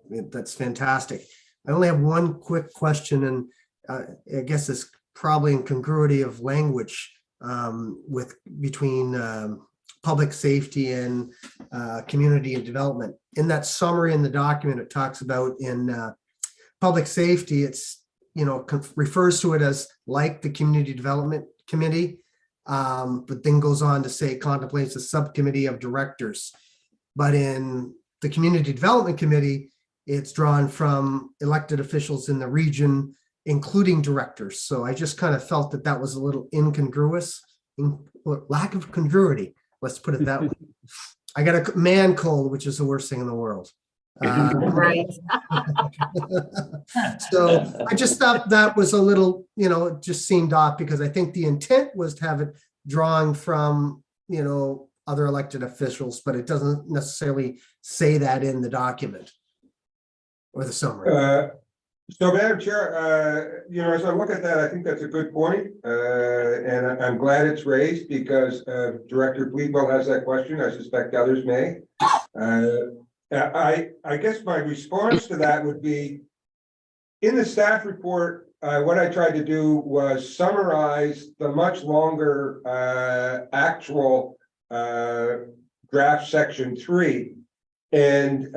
That's fantastic. I only have one quick question, and I guess it's probably in congruity of language between public safety and community and development. In that summary in the document, it talks about in public safety, it's, refers to it as like the community development committee, but then goes on to say contemplates a subcommittee of directors. But in the community development committee, it's drawn from elected officials in the region, including directors. So I just kind of felt that that was a little incongruous, lack of congruity. Let's put it that way. I got a man cold, which is the worst thing in the world. Right. So I just thought that was a little, it just seemed off, because I think the intent was to have it drawn from, other elected officials, but it doesn't necessarily say that in the document or the summary. So, Madam Chair, as I look at that, I think that's a good point, and I'm glad it's raised, because Director Pleadwell has that question. I suspect others may. I guess my response to that would be, in the staff report, what I tried to do was summarize the much longer actual draft section 3. And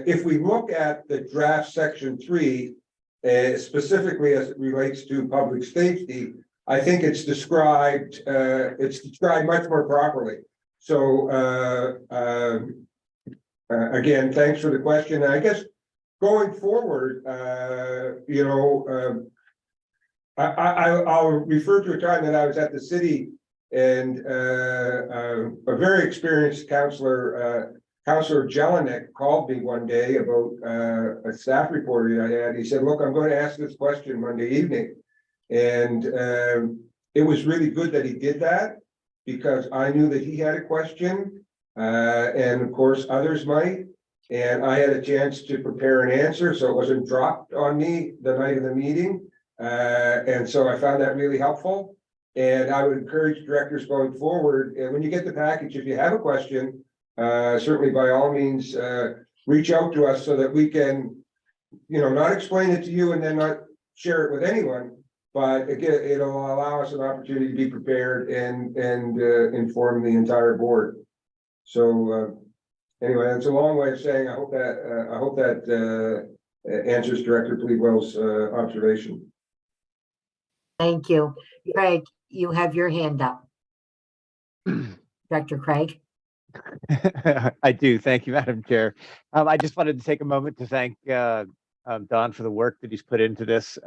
if we look at the draft section 3, specifically as it relates to public safety, I think it's described much more properly. So, again, thanks for the question. I guess going forward, I'll refer to a time that I was at the city and a very experienced counselor, Counselor Jelinek, called me one day about a staff report that I had. He said, look, I'm going to ask this question Monday evening. And it was really good that he did that because I knew that he had a question and of course others might. And I had a chance to prepare an answer so it wasn't dropped on me the night of the meeting. And so I found that really helpful. And I would encourage directors going forward, and when you get the package, if you have a question, certainly by all means, reach out to us so that we can, not explain it to you and then not share it with anyone. But again, it'll allow us an opportunity to be prepared and inform the entire board. So anyway, that's a long way of saying I hope that answers Director Pleadwell's observation. Thank you. Craig, you have your hand up. Director Craig. I do. Thank you, Madam Chair. I just wanted to take a moment to thank Don for the work that he's put into this.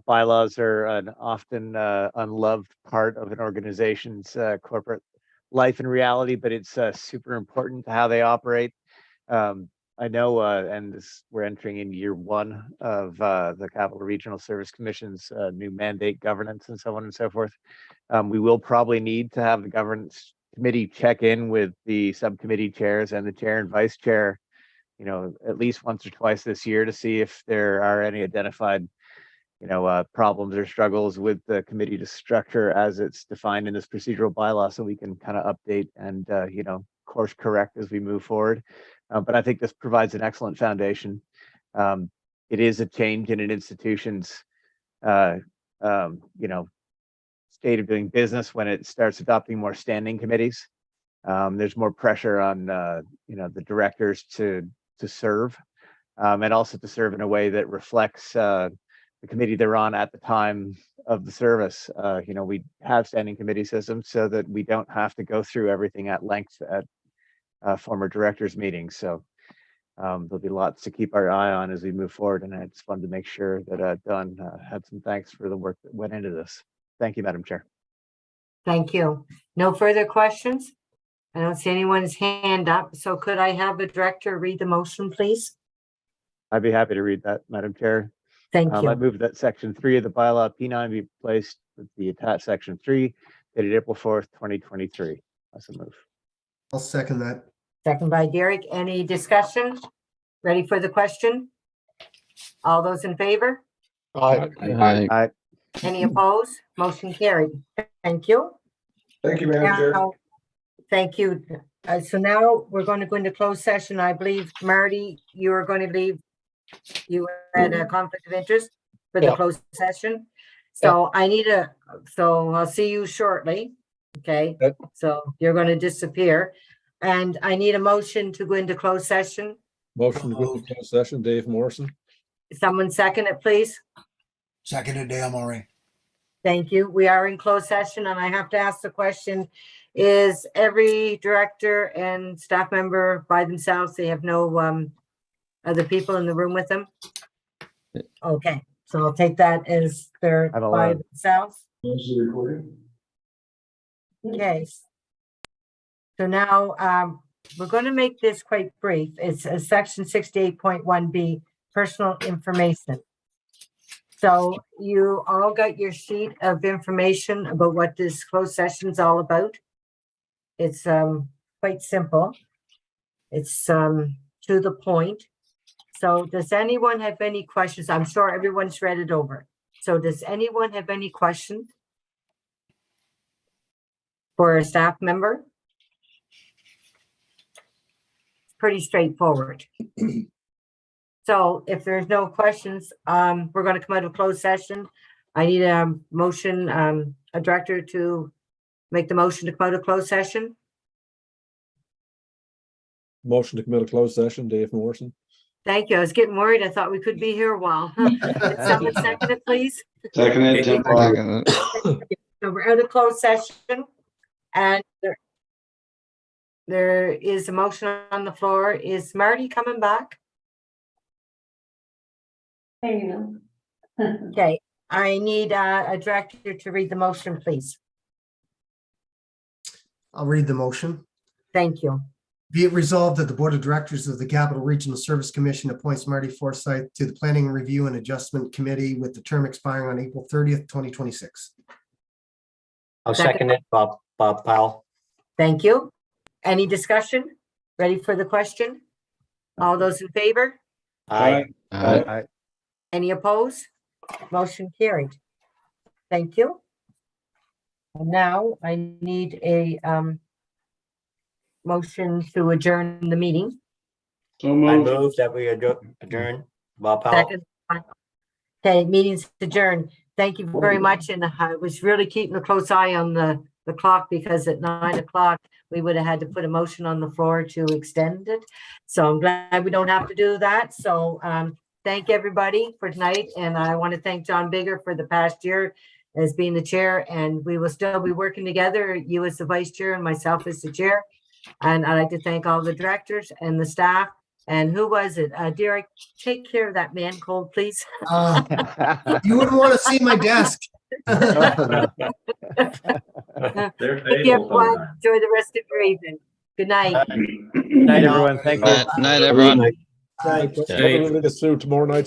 Bylaws are an often unloved part of an organization's corporate life and reality, but it's super important to how they operate. I know, we're entering in year one of the Capital Regional Service Commission's new mandate, governance, and so on and so forth. We will probably need to have the governance committee check in with the subcommittee chairs and the chair and vice chair, at least once or twice this year to see if there are any identified, problems or struggles with the committee to structure as it's defined in this procedural bylaw, so we can kind of update and, course correct as we move forward. But I think this provides an excellent foundation. It is a change in an institution's, state of doing business when it starts adopting more standing committees. There's more pressure on, the directors to serve, and also to serve in a way that reflects the committee they're on at the time of the service. We have standing committee systems so that we don't have to go through everything at length at former directors meetings. So there'll be lots to keep our eye on as we move forward. And I just wanted to make sure that Don had some thanks for the work that went into this. Thank you, Madam Chair. Thank you. No further questions? I don't see anyone's hand up. So could I have a director read the motion, please? I'd be happy to read that, Madam Chair. Thank you. I move that section 3 of the bylaw P9 be replaced with the attached section 3 dated April 4th, 2023. That's a move. I'll second that. Second by Derek. Any discussion? Ready for the question? All those in favor? Aye. Any opposed? Motion carried. Thank you. Thank you, Madam Chair. Now, thank you. So now we're going to go into closed session. I believe, Marty, you are going to leave. You had a conflict of interest for the closed session. So so I'll see you shortly. Okay. So you're going to disappear. And I need a motion to go into closed session. Motion to go into closed session, Dave Morrison. Someone second it, please. Seconded, Dale Murray. Thank you. We are in closed session and I have to ask the question, is every director and staff member by themselves? They have no other people in the room with them? Okay, so I'll take that as they're by themselves. Okay. So now we're going to make this quite brief. It's a section 68.1B, personal information. So you all got your sheet of information about what this closed session is all about. It's quite simple. It's to the point. So does anyone have any questions? I'm sure everyone's read it over. So does anyone have any questions for a staff member? It's pretty straightforward. So if there's no questions, we're going to come out of closed session. I need a motion, a director to make the motion to come out of closed session. Motion to come out of closed session, Dave Morrison. Thank you. I was getting worried. I thought we could be here a while. Can someone second it, please? Seconded, Tim Parker. So we're in a closed session and there is a motion on the floor. Is Marty coming back? There you go. Okay, I need a director to read the motion, please. I'll read the motion. Thank you. Be it resolved that the Board of Directors of the Capital Regional Service Commission appoints Marty Forsyth to the Planning Review and Adjustment Committee with the term expiring on April 30th, 2026. I'll second it, Bob Powell. Thank you. Any discussion? Ready for the question? All those in favor? Aye. Any opposed? Motion carried. Thank you. And now I need a motion to adjourn the meeting. So moved. move that we adjourn. Bob Second. Okay, meeting's adjourned. Thank you very much. And I was really keeping a close eye on the clock because at 9 o'clock, we would have had to put a motion on the floor to extend it. So I'm glad we don't have to do that. So thank everybody for tonight. And I want to thank John Bigger for the past year as being the chair. And we will still be working together, you as the vice chair and myself as the chair. And I'd like to thank all the directors and the staff. And who was it? Derek, take care of that man cold, please. You wouldn't want to see my desk. They're Thank you, faithful everyone. sometimes. Enjoy the rest of your evening. Good night. Night, everyone. Thank you. Night, everyone. Night. Hopefully we'll get through tomorrow night.